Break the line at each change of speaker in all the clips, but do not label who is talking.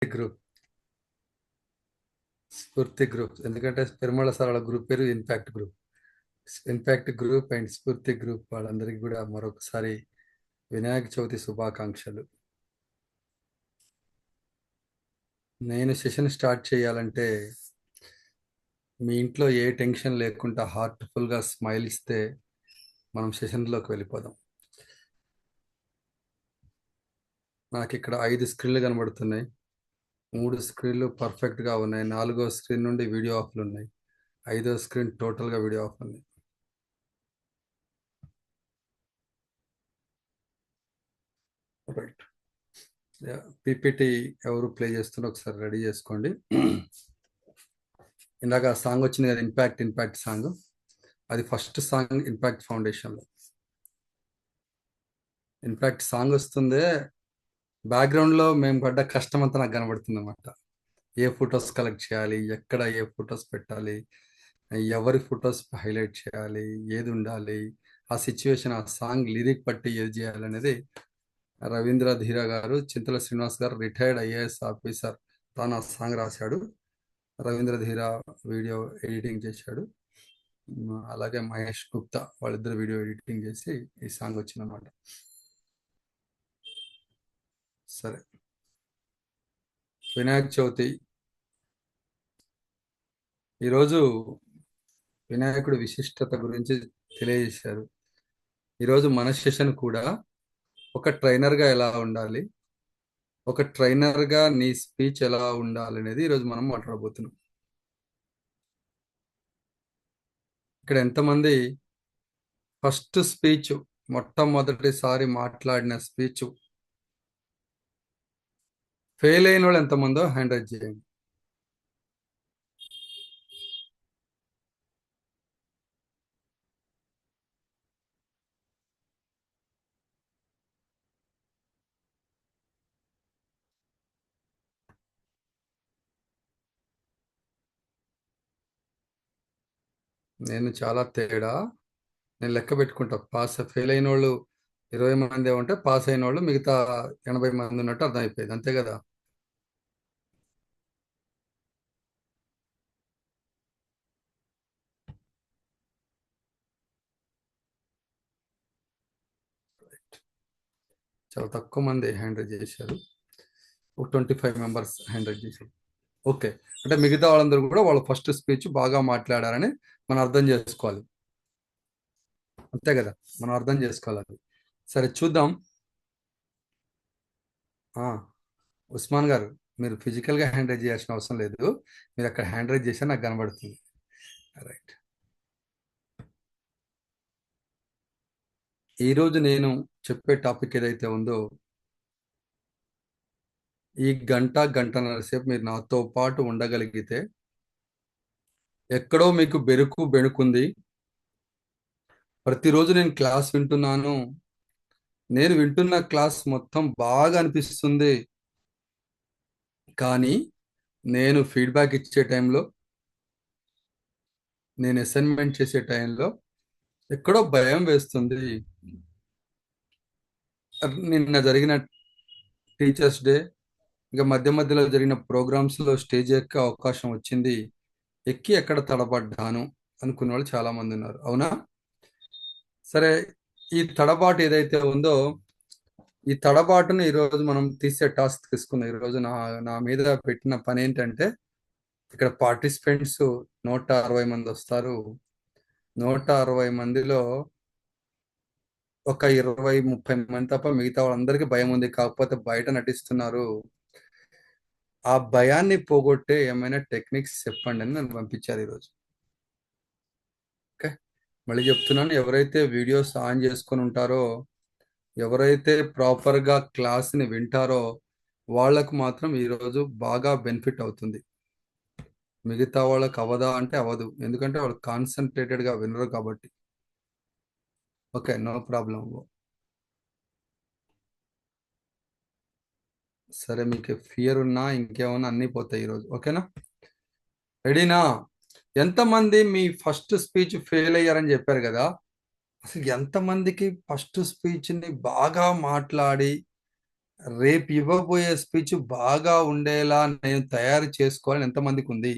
Group స్ఫూర్తి group ఎందుకంటే పెరుమళ sir వాళ్ళ గ్రూప్ పేరు in fact group. In fact group and స్ఫూర్తి గ్రూప్ వాళ్ళందరికీ కూడా మరొకసారి వినాయక చవితి శుభాకాంక్షలు. నేను సెషన్ స్టార్ట్ చేయాలంటే మీ ఇంట్లో ఏ టెన్షన్ లేకుండా హార్ట్ఫుల్గా స్మైల్ ఇస్తే మనం సెషన్లోకి వెళ్ళిపోదాం. నాకు ఇక్కడ 5 స్క్రీన్లు కనబడుతున్నాయి. 3 స్క్రీన్లు పర్ఫెక్ట్గా ఉన్నాయి. 4వ స్క్రీన్ నుండి వీడియో ఆఫ్లు ఉన్నాయి. 5వ స్క్రీన్ టోటల్గా వీడియో ఆఫ్ ఉంది. రైట్. పీపీటీ ఎవరు ప్లే చేస్తున్నా ఒకసారి రెడీ చేసుకోండి. ఇందాక సాంగ్ వచ్చింది కదా, ఇంపాక్ట్ సాంగ్. అది ఫస్ట్ సాంగ్ ఇంపాక్ట్ ఫౌండేషన్లో. ఇంపాక్ట్ సాంగ్ వస్తుందే బ్యాక్గ్రౌండ్లో మేము పడ్డ కష్టం అంతా నాకు కనబడుతుంది అనమాట. ఏ ఫొటోస్ కలెక్ట్ చేయాలి, ఎక్కడ ఏ ఫొటోస్ పెట్టాలి, ఎవరి ఫొటోస్ హైలైట్ చేయాలి, ఏది ఉండాలి, ఆ సిచ్యువేషన్, ఆ సాంగ్ లిరిక్ బట్టి ఏది చేయాలనేది రవీంద్ర ధీరా గారు, చింతల శ్రీనివాస్ గారు రిటైర్డ్ ఐఏఎస్ ఆఫీసర్, తాను ఆ సాంగ్ రాశాడు. రవీంద్ర ధీరా వీడియో ఎడిటింగ్ చేశాడు. అలాగే మహేష్ గుప్తా వాళ్ళిద్దరు వీడియో ఎడిటింగ్ చేసి ఈ సాంగ్ వచ్చిందన్నమాట. సరే, వినాయక చవితి ఈరోజు వినాయకుడి విశిష్టత గురించి తెలియజేశారు. ఈరోజు మన సెషన్ కూడా ఒక ట్రైనర్గా ఎలా ఉండాలి, ఒక ట్రైనర్గా నీ స్పీచ్ ఎలా ఉండాలి అనేది ఈరోజు మనం మాట్లాడబోతున్నాం. ఇక్కడ ఎంతమంది ఫస్ట్ స్పీచ్, మొట్టమొదటిసారి మాట్లాడిన స్పీచ్ ఫెయిల్ అయిన వాళ్ళు ఎంతమందో హ్యాండ్ రైజ్ చేయండి. నేను చాలా తేడా, నేను లెక్క పెట్టుకుంటా. ఫెయిల్ అయిన వాళ్ళు 20 మంది ఉంటే పాస్ అయిన వాళ్ళు మిగతా 80 మంది ఉన్నట్టు అర్థమైపోయింది, అంతే కదా. చాలా తక్కువ మంది హ్యాండ్ రైజ్ చేశారు. ఒక 25 మెంబర్స్ హ్యాండ్ రైజ్ చేశారు. ఓకే, అంటే మిగతా వాళ్ళందరూ కూడా వాళ్ళ ఫస్ట్ స్పీచ్ బాగా మాట్లాడారని మనం అర్థం చేసుకోవాలి, అంతే కదా. మనం అర్థం చేసుకోవాలి అది. సరే చూద్దాం. ఆ, ఉస్మాన్ గారు, మీరు ఫిజికల్గా హ్యాండ్ రైజ్ చేయాల్సిన అవసరం లేదు. మీరు అక్కడ హ్యాండ్ రైజ్ చేసినా నాకు కనబడుతుంది. రైట్. ఈరోజు నేను చెప్పే టాపిక్ ఏదైతే ఉందో, ఈ గంటన్నర సేపు మీరు నాతో పాటు ఉండగలిగితే, ఎక్కడో మీకు బెరుకు బెణుకుంది. ప్రతిరోజు నేను క్లాస్ వింటున్నాను, నేను వింటున్న క్లాస్ మొత్తం బాగా అనిపిస్తుంది, కానీ నేను ఫీడ్బ్యాక్ ఇచ్చే టైంలో, నేను అసైన్మెంట్ చేసే టైంలో ఎక్కడో భయం వేస్తుంది. నిన్న జరిగిన టీచర్స్ డే, ఇంకా మధ్య మధ్యలో జరిగిన ప్రోగ్రామ్స్లో స్టేజ్ ఎక్కే అవకాశం వచ్చింది, ఎక్కి ఎక్కడ తడబడ్డాను అనుకున్న వాళ్ళు చాలా మంది ఉన్నారు, అవునా? సరే, ఈ తడబాటు ఏదైతే ఉందో, ఈ తడబాటును ఈరోజు మనం తీసే టాస్క్ తీసుకున్నాం. ఈరోజు నా నా మీద పెట్టిన పని ఏంటంటే, ఇక్కడ పార్టిసిపెంట్స్ 160 మంది వస్తారు. 160 మందిలో ఒక 20-30 మంది తప్ప మిగతా వాళ్ళందరికీ భయం ఉంది, కాకపోతే బయట నటిస్తున్నారు. ఆ భయాన్ని పోగొట్టే ఏమైనా టెక్నిక్స్ చెప్పండి అని నన్ను పంపించారు ఈరోజు. ఓకే, మళ్ళీ చెప్తున్నాను, ఎవరైతే వీడియోస్ ఆన్ చేసుకొని ఉంటారో, ఎవరైతే ప్రాపర్గా క్లాస్ని వింటారో వాళ్ళకు మాత్రం ఈరోజు బాగా బెనిఫిట్ అవుతుంది. మిగతా వాళ్ళకి అవదా అంటే అవ్వదు, ఎందుకంటే వాళ్ళు కాన్సన్ట్రేటెడ్గా వినరు కాబట్టి. Okay, no problem. సరే, మీకు ఫియర్ ఉన్నా ఇంకేమన్నా అన్నీ పోతాయి ఈరోజు, ఓకేనా? రెడీనా? ఎంతమంది మీ ఫస్ట్ స్పీచ్ ఫెయిల్ అయ్యారని చెప్పారు కదా, అసలు ఎంతమందికి ఫస్ట్ స్పీచ్ని బాగా మాట్లాడి రేపు ఇవ్వబోయే స్పీచ్ బాగా ఉండేలా నేను తయారు చేసుకోవాలని ఎంతమందికి ఉంది?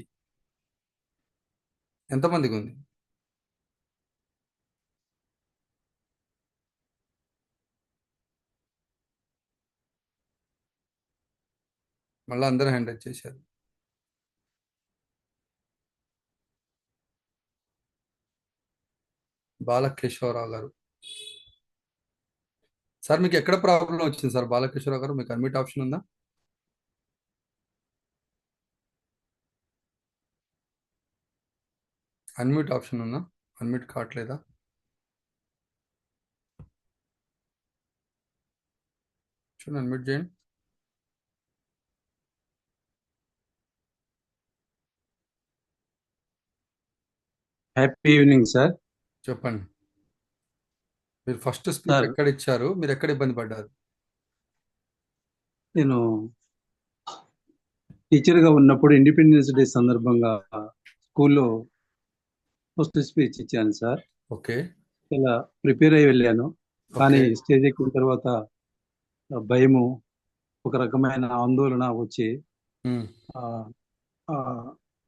ఎంతమందికి ఉంది? మళ్ళీ అందరూ హ్యాండ్ రైజ్ చేశారు. బాలకేశ్వరరావు గారు. సార్ మీకు ఎక్కడ ప్రాబ్లం వచ్చింది సార్? బాలకేశ్వరరావు గారు, మీకు అన్మిట్ ఆప్షన్ ఉందా? అన్మ్యూట్ ఆప్షన్ ఉందా? అన్మ్యూట్ కావట్లేదా? చూడండి, అన్మ్యూట్ చేయండి.
Happy evening sir.
చెప్పండి. మీరు ఫస్ట్ స్పీచ్
సార్
ఎక్కడ ఇచ్చారు? మీరు ఎక్కడ ఇబ్బంది పడ్డారు?
నేను టీచర్గా ఉన్నప్పుడు ఇండిపెండెన్స్ డే సందర్భంగా స్కూల్లో ఫస్ట్ స్పీచ్ ఇచ్చాను సార్.
ఓకే.
ఇలా ప్రిపేర్ అయి వెళ్ళాను. కానీ
ఓకే.
స్టేజ్ ఎక్కిన తర్వాత భయము, ఒక రకమైన ఆందోళన వచ్చి
ఉమ్,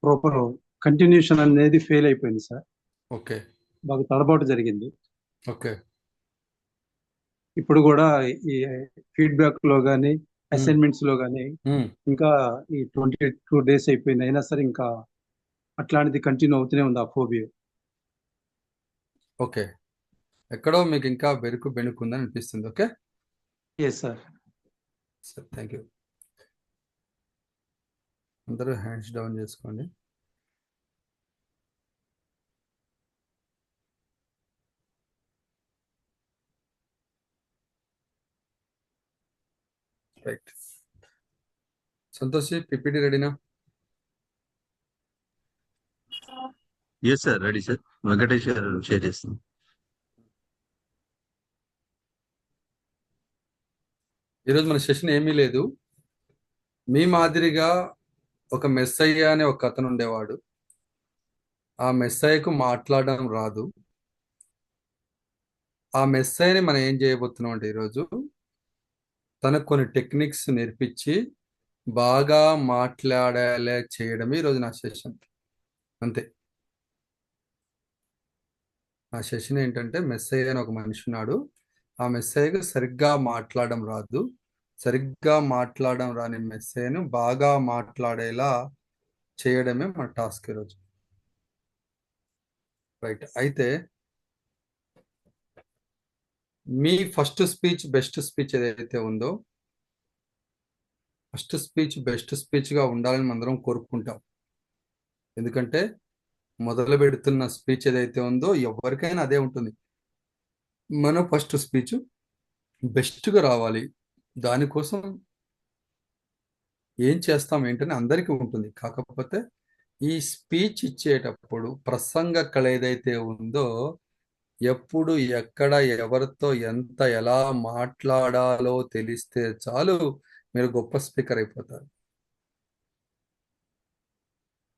ప్రాపర్ కంటిన్యూషన్ అనేది ఫెయిల్ అయిపోయింది సార్.
ఓకే.
బాగా తడబాటు జరిగింది.
ఓకే.
ఇప్పుడు కూడా ఈ ఫీడ్బ్యాక్ లో కానీ
ఉమ్,
అసైన్మెంట్స్ లో కానీ
ఉమ్,
ఇంకా ఈ 22 days అయిపోయింది, అయినా సరే ఇంకా అట్లాంటిది కంటిన్యూ అవుతూనే ఉంది ఆ ఫోబియా.
ఓకే. ఎక్కడో మీకు ఇంకా బెరుకు బెణుకుందని అనిపిస్తుంది. Okay
yes sir.
Sir, thank you. అందరూ హ్యాండ్స్ డౌన్ చేసుకోండి. రైట్. సంతోష్, పిపిటి రెడీనా?
Yes sir, ready sir. Venkatesh garu share చేస్తాం.
ఈరోజు మన సెషన్ ఏమీ లేదు. మీ మాదిరిగా ఒక మెస్సయ్య అనే ఒక అతను ఉండేవాడు. ఆ మెస్సయ్యకు మాట్లాడడం రాదు. ఆ మెస్సయ్యని మనం ఏం చేయబోతున్నాం అంటే ఈరోజు తనకు కొన్ని టెక్నిక్స్ నేర్పించి బాగా మాట్లాడేలా చేయడమే ఈరోజు నా సెషన్. అంతే. నా సెషన్ ఏంటంటే, మెస్సయ్య అని ఒక మనిషి ఉన్నాడు. ఆ మెస్సయ్యకు సరిగ్గా మాట్లాడడం రాదు. సరిగ్గా మాట్లాడడం రాని మెస్సయ్యను బాగా మాట్లాడేలా చేయడమే మన టాస్క్ ఈరోజు. రైట్. అయితే మీ ఫస్ట్ స్పీచ్ బెస్ట్ స్పీచ్ ఏదైతే ఉందో, ఫస్ట్ స్పీచ్ బెస్ట్ స్పీచ్గా ఉండాలని అందరం కోరుకుంటాం. ఎందుకంటే మొదలు పెడుతున్న స్పీచ్ ఏదైతే ఉందో ఎవరికైనా అదే ఉంటుంది. మన ఫస్ట్ స్పీచ్ బెస్ట్గా రావాలి. దానికోసం ఏం చేస్తాం ఏంటని అందరికీ ఉంటుంది. కాకపోతే ఈ స్పీచ్ ఇచ్చేటప్పుడు ప్రసంగ కళ ఏదైతే ఉందో, ఎప్పుడు ఎక్కడ ఎవరితో ఎంత ఎలా మాట్లాడాలో తెలిస్తే చాలు మీరు గొప్ప స్పీకర్ అయిపోతారు.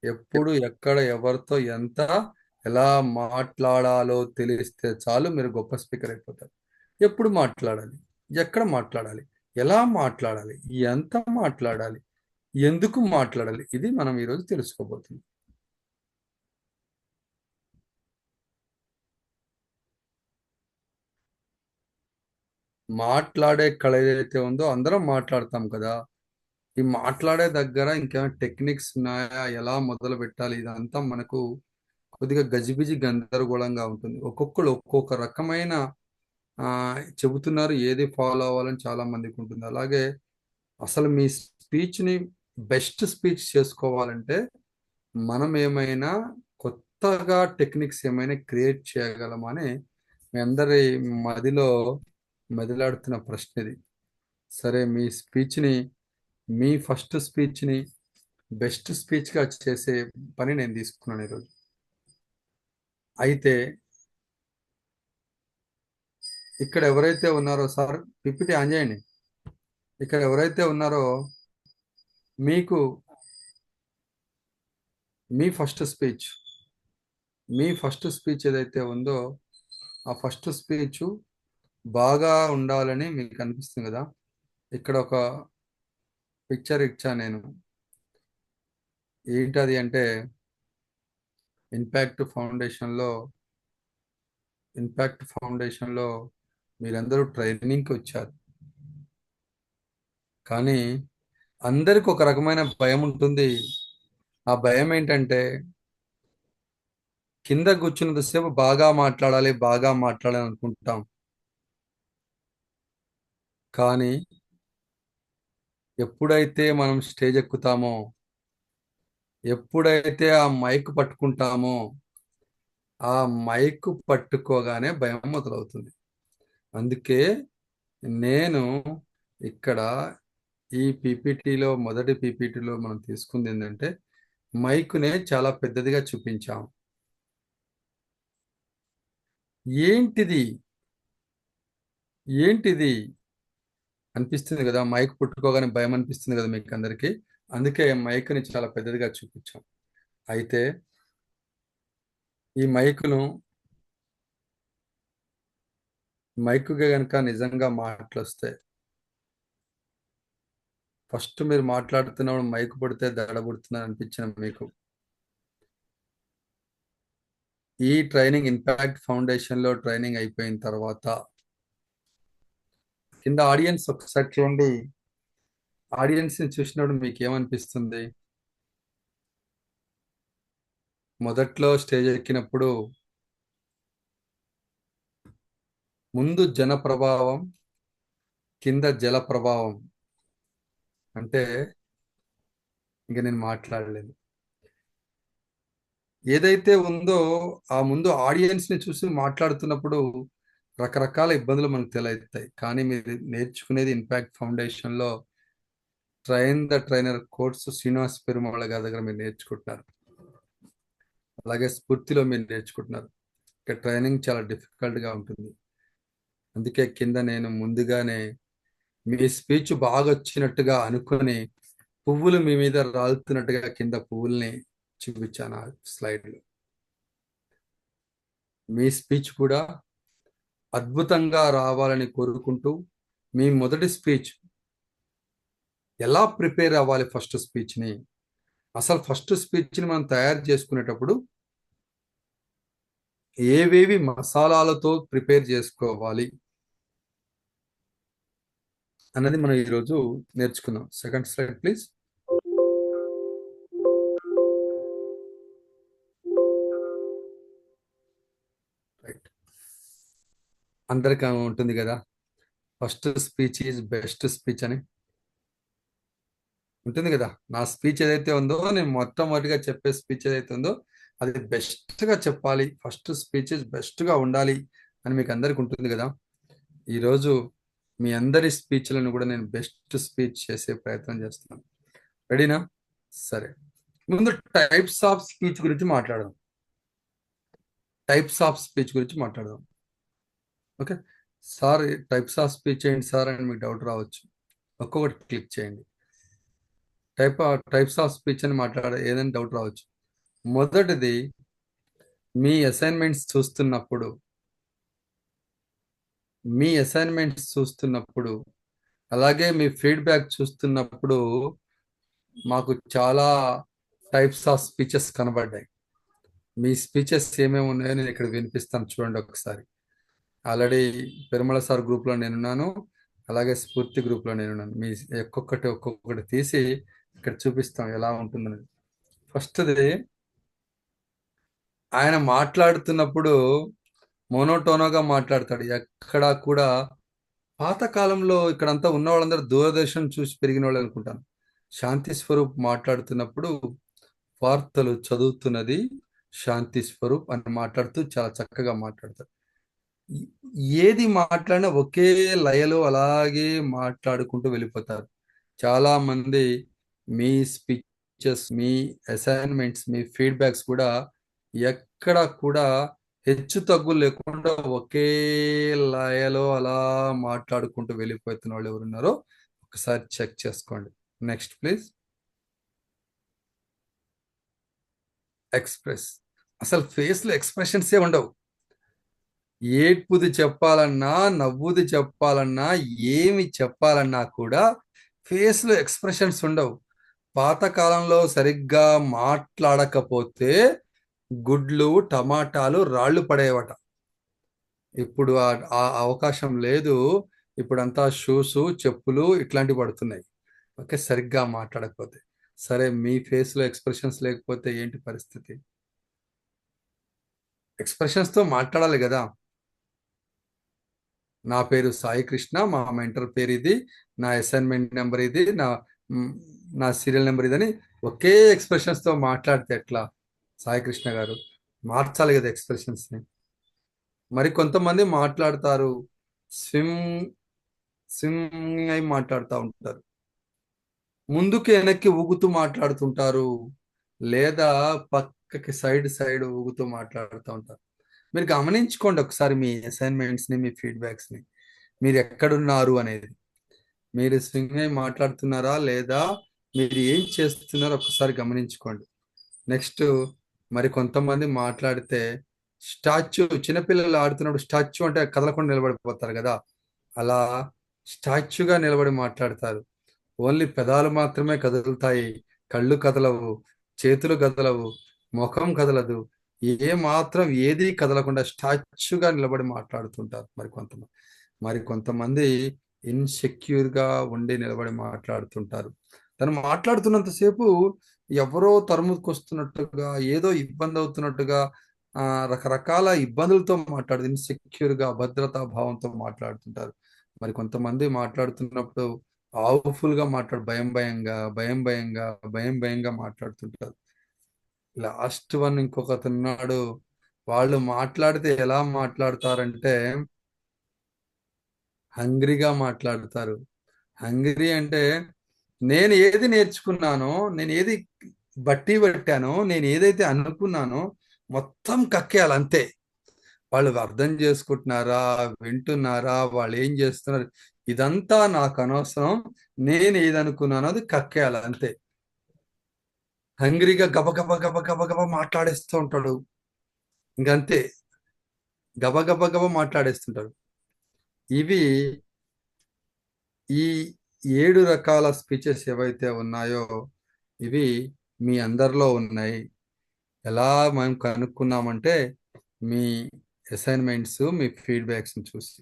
ఎప్పుడు ఎక్కడ ఎవరితో ఎంత ఎలా మాట్లాడాలో తెలిస్తే చాలు మీరు గొప్ప స్పీకర్ అయిపోతారు. ఎప్పుడు మాట్లాడాలి, ఎక్కడ మాట్లాడాలి, ఎలా మాట్లాడాలి, ఎంత మాట్లాడాలి, ఎందుకు మాట్లాడాలి, ఇది మనం ఈరోజు తెలుసుకోబోతున్నాం. మాట్లాడే కళ ఏదైతే ఉందో అందరం మాట్లాడతాం కదా. ఈ మాట్లాడే దగ్గర ఇంకేమైనా టెక్నిక్స్ ఉన్నాయా, ఎలా మొదలు పెట్టాలి, ఇదంతా మనకు కొద్దిగా గజిబిజి గందరగోళంగా ఉంటుంది. ఒక్కొక్కరు ఒక్కొక్క రకమైన ఆ, చెబుతున్నారు. ఏది ఫాలో అవ్వాలని చాలా మందికి ఉంటుంది. అలాగే అసలు మీ స్పీచ్ని బెస్ట్ స్పీచ్ చేసుకోవాలంటే మనం ఏమైనా కొత్తగా టెక్నిక్స్ ఏమైనా క్రియేట్ చేయగలమా అని మీ అందరి మదిలో మెదలాడుతున్న ప్రశ్న ఇది. సరే, మీ స్పీచ్ని, మీ ఫస్ట్ స్పీచ్ని బెస్ట్ స్పీచ్గా చేసే పని నేను తీసుకున్నాను ఈరోజు. అయితే ఇక్కడ ఎవరైతే ఉన్నారో, సార్ పిపిటి ఆన్ చేయండి. ఇక్కడ ఎవరైతే ఉన్నారో మీకు మీ ఫస్ట్ స్పీచ్, మీ ఫస్ట్ స్పీచ్ ఏదైతే ఉందో ఆ ఫస్ట్ స్పీచ్ బాగా ఉండాలని మీకు అనిపిస్తుంది కదా. ఇక్కడ ఒక పిక్చర్ ఇచ్చా నేను. ఏంటది అంటే ఇంపాక్ట్ ఫౌండేషన్లో ఇంపాక్ట్ ఫౌండేషన్లో మీరందరూ ట్రైనింగ్కి వచ్చారు. కానీ అందరికి ఒక రకమైన భయం ఉంటుంది. ఆ భయం ఏంటంటే కింద కూర్చున్నంతసేపు బాగా మాట్లాడాలి అనుకుంటాం. కానీ ఎప్పుడైతే మనం స్టేజ్ ఎక్కుతామో, ఎప్పుడైతే ఆ మైక్ పట్టుకుంటామో, ఆ మైక్ పట్టుకోగానే భయం మొదలవుతుంది. అందుకే నేను ఇక్కడ ఈ పీపీటీలో మొదటి పీపీటీలో మనం తీసుకుంది ఏంటంటే మైకునే చాలా పెద్దదిగా చూపించాం. ఏంటిది ఏంటిది అనిపిస్తుంది కదా, మైక్ పుట్టుకోగానే భయం అనిపిస్తుంది కదా మీకు అందరికీ. అందుకే మైక్ని చాలా పెద్దదిగా చూపించాం. అయితే ఈ మైకుగా కనుక నిజంగా మాటలు వస్తే, ఫస్ట్ మీరు మాట్లాడుతున్నప్పుడు మైక్ పడితే దడబుడుతుందని అనిపించిన మీకు ఈ ట్రైనింగ్ ఇంపాక్ట్ ఫౌండేషన్లో ట్రైనింగ్ అయిపోయిన తర్వాత కింద ఆడియన్స్ ఒకసారి చూడండి. ఆడియన్స్ని చూసినప్పుడు మీకు ఏమనిపిస్తుంది? మొదట్లో స్టేజ్ ఎక్కినప్పుడు ముందు జన ప్రభావం, కింద జల ప్రభావం. అంటే ఇంక నేను మాట్లాడలేను. ఏదైతే ఉందో ఆ ముందు ఆడియన్స్ని చూసి మాట్లాడుతున్నప్పుడు రకరకాల ఇబ్బందులు మనకు తలెత్తాయి. కానీ మీరు నేర్చుకునేది ఇంపాక్ట్ ఫౌండేషన్లో train the trainer course Srinivas Perumala గారి దగ్గర మీరు నేర్చుకుంటున్నారు. అలాగే స్ఫూర్తిలో మీరు నేర్చుకుంటున్నారు. ఇక ట్రైనింగ్ చాలా డిఫికల్ట్గా ఉంటుంది. అందుకే కింద నేను ముందుగానే మీ స్పీచ్ బాగా వచ్చినట్టుగా అనుకొని పువ్వులు మీ మీద రాలుతున్నట్టుగా కింద పువ్వుల్ని చూపించాను ఆ స్లైడ్లో. మీ స్పీచ్ కూడా అద్భుతంగా రావాలని కోరుకుంటూ మీ మొదటి స్పీచ్ ఎలా ప్రిపేర్ అవ్వాలి, ఫస్ట్ స్పీచ్ని అసలు ఫస్ట్ స్పీచ్ని మనం తయారు చేసుకునేటప్పుడు ఏవేవి మసాలాలతో ప్రిపేర్ చేసుకోవాలి అన్నది మనం ఈరోజు నేర్చుకుందాం. Second slide please. రైట్, అందరికీ ఉంటుంది కదా first speech is best speech అని ఉంటుంది కదా. నా స్పీచ్ ఏదైతే ఉందో, నేను మొట్టమొదటిగా చెప్పే స్పీచ్ ఏదైతే ఉందో అది బెస్ట్గా చెప్పాలి, ఫస్ట్ స్పీచ్ బెస్ట్గా ఉండాలి అని మీకు అందరికి ఉంటుంది కదా. ఈరోజు మీ అందరి స్పీచ్లను కూడా నేను బెస్ట్ స్పీచ్ చేసే ప్రయత్నం చేస్తున్నాను. రెడీనా? సరే, ముందు టైప్స్ ఆఫ్ స్పీచ్ గురించి మాట్లాడదాం. టైప్స్ ఆఫ్ స్పీచ్ గురించి మాట్లాడదాం. Okay sir, types of speech ఏంటి సార్ అని మీకు డౌట్ రావచ్చు. ఒక్కొక్కటి క్లిక్ చేయండి. టైప్స్ ఆఫ్ స్పీచ్ అని ఏదైనా డౌట్ రావచ్చు. మొదటిది, మీ అసైన్మెంట్స్ చూస్తున్నప్పుడు అలాగే మీ ఫీడ్బ్యాక్ చూస్తున్నప్పుడు మాకు చాలా టైప్స్ ఆఫ్ స్పీచెస్ కనబడ్డాయి. మీ స్పీచెస్ ఏమేమి ఉన్నాయో నేను ఇక్కడ వినిపిస్తాను, చూడండి ఒకసారి. ఆల్రెడీ పెరుమల సార్ గ్రూప్లో నేనున్నాను, అలాగే స్ఫూర్తి గ్రూప్లో నేనున్నాను. మీ ఒక్కొక్కటి తీసి ఇక్కడ చూపిస్తాం ఎలా ఉంటుందని. ఫస్ట్ది, ఆయన మాట్లాడుతున్నప్పుడు మోనోటోనోగా మాట్లాడతాడు. ఎక్కడా కూడా పాతకాలంలో ఇక్కడంతా ఉన్న వాళ్ళందరూ దూరదర్శన్ చూసి పెరిగిన వాళ్ళు అనుకుంటాను. శాంతి స్వరూప్ మాట్లాడుతున్నప్పుడు వార్తలు చదువుతున్నది శాంతి స్వరూప్ అని మాట్లాడుతూ చాలా చక్కగా మాట్లాడతారు. ఏది మాట్లాడినా ఒకే లయలో అలాగే మాట్లాడుకుంటూ వెళ్ళిపోతారు. చాలా మంది మీ స్పీచెస్, మీ అసైన్మెంట్స్, మీ ఫీడ్బ్యాక్స్ కూడా ఎక్కడ కూడా హెచ్చు తగ్గులు లేకుండా ఒకే లయలో అలా మాట్లాడుకుంటూ వెళ్ళిపోతున్న వాళ్ళు ఎవరున్నారో ఒకసారి చెక్ చేసుకోండి. Next please. అసలు ఫేస్లో ఎక్స్ప్రెషన్సే ఉండవు. ఏడ్పుది చెప్పాలన్నా, నవ్వుది చెప్పాలన్నా, ఏమి చెప్పాలన్నా కూడా ఫేస్లో ఎక్స్ప్రెషన్స్ ఉండవు. పాతకాలంలో సరిగ్గా మాట్లాడకపోతే గుడ్లు, టమాటాలు రాళ్ళు పడేవట. ఇప్పుడు ఆ అవకాశం లేదు. ఇప్పుడంతా షూస్, చెప్పులు ఇట్లాంటివి పడుతున్నాయి. ఓకే, సరిగ్గా మాట్లాడకపోతే. సరే, మీ ఫేస్లో ఎక్స్ప్రెషన్స్ లేకపోతే ఏంటి పరిస్థితి? ఎక్స్ప్రెషన్స్తో మాట్లాడాలి కదా. నా పేరు సాయి కృష్ణ, మా మెంటర్ పేరు ఇది, నా అసైన్మెంట్ నెంబర్ ఇది, మ్, నా సీరియల్ నెంబర్ ఇదని ఒకే ఎక్స్ప్రెషన్స్తో మాట్లాడితే ఎట్లా సాయి కృష్ణ గారు? మార్చాలి కదా ఎక్స్ప్రెషన్స్ని. మరి కొంతమంది మాట్లాడతారు, స్విమ్ స్విమ్మింగ్ అయి మాట్లాడుతూ ఉంటారు, ముందుకు వెనక్కి ఊగుతూ మాట్లాడుతుంటారు, లేదా పక్కకి సైడ్ సైడ్ ఊగుతూ మాట్లాడుతూ ఉంటారు. మీరు గమనించుకోండి ఒకసారి మీ అసైన్మెంట్స్ని, మీ ఫీడ్బ్యాక్స్ని, మీరు ఎక్కడున్నారు అనేది. మీరు స్వింగ్ అయి మాట్లాడుతున్నారా లేదా, మీరు ఏం చేస్తున్నారో ఒకసారి గమనించుకోండి. నెక్స్ట్, మరి కొంతమంది మాట్లాడితే స్టాచ్యూ, చిన్నపిల్లలు ఆడుతున్నప్పుడు స్టాచ్యూ అంటే కదలకుండా నిలబడిపోతారు కదా, అలా స్టాచ్యూగా నిలబడి మాట్లాడతారు. ఓన్లీ పెదాలు మాత్రమే కదులుతాయి, కళ్ళు కదలవు, చేతులు కదలవు, ముఖం కదలదు, ఏ మాత్రం ఏది కదలకుండా స్టాచ్యూగా నిలబడి మాట్లాడుతుంటారు మరి కొంతమంది ఇన్సెక్యూర్గా ఉండి నిలబడి మాట్లాడుతుంటారు. తను మాట్లాడుతున్నంతసేపు ఎవరో తరుముకొస్తున్నట్టుగా, ఏదో ఇబ్బంది అవుతున్నట్టుగా, రకరకాల ఇబ్బందులతో ఇన్సెక్యూర్గా, అభద్రతా భావంతో మాట్లాడుతుంటారు. మరి కొంతమంది మాట్లాడుతున్నప్పుడు పవర్ఫుల్గా భయం భయంగా, భయం భయంగా, భయం భయంగా మాట్లాడుతుంటారు. లాస్ట్ వన్ ఇంకొకతను ఉన్నాడు. వాళ్ళు మాట్లాడితే ఎలా మాట్లాడతారంటే హంగ్రీగా మాట్లాడతారు. హంగ్రీ అంటే, నేను ఏది నేర్చుకున్నానో, నేను ఏది బట్టి పట్టానో, నేను ఏదైతే అనుకున్నానో మొత్తం కక్కేయాలి అంతే. వాళ్ళు అర్థం చేసుకుంటున్నారా, వింటున్నారా, వాళ్ళు ఏం చేస్తున్నారు, ఇదంతా నాకు అనవసరం, నేను ఏది అనుకున్నానో అది కక్కేయాలి అంతే. హంగ్రీగా గబగబ గబగబ గబ మాట్లాడేస్తూ ఉంటాడు, ఇంకంతే, గబగబ గబ మాట్లాడేస్తుంటాడు. ఇవి ఈ 7 రకాల స్పీచెస్ ఏవైతే ఉన్నాయో ఇవి మీ అందరిలో ఉన్నాయి. ఎలా మనం కనుక్కున్నామంటే మీ అసైన్మెంట్స్, మీ ఫీడ్బ్యాక్స్ని చూసి.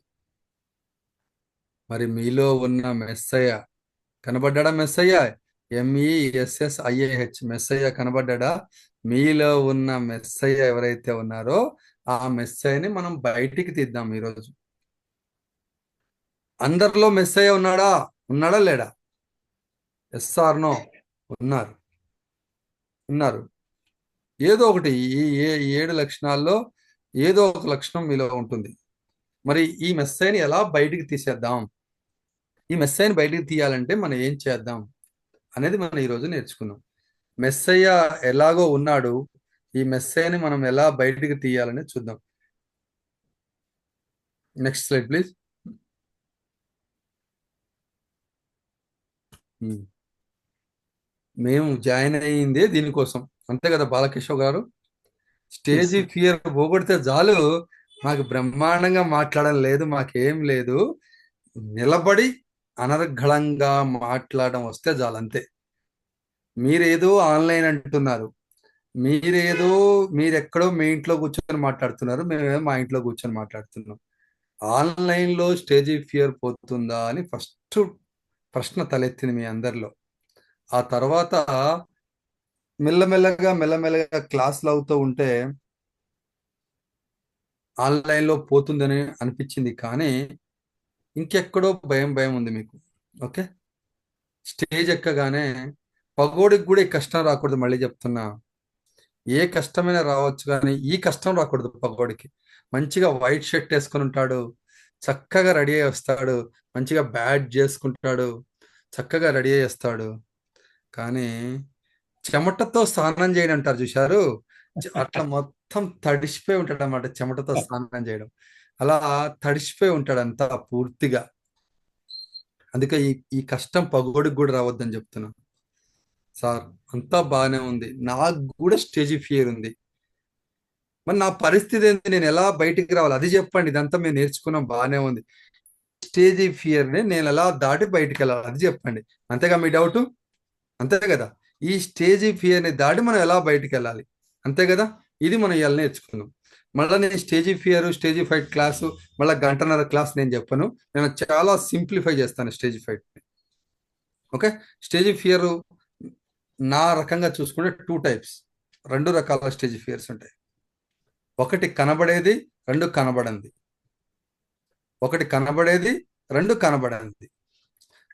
మరి మీలో ఉన్న మెస్సయ్య కనబడ్డా? మెస్సయ్య, MESSIAH, మెస్సయ్య కనబడ్డా? మీలో ఉన్న మెస్సయ్య ఎవరైతే ఉన్నారో ఆ మెస్సయ్యని మనం బయటికి తీద్దాం ఈరోజు. అందరిలో మెస్సయ్య ఉన్నాడా లేడా? Yes or no? ఉన్నారు. ఏదో ఒకటి, ఈ 7 లక్షణాల్లో ఏదో ఒక లక్షణం మీలో ఉంటుంది. మరి ఈ మెస్సైని ఎలా బయటికి తీసేద్దాం? ఈ మెస్సైని బయటికి తీయాలంటే మనం ఏం చేద్దాం అనేది మనం ఈరోజు నేర్చుకుందాం. మెస్సయ్య ఎలాగో ఉన్నాడు, ఈ మెస్సయ్యని మనం ఎలా బయటికి తీయాలని చూద్దాం. Next slide please. మేము జాయిన్ అయ్యిందే దీనికోసం, అంతే కదా బాలకిషోర్ గారు? స్టేజీ ఫియర్ పోగొడితే చాలు, మాకు బ్రహ్మాండంగా మాట్లాడడం లేదు, మాకేం లేదు, నిలబడి అనర్గళంగా మాట్లాడడం వస్తే చాలు అంతే. మీరేదో ఆన్లైన్ అంటున్నారు, మీరెక్కడో మీ ఇంట్లో కూర్చొని మాట్లాడుతున్నారు, మేమేమో మా ఇంట్లో కూర్చొని మాట్లాడుతున్నాం. ఆన్లైన్లో స్టేజీ ఫియర్ పోతుందా అని ఫస్ట్ ప్రశ్న తలెత్తింది మీ అందరిలో. ఆ తర్వాత మెల్లమెల్లగా క్లాసులు అవుతూ ఉంటే ఆన్లైన్లో పోతుందని అనిపించింది, కానీ ఇంకెక్కడో భయం ఉంది మీకు. ఓకే, స్టేజ్ ఎక్కగానే పగోడికి కూడా ఈ కష్టం రాకూడదు. మళ్ళీ చెప్తున్నా, ఏ కష్టమైనా రావచ్చు కానీ ఈ కష్టం రాకూడదు పగోడికి. మంచిగా వైట్ షర్ట్ వేసుకొని ఉంటాడు, చక్కగా రెడీ అయ్యి వస్తాడు, మంచిగా బ్యాట్ చేసుకుంటాడు, చక్కగా రెడీ అయ్యి వస్తాడు, కానీ చెమటతో స్నానం చేయడం అంటారు చూశారు, అట్లా మొత్తం తడిసిపోయి ఉంటాడు అన్నమాట. చెమటతో స్నానం చేయడం, అలా తడిసిపోయి ఉంటాడంతా పూర్తిగా. అందుకే ఈ కష్టం పగోడికి కూడా రావద్దని చెప్తున్నాను. సార్ అంతా బాగానే ఉంది, నాకు కూడా స్టేజ్ ఫియర్ ఉంది, మరి నా పరిస్థితి ఏంటి, నేను ఎలా బయటికి రావాలి అది చెప్పండి. ఇదంతా మేము నేర్చుకున్నాం, బాగానే ఉంది. స్టేజీ ఫియర్ని నేను ఎలా దాటి బయటికి వెళ్ళాలి అది చెప్పండి. అంతేగా మీ డౌట్? అంతే కదా. ఈ స్టేజీ ఫియర్ని దాటి మనం ఎలా బయటికి వెళ్ళాలి, అంతే కదా. ఇది మనం ఇవాళ నేర్చుకుందాం. మళ్ళీ నేను stage fear stage fight class మళ్ళీ గంటన్నర క్లాస్ నేను చెప్పను. నేను చాలా సింప్లిఫై చేస్తాను stage fight. Okay. Stage fear నా రకంగా చూసుకుంటే 2 టైప్స్, 2 రకాల స్టేజీ ఫియర్స్ ఉంటాయి. ఒకటి కనబడేది, 2 కనబడంది. ఒకటి కనబడేది, 2 కనబడంది.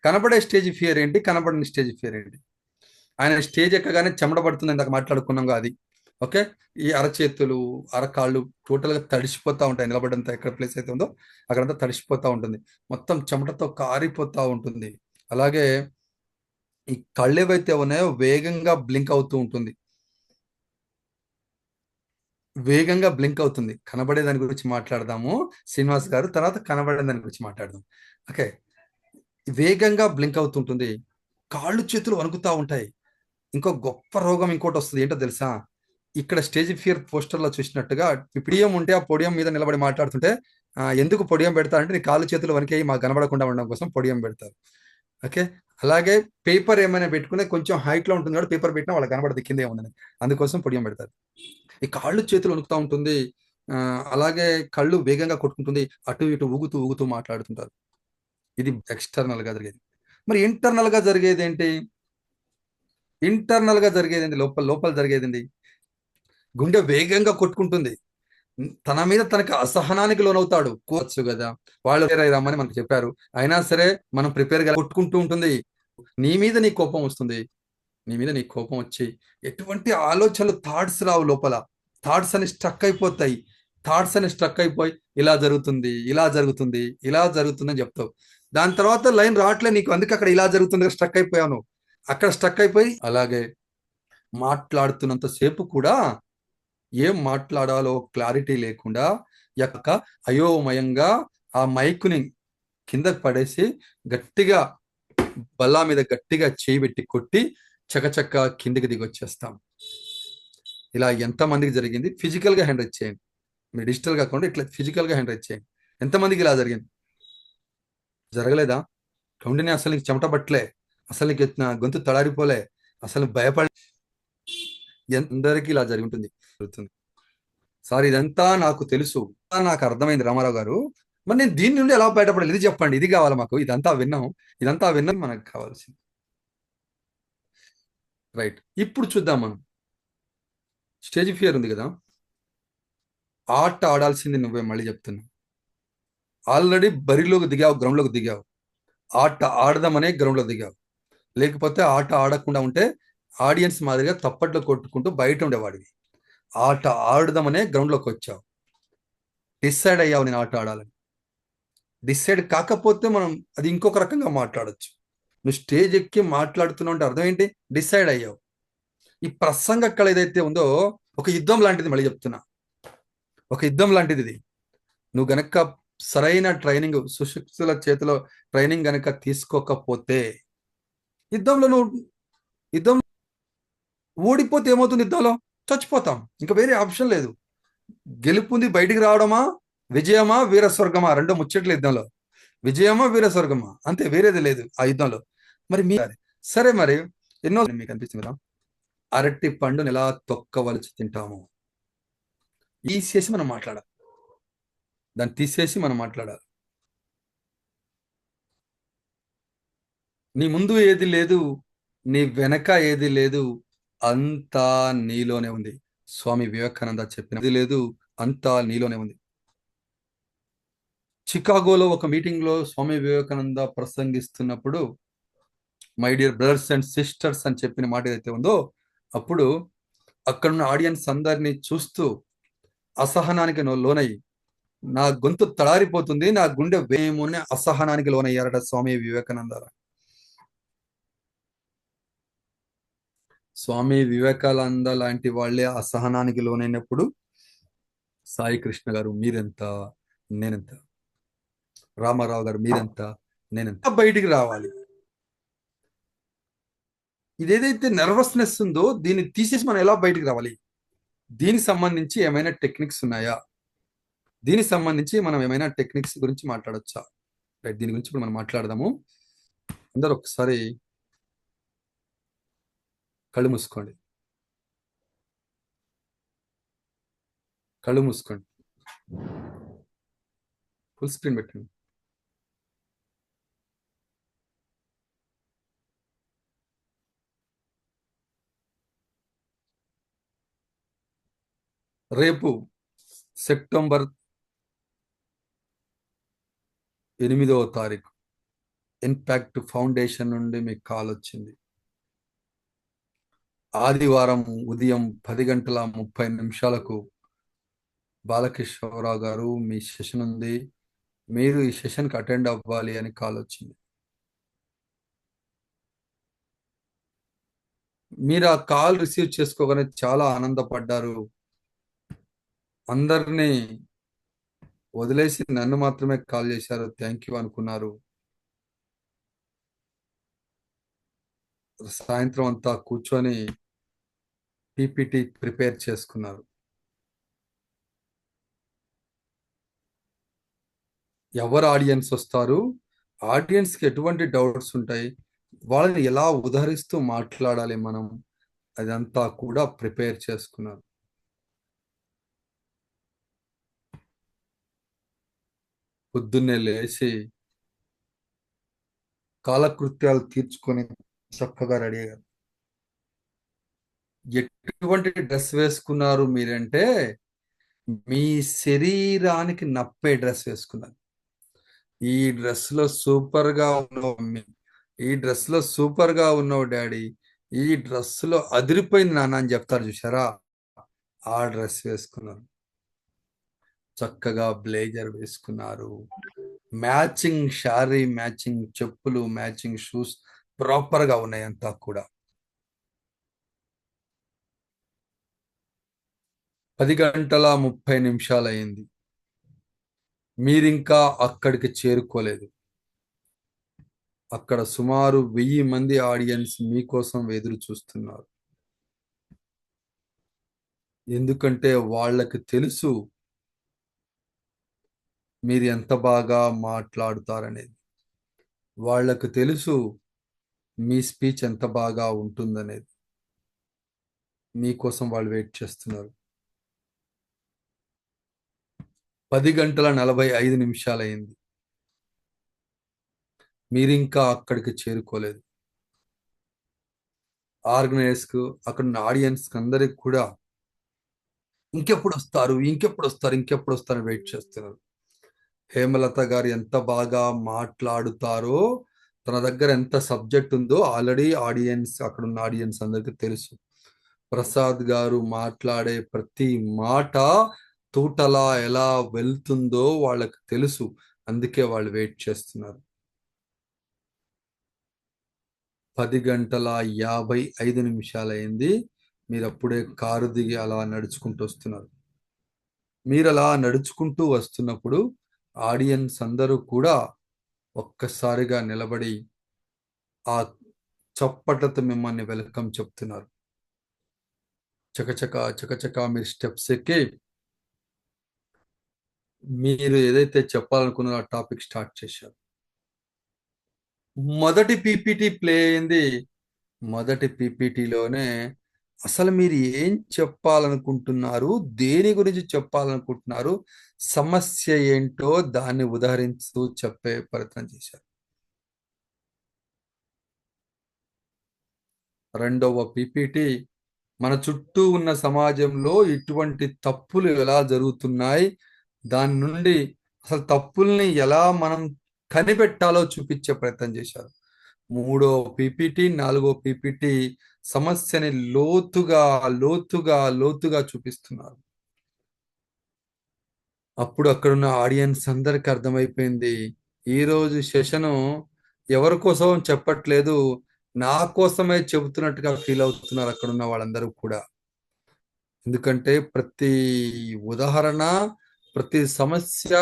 కనబడే స్టేజ్ ఫియర్ ఏంటి, కనబడని స్టేజ్ ఫియర్ ఏంటి? ఆయన స్టేజ్ ఎక్కగానే చెమట పడుతుంది, ఇందాక మాట్లాడుకున్నాం అది. ఓకే. ఈ అరచేతులు అరకాళ్ళు టోటల్గా తడిసిపోతూ ఉంటాయి. నిలబడంత ఎక్కడ ప్లేస్ అయితే ఉందో అక్కడంతా తడిసిపోతూ ఉంటుంది, మొత్తం చెమటతో కారిపోతూ ఉంటుంది. అలాగే ఈ కళ్ళు ఏవైతే ఉన్నాయో వేగంగా బ్లింక్ అవుతూ ఉంటుంది, వేగంగా బ్లింక్ అవుతుంది. కనబడే దాని గురించి మాట్లాడదాము శ్రీనివాస్ గారు, తర్వాత కనబడే దాని గురించి మాట్లాడదాం. ఓకే. వేగంగా బ్లింక్ అవుతుంటుంది, కాళ్ళు చేతులు వణుకుతూ ఉంటాయి. ఇంకో గొప్ప రోగం ఇంకోటి వస్తుంది, ఏంటో తెలుసా? ఇక్కడ స్టేజ్ ఫియర్ పోస్టర్లో చూసినట్టుగా పిడియం ఉంటే ఆ పొడియం మీద నిలబడి మాట్లాడుతుంటే ఎందుకు పొడియం పెడతారంటే నీ కాళ్ళు చేతులు వణికేయి మాకు కనబడకుండా ఉండడం కోసం పొడియం పెడతారు. ఓకే. అలాగే పేపర్ ఏమైనా పెట్టుకునే కొంచెం హైట్లో ఉంటుంది కాబట్టి పేపర్ పెట్టినా వాళ్ళకి కనబడదు కింద ఏముందని, అందుకోసం పొడియం పెడతారు. ఈ కాళ్ళు చేతులు వణుకుతూ ఉంటుంది, అలాగే కళ్ళు వేగంగా కొట్టుకుంటుంది, అటు ఇటు ఊగుతూ ఊగుతూ మాట్లాడుతుంటారు. ఇది ఎక్స్టర్నల్గా జరిగేది. మరి ఇంటర్నల్గా జరిగేది ఏంటి? ఇంటర్నల్గా జరిగేది ఏంటి? లోపల లోపల జరిగేది ఏంటి? గుండె వేగంగా కొట్టుకుంటుంది, తన మీద తనకి అసహనానికి లోనవుతాడు. కోవచ్చు కదా, వాళ్ళు ప్రిపేర్ రమ్మని మనకు చెప్పారు, అయినా సరే మనం ప్రిపేర్గా కొట్టుకుంటూ ఉంటుంది. నీ మీద నీ కోపం వస్తుంది, నీ మీద నీ కోపం వచ్చి ఎటువంటి ఆలోచనలు థాట్స్ రావు లోపల, థాట్స్ అని స్ట్రక్ అయిపోతాయి. థాట్స్ అని స్ట్రక్ అయిపోయి ఇలా జరుగుతుంది ఇలా జరుగుతుంది ఇలా జరుగుతుంది అని చెప్తావు. దాని తర్వాత లైన్ రావట్లే నీకు, అందుకే అక్కడ ఇలా జరుగుతుంది స్ట్రక్ అయిపోయాను, అక్కడ స్ట్రక్ అయిపోయి. అలాగే మాట్లాడుతున్నంత సేపు కూడా ఏం మాట్లాడాలో క్లారిటీ లేకుండా యొక్క అయోమయంగా ఆ మైకుని కిందకు పడేసి గట్టిగా బల్లా మీద గట్టిగా చేయి పెట్టి కొట్టి చకచక్క కిందికి దిగి వచ్చేస్తాం. ఇలా ఎంతమందికి జరిగింది? ఫిజికల్గా హ్యాండ్ రైజ్ చేయండి, మీరు డిజిటల్ కాకుండా ఇట్లా ఫిజికల్గా హ్యాండ్ రైజ్ చేయండి. ఎంతమందికి ఇలా జరిగింది? జరగలేదా? కౌండిని అసలు నీకు చెమట పట్టలే, అసలు నీకు గొంతు తడారిపోలే, అసలు భయపడ, అందరికీ ఇలా జరిగి ఉంటుంది. సార్ ఇదంతా నాకు తెలుసు, నాకు అర్థమైంది రామారావు గారు, మరి నేను దీని నుండి ఎలా బయటపడాలి ఇది చెప్పండి. ఇది కావాలి మాకు, ఇదంతా విన్నాం, ఇదంతా విన్నాం మనకు కావాల్సింది. రైట్. ఇప్పుడు చూద్దాం మనం. స్టేజ్ ఫియర్ ఉంది కదా, ఆట ఆడాల్సింది నువ్వే, మళ్ళీ చెప్తున్నా. ఆల్రెడీ బరిలోకి దిగావు, గ్రౌండ్లోకి దిగావు, ఆట ఆడదామనే గ్రౌండ్లో దిగావు. లేకపోతే ఆట ఆడకుండా ఉంటే ఆడియన్స్ మాదిరిగా తప్పట్లు కొట్టుకుంటూ బయట ఉండేవాడివి. ఆట ఆడదామనే గ్రౌండ్లోకి వచ్చావు, డిసైడ్ అయ్యావు నేను ఆట ఆడాలని. డిసైడ్ కాకపోతే మనం అది ఇంకొక రకంగా మాట్లాడచ్చు. నువ్వు స్టేజ్ ఎక్కి మాట్లాడుతున్నావు అంటే అర్థం ఏంటి? డిసైడ్ అయ్యావు. ఈ ప్రసంగ కళ ఏదైతే ఉందో ఒక యుద్ధం లాంటిది, మళ్ళీ చెప్తున్నా, ఒక యుద్ధం లాంటిది ఇది. నువ్వు గనక సరైన ట్రైనింగ్, సుశిక్షుల చేతిలో ట్రైనింగ్ గనక తీసుకోకపోతే యుద్ధంలో ఓడిపోతే ఏమవుతుంది? యుద్ధంలో చచ్చిపోతాం, ఇంకా వేరే ఆప్షన్ లేదు. గెలుపుంది బయటికి రావడమా, విజయమా, వీరస్వర్గమా, రెండో ముచ్చట్లు యుద్ధంలో. విజయమా వీరస్వర్గమా, అంతే, వేరేది లేదు ఆ యుద్ధంలో. మరి సరే, మరి ఎన్నో మీకు అనిపిస్తుంది కదా, అరటి పండుని ఎలా తొక్కవలసి తింటాము, తీసేసి మనం మాట్లాడాలి, దాన్ని తీసేసి మనం మాట్లాడాలి. నీ ముందు ఏది లేదు, నీ వెనక ఏది లేదు, అంతా నీలోనే ఉంది. స్వామి వివేకానంద చెప్పినది లేదు, అంతా నీలోనే ఉంది. చికాగోలో ఒక మీటింగ్లో స్వామి వివేకానంద ప్రసంగిస్తున్నప్పుడు my dear brothers and sisters అని చెప్పిన మాట ఏదైతే ఉందో, అప్పుడు అక్కడున్న ఆడియన్స్ అందరినీ చూస్తూ అసహనానికి లోనై, నా గొంతు తడారిపోతుంది, నా గుండె వేయమోనే అసహనానికి లోనయ్యారట స్వామి వివేకానంద. స్వామి వివేకానంద లాంటి వాళ్ళే అసహనానికి లోనైనప్పుడు సాయి కృష్ణ గారు మీరెంత, నేనెంత, రామారావు గారు మీరెంత, నేనెంత బయటికి రావాలి. ఇదేదైతే నర్వస్నెస్ ఉందో దీన్ని తీసేసి మనం ఎలా బయటికి రావాలి? దీనికి సంబంధించి ఏమైనా టెక్నిక్స్ ఉన్నాయా? దీనికి సంబంధించి మనం ఏమైనా టెక్నిక్స్ గురించి మాట్లాడొచ్చా? రైట్, దీని గురించి ఇప్పుడు మనం మాట్లాడదాము. అందరూ ఒకసారి కళ్ళు మూసుకోండి. కళ్ళు మూసుకోండి. ఫుల్ స్క్రీన్ పెట్టండి. రేపు సెప్టెంబర్ 8వ తారీఖు ఇంపాక్ట్ ఫౌండేషన్ నుండి మీకు కాల్ వచ్చింది. ఆదివారం ఉదయం 10:30 బాలకిషోరరావు గారు మీ సెషన్ ఉంది, మీరు ఈ సెషన్కి అటెండ్ అవ్వాలి అని కాల్ వచ్చింది. మీరు ఆ కాల్ రిసీవ్ చేసుకోగానే చాలా ఆనందపడ్డారు. అందరినీ వదిలేసి నన్ను మాత్రమే కాల్ చేశారు, థ్యాంక్ యూ అనుకున్నారు. సాయంత్రం అంతా కూర్చొని పీపీటీ ప్రిపేర్ చేసుకున్నారు. ఎవరు ఆడియన్స్ వస్తారు, ఆడియన్స్కి ఎటువంటి డౌట్స్ ఉంటాయి, వాళ్ళని ఎలా ఉదహరిస్తూ మాట్లాడాలి మనం, అదంతా కూడా ప్రిపేర్ చేసుకున్నారు. పొద్దున్నే లేచి కాలకృత్యాలు తీర్చుకొని చక్కగా రెడీ అయ్యారు. ఎటువంటి డ్రెస్ వేసుకున్నారు మీరంటే, మీ శరీరానికి నప్పే డ్రెస్ వేసుకున్నారు. ఈ డ్రెస్ లో సూపర్ గా ఉన్నావు మమ్మీ, ఈ డ్రెస్ లో సూపర్ గా ఉన్నావు డాడీ, ఈ డ్రెస్ లో అదిరిపోయింది నాన్న అని చెప్తారు చూసారా, ఆ డ్రెస్ వేసుకున్నారు. చక్కగా బ్లేజర్ వేసుకున్నారు, మ్యాచింగ్ శారీ, మ్యాచింగ్ చెప్పులు, మ్యాచింగ్ షూస్ ప్రాపర్ గా ఉన్నాయి అంతా కూడా. 10:30 అయింది, మీరింకా అక్కడికి చేరుకోలేదు. అక్కడ సుమారు 1000 మంది ఆడియన్స్ మీకోసం ఎదురు చూస్తున్నారు. ఎందుకంటే వాళ్ళకి తెలుసు మీరు ఎంత బాగా మాట్లాడుతారనేది, వాళ్ళకు తెలుసు మీ స్పీచ్ ఎంత బాగా ఉంటుందనేది. మీకోసం వాళ్ళు వెయిట్ చేస్తున్నారు. 10:45 అయింది, మీరింకా అక్కడికి చేరుకోలేదు. ఆర్గనైజర్స్కు, అక్కడ ఉన్న ఆడియన్స్ అందరికి కూడా ఇంకెప్పుడు వస్తారు, ఇంకెప్పుడు వస్తారు, ఇంకెప్పుడు వస్తారు వెయిట్ చేస్తున్నారు. హేమలత గారు ఎంత బాగా మాట్లాడుతారో, తన దగ్గర ఎంత సబ్జెక్ట్ ఉందో ఆల్రెడీ ఆడియన్స్, అక్కడ ఉన్న ఆడియన్స్ అందరికీ తెలుసు. ప్రసాద్ గారు మాట్లాడే ప్రతి మాట తూటలా ఎలా వెళ్తుందో వాళ్ళకి తెలుసు, అందుకే వాళ్ళు వెయిట్ చేస్తున్నారు. 10:55 అయింది, మీరు అప్పుడే కారు దిగి అలా నడుచుకుంటూ వస్తున్నారు. మీరు అలా నడుచుకుంటూ వస్తున్నప్పుడు ఆడియన్స్ అందరూ కూడా ఒక్కసారిగా నిలబడి ఆ చప్పట్లతో మిమ్మల్ని వెల్కమ్ చెప్తున్నారు. చకచక చకచక మీరు స్టెప్స్ ఎక్కి మీరు ఏదైతే చెప్పాలనుకున్నారో ఆ టాపిక్ స్టార్ట్ చేశారు. మొదటి పీపీటీ ప్లే అయింది. మొదటి పీపీటీలోనే అసలు మీరు ఏం చెప్పాలనుకుంటున్నారు, దేని గురించి చెప్పాలనుకుంటున్నారు, సమస్య ఏంటో దాన్ని ఉదహరిస్తూ చెప్పే ప్రయత్నం చేశారు. రెండవ పీపీటీ మన చుట్టూ ఉన్న సమాజంలో ఇటువంటి తప్పులు ఎలా జరుగుతున్నాయి, దాని నుండి అసలు తప్పుల్ని ఎలా మనం కనిపెట్టాలో చూపించే ప్రయత్నం చేశారు. మూడో పీపీటీ, నాలుగో పీపీటీ సమస్యని లోతుగా లోతుగా లోతుగా చూపిస్తున్నారు. అప్పుడు అక్కడున్న ఆడియన్స్ అందరికి అర్థమైపోయింది, ఈరోజు సెషను ఎవరి కోసం చెప్పట్లేదు, నా కోసమే చెబుతున్నట్టుగా ఫీల్ అవుతున్నారు అక్కడున్న వాళ్ళందరూ కూడా. ఎందుకంటే ప్రతి ఉదాహరణ, ప్రతి సమస్య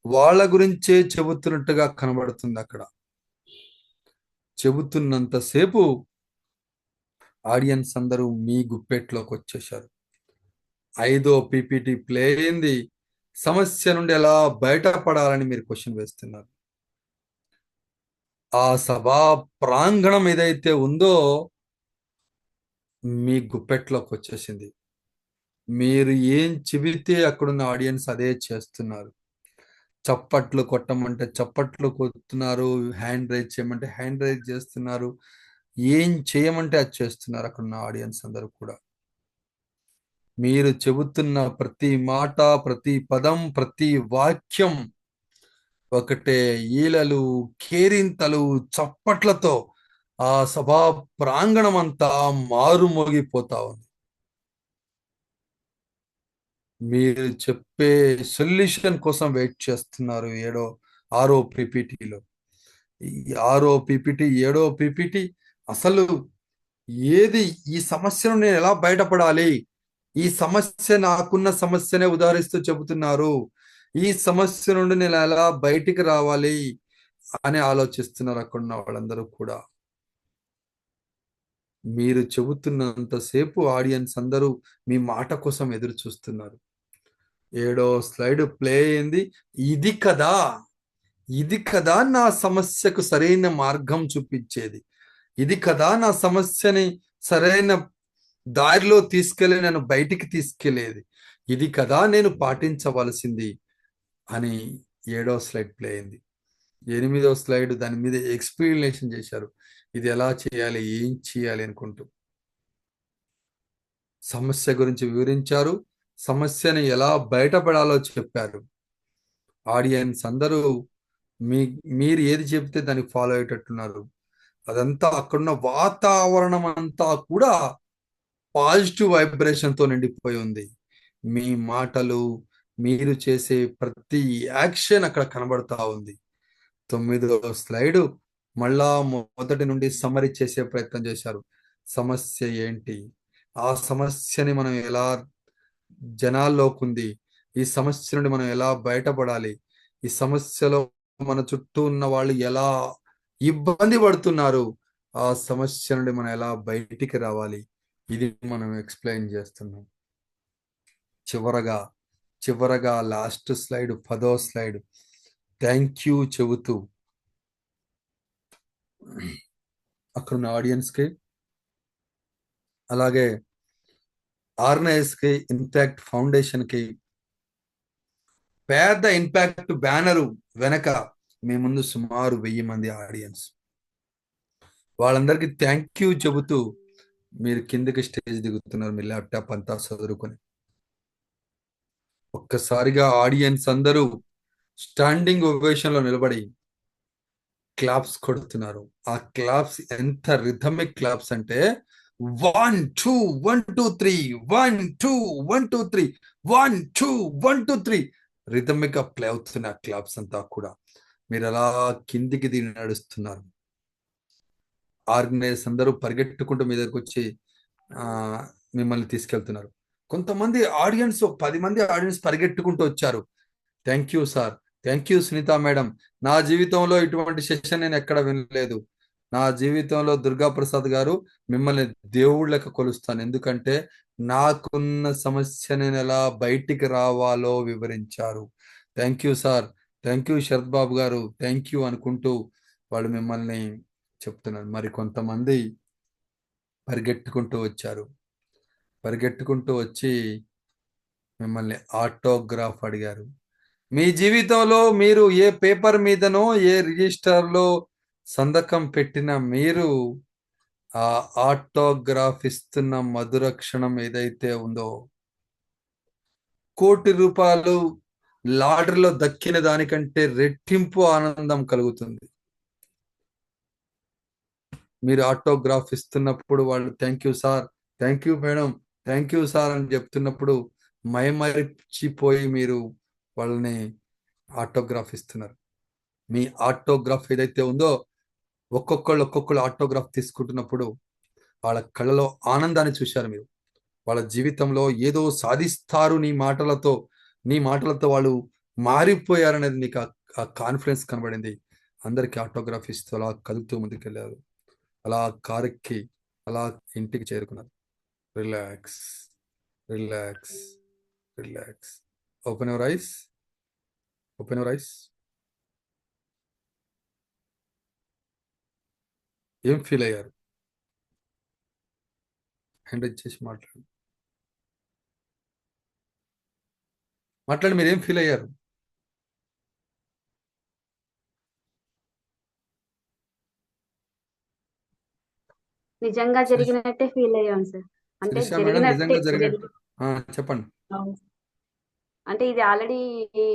వాళ్ళ గురించే చెబుతున్నట్టుగా కనబడుతుంది. అక్కడ చెబుతున్నంతసేపు ఆడియన్స్ అందరూ మీ గుప్పెట్లోకి వచ్చేశారు. 5వ పీపీటీ ప్లే అయింది. సమస్య నుండి ఎలా బయటపడాలని మీరు క్వశ్చన్ వేస్తున్నారు. ఆ సభా ప్రాంగణం ఏదైతే ఉందో మీ గుప్పెట్లోకి వచ్చేసింది. మీరు ఏం చెబితే అక్కడున్న ఆడియన్స్ అదే చేస్తున్నారు. చప్పట్లు కొట్టమంటే చప్పట్లు కొడుతున్నారు, హ్యాండ్ రైజ్ చేయమంటే హ్యాండ్ రైజ్ చేస్తున్నారు, ఏం చేయమంటే అది చేస్తున్నారు అక్కడున్న ఆడియన్స్ అందరూ కూడా. మీరు చెబుతున్న ప్రతి మాట, ప్రతి పదం, ప్రతి వాక్యం ఒకటే ఈలలు, కేరింతలు, చప్పట్లతో ఆ సభా ప్రాంగణం అంతా మారుమోగిపోతా ఉంది. మీరు చెప్పే సొల్యూషన్ కోసం వెయిట్ చేస్తున్నారు 6వ పీపీటీలో. ఈ 6వ పీపీటీ, 7వ పీపీటీ అసలు ఏది, ఈ సమస్య నుండి నేను ఎలా బయటపడాలి, ఈ సమస్య నాకున్న సమస్యనే ఉదాహరిస్తూ చెబుతున్నారు, ఈ సమస్య నుండి నేను ఎలా బయటికి రావాలి అని ఆలోచిస్తున్నారు అక్కడున్న వాళ్ళందరూ కూడా. మీరు చెబుతున్నంతసేపు ఆడియన్స్ అందరూ మీ మాట కోసం ఎదురు చూస్తున్నారు. 7వ స్లైడ్ ప్లే అయింది. ఇది కదా, ఇది కదా నా సమస్యకు సరైన మార్గం చూపించేది, ఇది కదా నా సమస్యని సరైన దారిలో తీసుకెళ్ళి నన్ను బయటికి తీసుకెళ్లేది, ఇది కదా నేను పాటించవలసింది అని 7వ స్లైడ్ ప్లే అయింది. 8వ స్లైడ్ దాని మీద ఎక్స్ప్లెనేషన్ చేశారు, ఇది ఎలా చేయాలి, ఏం చేయాలి అనుకుంటూ సమస్య గురించి వివరించారు, సమస్యని ఎలా బయటపడాలో చెప్పారు. ఆడియన్స్ అందరూ మీరు ఏది చెప్తే దాన్ని ఫాలో అయ్యేటట్టున్నారు. అదంతా అక్కడున్న వాతావరణం అంతా కూడా పాజిటివ్ వైబ్రేషన్తో నిండిపోయి ఉంది. మీ మాటలు, మీరు చేసే ప్రతి యాక్షన్ అక్కడ కనబడతా ఉంది. 9వ స్లైడ్ మళ్ళా మొదటి నుండి సమరీ చేసే ప్రయత్నం చేశారు. సమస్య ఏంటి, ఆ సమస్యని మనం ఎలా జనాల్లోకి ఉంది, ఈ సమస్య నుండి మనం ఎలా బయటపడాలి, ఈ సమస్యలో మన చుట్టూ ఉన్న వాళ్ళు ఎలా ఇబ్బంది పడుతున్నారు, ఆ సమస్య నుండి మనం ఎలా బయటికి రావాలి, ఇది మనం ఎక్స్ప్లెయిన్ చేస్తున్నాం. చివరగా లాస్ట్ స్లైడ్, 10వ స్లైడ్ థ్యాంక్ యూ చెబుతూ అక్కడున్న ఆడియన్స్కి, అలాగే ఆర్గనైజ్కి, ఇంపాక్ట్ ఫౌండేషన్కి పెద్ద ఇంపాక్ట్ బ్యానరు వెనక మీ ముందు సుమారు 1000 మంది ఆడియన్స్. వాళ్ళందరికీ థ్యాంక్ యూ చెబుతూ మీరు కిందకి స్టేజ్ దిగుతున్నారు, మీ ల్యాప్టాప్ అంతా చదువుకొని. ఒక్కసారిగా ఆడియన్స్ అందరూ స్టాండింగ్ ఓవేషన్లో నిలబడి క్లాప్స్ కొడుతున్నారు. ఆ క్లాప్స్ ఎంత రిథమిక్ క్లాప్స్ అంటే 1 2 1 2 3 1 2 1 2 3 1 2 1 2 3 రిథమిక్ గా ప్లే అవుతున్న క్లాప్స్ అంతా కూడా. మీరు అలా కిందికి దిగి నడుస్తున్నారు. ఆర్గనైజర్స్ అందరూ పరిగెట్టుకుంటూ మీ దగ్గరకు వచ్చి మిమ్మల్ని తీసుకెళ్తున్నారు. కొంతమంది ఆడియన్స్, 10 మంది ఆడియన్స్ పరిగెట్టుకుంటూ వచ్చారు. Thank you sir, thank you Sunitha madam, నా జీవితంలో ఇటువంటి సెషన్ నేను ఎక్కడ వినలేదు, నా జీవితంలో దుర్గా ప్రసాద్ గారు మిమ్మల్ని దేవుళ్ళ లెక్క కొలుస్తాను, ఎందుకంటే నాకున్న సమస్య నేను ఎలా బయటికి రావాలో వివరించారు. Thank you sir, thank you Sarath Babu garu, thank you అనుకుంటూ వాళ్ళు మిమ్మల్ని చెప్తున్నారు. మరి కొంతమంది పరిగెట్టుకుంటూ వచ్చారు, పరిగెట్టుకుంటూ వచ్చి మిమ్మల్ని ఆటోగ్రాఫ్ అడిగారు. మీ జీవితంలో మీరు ఏ పేపర్ మీదనో ఏ రిజిస్టర్లో సంతకం పెట్టిన మీరు ఆ ఆటోగ్రాఫ్ ఇస్తున్న మధుర క్షణం ఏదైతే ఉందో, ₹1,00,00,000 లాటరీలో దక్కిన దానికంటే రెట్టింపు ఆనందం కలుగుతుంది. మీరు ఆటోగ్రాఫ్ ఇస్తున్నప్పుడు వాళ్ళు thank you sir, thank you madam, thank you sir అని చెప్తున్నప్పుడు మైమరిచిపోయి మీరు వాళ్ళని ఆటోగ్రాఫ్ ఇస్తున్నారు. మీ ఆటోగ్రాఫ్ ఏదైతే ఉందో, ఒక్కొక్కళ్ళు ఆటోగ్రాఫ్ తీసుకుంటున్నప్పుడు వాళ్ళ కళ్ళలో ఆనందాన్ని చూశారు మీరు. వాళ్ళ జీవితంలో ఏదో సాధిస్తారు నీ మాటలతో వాళ్ళు మారిపోయారనేది మీకు ఆ కాన్ఫిడెన్స్ కనబడింది. అందరికి ఆటోగ్రాఫ్ ఇస్తూ అలా కదులుతూ ముందుకెళ్ళారు. అలా కారుకి అలా ఇంటికి చేరుకున్నారు. Relax, relax, relax. Open your eyes. Open your eyes. ఏం ఫీల్ అయ్యారు? హ్యాండ్ ఇచ్చేసి మాట్లాడండి. మాట్లాడి మీరు ఏం ఫీల్ అయ్యారు?
నిజంగా జరిగినట్టే ఫీల్ అయ్యాం సార్. అంటే
శిరీష మేడం,
జరిగినట్టే
నిజంగా జరిగినట్టు చెప్పండి.
అంటే ఇది ఆల్రెడీ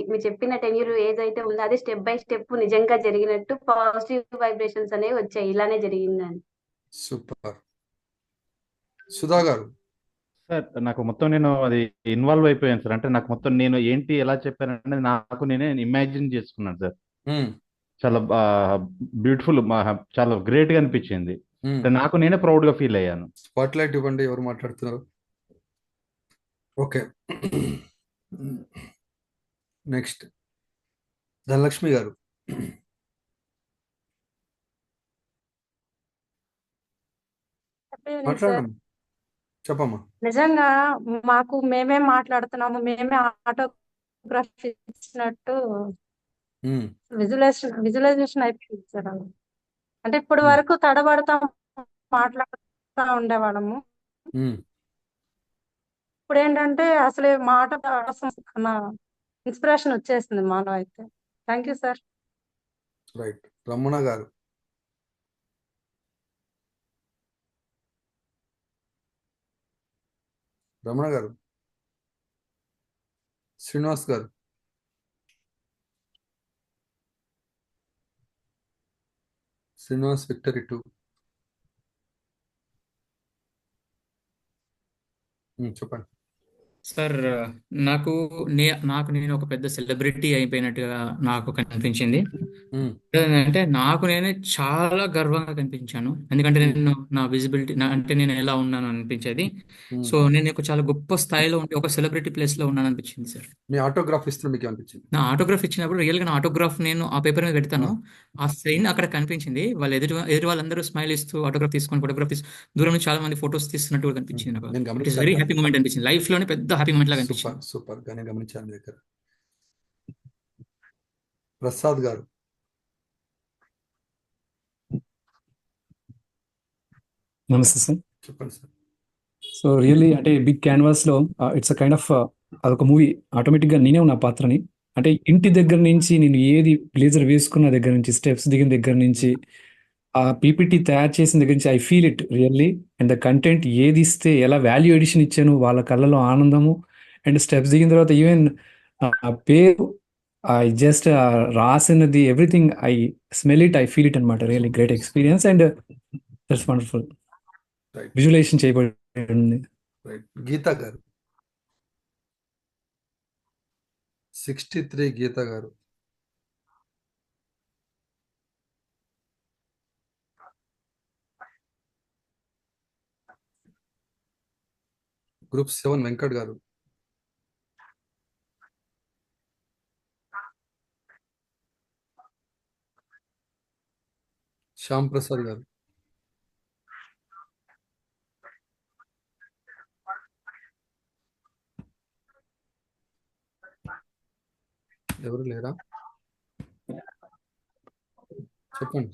మీరు చెప్పిన టెన్యూర్ ఏదైతే ఉందో అది స్టెప్ బై స్టెప్ నిజంగా జరిగినట్టు పాజిటివ్ వైబ్రేషన్స్ అనేవి వచ్చాయి. ఇలానే జరిగిందని.
సూపర్. సుధా గారు.
సార్ నాకు మొత్తం నేను అది ఇన్వాల్వ్ అయిపోయాను సార్. అంటే నాకు మొత్తం నేను ఏంటి ఎలా చెప్పాను అనేది నాకు నేనే ఇమాజిన్ చేసుకున్నాను సార్.
మ్మ్.
చాలా బ్యూటిఫుల్, చాలా గ్రేట్ గా అనిపించింది.
మ్మ్.
అంటే నాకు నేనే ప్రౌడ్ గా ఫీల్ అయ్యాను.
స్పాట్ లైట్ ఇవ్వండి, ఎవరు మాట్లాడుతున్నారు? ఓకే. నెక్స్ట్ ధనలక్ష్మి గారు.
సార్
మాట్లాడండి, చెప్పమ్మా.
నిజంగా మాకు మేమే మాట్లాడుతున్నాము, మేమే ఆటోగ్రాఫ్ ఇచ్చినట్టు
మ్మ్.
విజువలైజేషన్ అయిపోయింది సార్. అంటే ఇప్పటి
మ్మ్.
వరకు తడబడతా మాట్లాడుతూ ఉండేవాళ్ళము.
మ్మ్.
ఇప్పుడు ఏంటంటే అసలు మాట అన్న ఇన్స్పిరేషన్ వచ్చేసింది మాలో అయితే. Thank you sir.
Right. Ramana గారు. రమణ గారు. శ్రీనివాస్ గారు. శ్రీనివాస్ విక్టరీ 2. చెప్పండి
సార్. నాకు నేను ఒక పెద్ద సెలబ్రిటీ అయిపోయినట్టుగా నాకు కనిపించింది.
మ్మ్.
అంటే నాకు నేనే చాలా గర్వంగా కనిపించాను. ఎందుకంటే
మ్మ్.
నేను నా విజిబిలిటీ అంటే నేను ఎలా ఉన్నాను అనిపించేది.
మ్మ్.
సో నేను ఒక చాలా గొప్ప స్థాయిలో ఉంటే ఒక సెలబ్రిటీ ప్లేస్ లో ఉన్నాను అనిపించింది సార్.
మీ ఆటోగ్రాఫ్ ఇస్తున్న మీకు అనిపించింది?
నా ఆటోగ్రాఫ్ ఇచ్చినప్పుడు రియల్ గా నా ఆటోగ్రాఫ్ నేను ఆ పేపర్ మీద పెడతాను. ఆ సైన్ అక్కడ కనిపించింది. వాళ్ళు ఎదురు వాళ్ళందరూ స్మైల్ ఇస్తూ ఆటోగ్రాఫ్ తీసుకొని ఫోటోగ్రాఫ్ దూరం నుంచి చాలా మంది ఫొటోస్ తీస్తున్నట్టు కూడా కనిపించింది నాకు.
నేను
ఇట్ ఇస్
గమనించాను
వెరీ
కానీ.
హ్యాపీ మూమెంట్ అనిపించింది. లైఫ్ లోనే పెద్ద హ్యాపీ మూమెంట్ లాగా
సూపర్
అనిపించింది.
సూపర్ గా నేను గమనించాను మీ దగ్గర. ప్రసాద్ గారు.
నమస్తే సార్.
చెప్పండి సార్.
సో రియల్లీ అంటే బిగ్ క్యాన్వాస్లో ఇట్స్ అ కైండ్ ఆఫ్ అదొక మూవీ. ఆటోమేటిక్గా నేనే ఉన్న పాత్రని. అంటే ఇంటి దగ్గర నుంచి నేను ఏది బ్లేజర్ వేసుకున్న దగ్గర నుంచి, స్టెప్స్ దిగిన దగ్గర నుంచి, ఆ పీపీటీ తయారు చేసిన దగ్గర నుంచి I feel it really. And the content ఏది ఇస్తే ఎలా వాల్యూ ఎడిషన్ ఇచ్చాను, వాళ్ళ కళ్ళలో ఆనందము. అండ్ స్టెప్స్ దిగిన తర్వాత ఈవెన్ పేరు ఐ జస్ట్ రాసినది everything I smell it, I feel it అనమాట. Really great experience and that's wonderful.
Right.
Visualisation చేయబడింది.
రైట్. గీతా గారు. 63 గీతా గారు. గ్రూప్ 7 వెంకట్ గారు. శ్యామ్ ప్రసాద్ గారు. ఎవరు లేరా? చెప్పండి.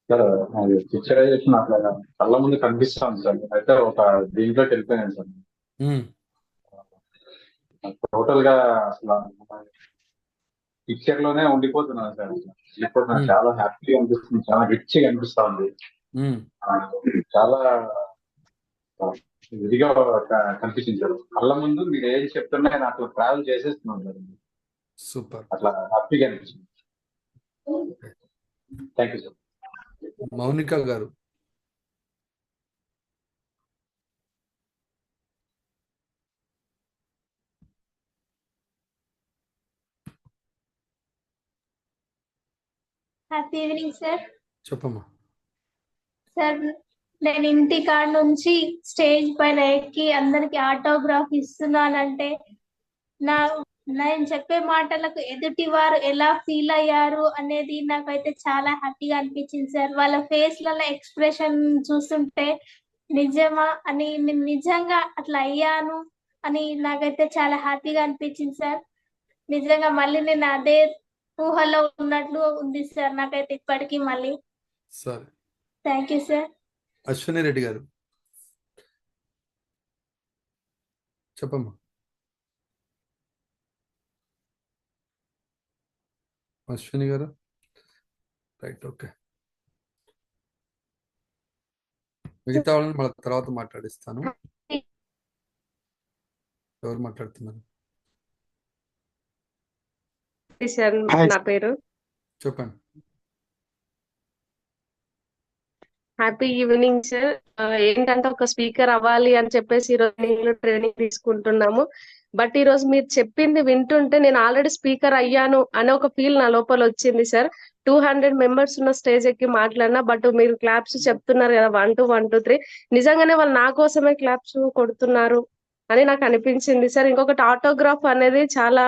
సార్ అది పిక్చరైజేషన్ అట్లా కళ్ళ ముందు కనిపిస్తాను సార్. అయితే ఒక దీంట్లోకి వెళ్ళిపోయాను సార్.
మ్మ్.
టోటల్ గా అసలు పిక్చర్ లోనే ఉండిపోతున్నాను సార్. ఇప్పుడు నాకు
మ్మ్.
చాలా హ్యాపీగా అనిపిస్తుంది, చాలా రిచ్ గా అనిపిస్తా ఉంది.
మ్మ్.
చాలా ఇదిగా కనిపించింది సార్. కళ్ళ ముందు మీరు ఏం చెప్తున్నా నేను అట్లా ట్రావెల్ చేసేస్తున్నాను సార్.
సూపర్.
అట్లా హ్యాపీగా అనిపించింది. Thank you sir.
Mounika garu.
Happy evening sir.
చెప్పమ్మా.
సార్ నేను ఇంటి కాడ నుంచి స్టేజ్ పైన ఎక్కి అందరికి ఆటోగ్రాఫ్ ఇస్తున్నానంటే నా నేను చెప్పే మాటలకు ఎదుటి వారు ఎలా ఫీల్ అయ్యారు అనేది నాకైతే చాలా హ్యాపీగా అనిపించింది సార్. వాళ్ళ ఫేస్లలో ఎక్స్ప్రెషన్ చూస్తుంటే నిజమా అని నేను నిజంగా అట్లా అయ్యాను అని నాకైతే చాలా హ్యాపీగా అనిపించింది సార్. నిజంగా మళ్ళీ నేను అదే ఊహలో ఉన్నట్లు ఉంది సార్ నాకైతే ఇప్పటికీ మళ్ళీ.
సరే,
thank you sir.
Ashwini Reddy గారు చెప్పమ్మా. అశ్విని గారు, రైట్, ఓకే. మిగతా వాళ్ళని మళ్ళీ తర్వాత మాట్లాడిస్తాను. ఎవరు మాట్లాడుతున్నారు
సార్ నా పేరు.
చెప్పండి.
Happy evening sir. ఏంటంటే ఒక స్పీకర్ అవ్వాలి అని చెప్పేసి ఈరోజు ట్రైనింగ్ తీసుకుంటున్నాము. బట్ ఈ రోజు మీరు చెప్పింది వింటుంటే నేను ఆల్రెడీ స్పీకర్ అయ్యాను అనే ఒక ఫీల్ నా లోపల వచ్చింది సార్. 200 మెంబర్స్ ఉన్న స్టేజ్ ఎక్కి మాట్లాడినా, బట్ మీరు క్లాప్స్ చెప్తున్నారు కదా 1 2 1 2 3, నిజంగానే వాళ్ళు నా కోసమే క్లాప్స్ కొడుతున్నారు అని నాకు అనిపించింది సార్. ఇంకొకటి ఆటోగ్రాఫ్ అనేది చాలా,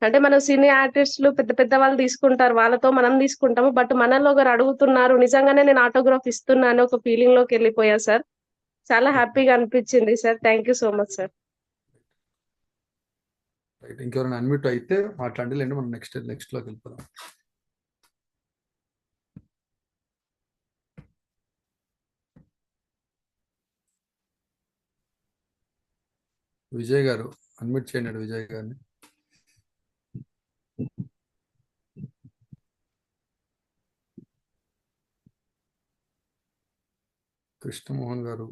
అంటే మనం సినీ ఆర్టిస్టులు పెద్ద పెద్ద వాళ్ళు తీసుకుంటారు, వాళ్ళతో మనం తీసుకుంటాము, బట్ మనలో ఒకరు అడుగుతున్నారు, నిజంగానే నేను ఆటోగ్రాఫ్ ఇస్తున్నాను ఒక ఫీలింగ్ లోకి వెళ్ళిపోయా సార్. చాలా హ్యాపీగా అనిపించింది sir. Thank you so much sir.
Right, ఇంకెవరైనా అన్మ్యూట్ అయితే మాట్లాడండి, లేదంటే మనం నెక్స్ట్ లోకి వెళ్ళిపోదాం. విజయ్ గారు అన్మ్యూట్ చేయండి, విజయ్ గారిని. కృష్ణమోహన్ గారు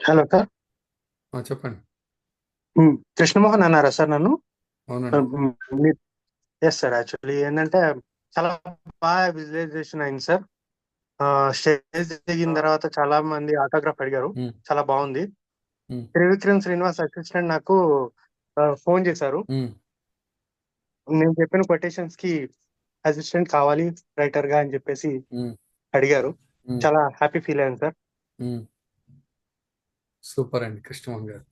హలో సార్.
చెప్పండి.
కృష్ణమోహన్ అన్నారా సార్ నన్ను?
అవునండి.
Yes sir. యాక్చువల్లీ ఏంటంటే చాలా బాగా విజువలైజేషన్ అయింది సార్. స్టేజ్ దిగిన తర్వాత చాలా మంది ఆటోగ్రాఫ్ అడిగారు, చాలా బాగుంది. త్రివిక్రమ్ శ్రీనివాస్ అసిస్టెంట్ నాకు ఫోన్ చేశారు. నేను చెప్పిన కొటేషన్స్ కి అసిస్టెంట్ కావాలి రైటర్ గా అని చెప్పేసి అడిగారు. చాలా హ్యాపీ ఫీల్ అయ్యాను సార్.
సూపర్ అండి కృష్ణమోహన్ గారు.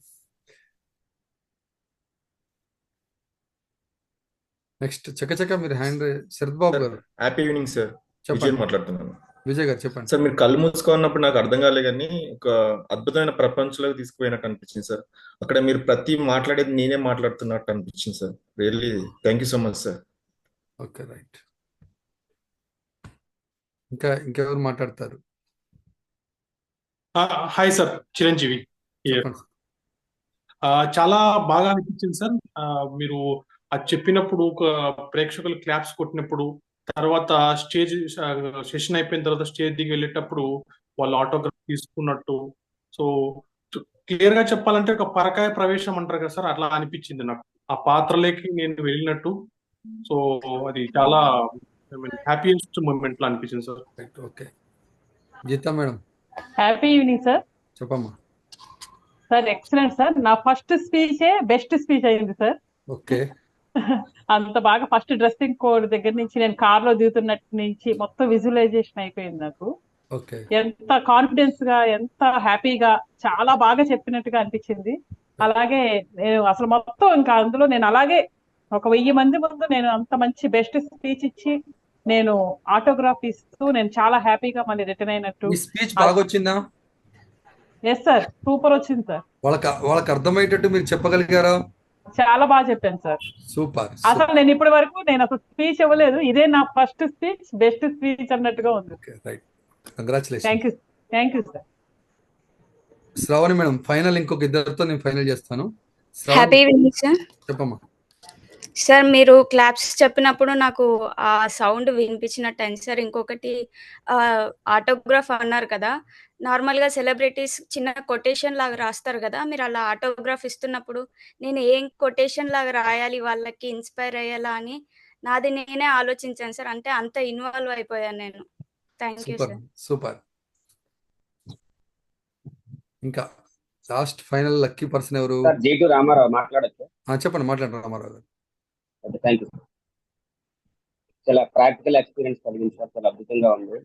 నెక్స్ట్ చకచక మీరు హ్యాండ్. శరత్ బాబు గారు.
Happy evening sir. విజయ్ మాట్లాడుతున్నాను.
విజయ్ గారు చెప్పండి
సార్. మీరు కళ్ళు మూసుకున్నప్పుడు నాకు అర్థం కాలే కానీ ఒక అద్భుతమైన ప్రపంచంలోకి తీసుకుపోయినట్టు అనిపించింది సార్. అక్కడ మీరు ప్రతి మాట్లాడేది నేనే మాట్లాడుతున్నట్టు అనిపించింది sir. Really thank you so much sir.
Okay, right. ఇంకెవరు మాట్లాడతారు?
Hi sir, Chiranjeevi. చాలా బాగా అనిపించింది సార్. మీరు అది చెప్పినప్పుడు ప్రేక్షకులు క్లాప్స్ కొట్టినప్పుడు, తర్వాత స్టేజ్ సెషన్ అయిపోయిన తర్వాత స్టేజ్ దిగి వెళ్ళేటప్పుడు వాళ్ళు ఆటోగ్రాఫ్ తీసుకున్నట్టు, సో క్లియర్ గా చెప్పాలంటే ఒక పరకాయ ప్రవేశం అంటారు కదా సార్, అట్లా అనిపించింది నాకు. ఆ పాత్రలోకి నేను వెళ్ళినట్టు. సో అది చాలా హ్యాపీయెస్ట్ మూమెంట్ లా అనిపించింది sir.
Okay, Geetha madam.
Happy evening sir.
చెప్పమ్మా.
Sir excellent sir. నా ఫస్ట్ స్పీచే బెస్ట్ స్పీచ్ అయింది సార్.
ఓకే.
అంత బాగా ఫస్ట్ డ్రెస్సింగ్ కోడ్ దగ్గర నుంచి, నేను కార్ లో దిగుతున్నట్టు నుంచి మొత్తం విజువలైజేషన్ అయిపోయింది నాకు. ఎంత కాన్ఫిడెన్స్ గా, ఎంత హ్యాపీగా, చాలా బాగా చెప్పినట్టుగా అనిపించింది. అలాగే నేను అసలు మొత్తం ఇంకా అందులో నేను అలాగే ఒక 1000 మంది ముందు నేను అంత మంచి బెస్ట్ స్పీచ్ ఇచ్చి నేను ఆటోగ్రాఫ్ ఇస్తూ నేను చాలా హ్యాపీగా మళ్ళీ రిటర్న్ అయినట్టు.
స్పీచ్ బాగా వచ్చిందా?
ఎస్ సార్, సూపర్ వచ్చింది సార్.
వాళ్ళకి అర్థమయ్యేటట్టు మీరు చెప్పగలిగారా?
చాలా బాగా చెప్పాను సార్.
సూపర్.
అసలు నేను ఇప్పటి వరకు నేను అసలు స్పీచ్ ఇవ్వలేదు, ఇదే నా ఫస్ట్ స్పీచ్, బెస్ట్ స్పీచ్ అన్నట్టుగా ఉంది.
Right, congratulation.
Thank you sir.
Sravani madam, final ఇంకొక ఇద్దరితో నేను ఫైనల్ చేస్తాను.
Happy evening sir.
చెప్పమ్మా.
సార్ మీరు క్లాప్స్ చెప్పినప్పుడు నాకు ఆ సౌండ్ వినిపించినట్టు అయింది సార్. ఇంకొకటి ఆటోగ్రాఫ్ అన్నారు కదా, నార్మల్గా సెలబ్రిటీస్ చిన్న కొటేషన్ లాగా రాస్తారు కదా, మీరు అలా ఆటోగ్రాఫ్ ఇస్తున్నప్పుడు నేను ఏం కొటేషన్ లాగా రాయాలి వాళ్ళకి ఇన్స్పైర్ అయ్యేలా అని నాది నేనే ఆలోచించాను సార్. అంటే అంత ఇన్వాల్వ్ అయిపోయాను నేను. Thank you sir.
సూపర్. ఇంకా లాస్ట్ ఫైనల్ లక్కీ పర్సన్ ఎవరు?
జేటు రామారావు మాట్లాడచ్చు.
చెప్పండి, మాట్లాడండి రామారావు గారు.
Thank you sir. చాలా ప్రాక్టికల్ ఎక్స్పీరియన్స్ కలిగింది సార్, చాలా అద్భుతంగా ఉంది.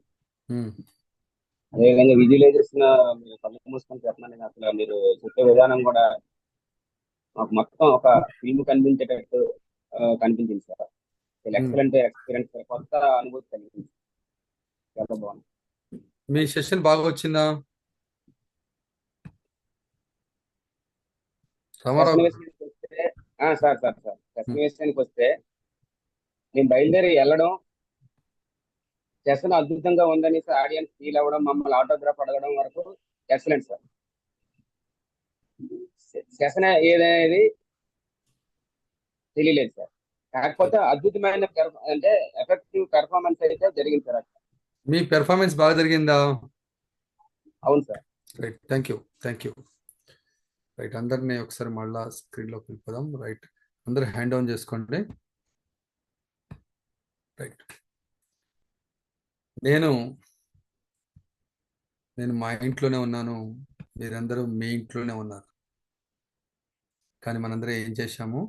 అదేవిధంగా విజువలైజేషన్ మీరు కళ్ళు మూసుకొని చెప్పండి, అసలు మీరు చెప్పే విధానం కూడా మాకు మొత్తం ఒక ఫిల్మ్ కనిపించేటట్టు కనిపించింది సార్. ఎక్సలెంట్ ఎక్స్పీరియన్స్, కొత్త అనుభూతి కలిగింది. చాలా బాగుంది.
మీ సెషన్ బాగా వచ్చిందా? రామారావు గారు.
విషయానికి వస్తే సార్ సెషన్ విషయానికి వస్తే నేను బయలుదేరి వెళ్ళడం, సెషన్ అద్భుతంగా ఉందని ఆడియన్స్ ఫీల్ అవ్వడం, మమ్మల్ని ఆటోగ్రాఫ్ అడగడం వరకు ఎక్సలెంట్ సార్. సెషన్ ఏదనేది తెలియలేదు సార్. కాకపోతే అద్భుతమైన అంటే ఎఫెక్టివ్ పెర్ఫార్మెన్స్ అయితే జరిగింది సార్ అక్కడ.
మీ పెర్ఫార్మెన్స్ బాగా జరిగిందా?
అవును sir.
Right, thank you. Right, అందరినీ ఒకసారి మళ్ళా స్క్రీన్లోకి వెళ్ళిపోదాం. రైట్, అందరూ హ్యాండ్ డౌన్ చేసుకోండి. రైట్, నేను మా ఇంట్లోనే ఉన్నాను, మీరందరూ మీ ఇంట్లోనే ఉన్నారు. కానీ మనందరం ఏం చేశాము,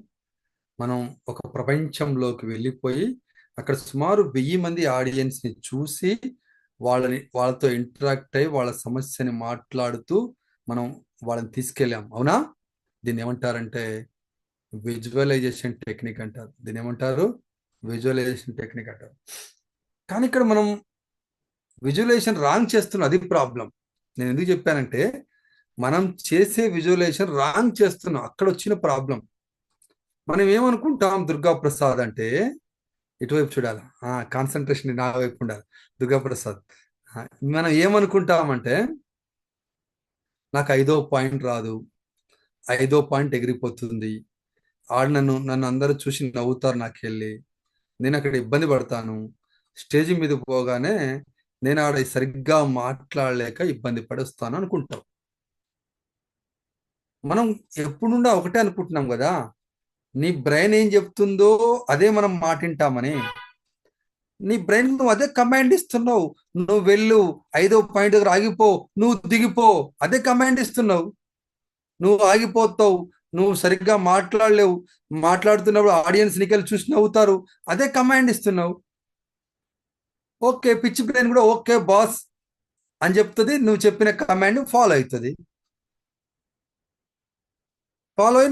మనం ఒక ప్రపంచంలోకి వెళ్ళిపోయి అక్కడ సుమారు 1000 మంది ఆడియన్స్ని చూసి వాళ్ళతో ఇంటరాక్ట్ అయ్యి వాళ్ళ సమస్యని మాట్లాడుతూ మనం వాళ్ళని తీసుకెళ్ళాం. అవునా? దీన్ని ఏమంటారంటే విజువలైజేషన్ టెక్నిక్ అంటారు. కానీ ఇక్కడ మనం విజువలైజేషన్ రాంగ్ చేస్తున్నాం, అది ప్రాబ్లం. నేను ఎందుకు చెప్పానంటే మనం చేసే విజువలైజేషన్ రాంగ్ చేస్తున్నాం, అక్కడ వచ్చిన ప్రాబ్లం. మనం ఏమనుకుంటాం, దుర్గా ప్రసాద్ అంటే ఇటువైపు చూడాలి, కాన్సన్ట్రేషన్ నా వైపు ఉండాలి. దుర్గా ప్రసాద్, మనం ఏమనుకుంటామంటే నాకు 5వ పాయింట్ రాదు, 5వ పాయింట్ ఎగిరిపోతుంది, నన్ను అందరూ చూసి నవ్వుతారు, నాకు వెళ్ళి నేను అక్కడ ఇబ్బంది పడతాను, స్టేజ్ మీద పోగానే నేను ఆడ సరిగ్గా మాట్లాడలేక ఇబ్బంది పడొస్తాను అనుకుంటాం. మనం ఎప్పుడుండా ఒకటే అనుకుంటున్నాం కదా, నీ బ్రెయిన్ ఏం చెప్తుందో అదే మనం మాటింటామని. నీ బ్రెయిన్ నువ్వు అదే కమాండ్ ఇస్తున్నావు, నువ్వు వెళ్ళు, 5వ పాయింట్ దగ్గర ఆగిపో, నువ్వు దిగిపో, అదే కమాండ్ ఇస్తున్నావు. నువ్వు ఆగిపోతావు, నువ్వు సరిగ్గా మాట్లాడలేవు, మాట్లాడుతున్నప్పుడు ఆడియన్స్ నీకెళ్ళి చూసి నవ్వుతారు, అదే కమాండ్ ఇస్తున్నావు. ఓకే, పిచ్చి బ్రెయిన్ కూడా ఓకే బాస్ అని చెప్తుంది, నువ్వు చెప్పిన కమాండ్ ఫాలో అవుతుంది. ఫాలో అయ్యి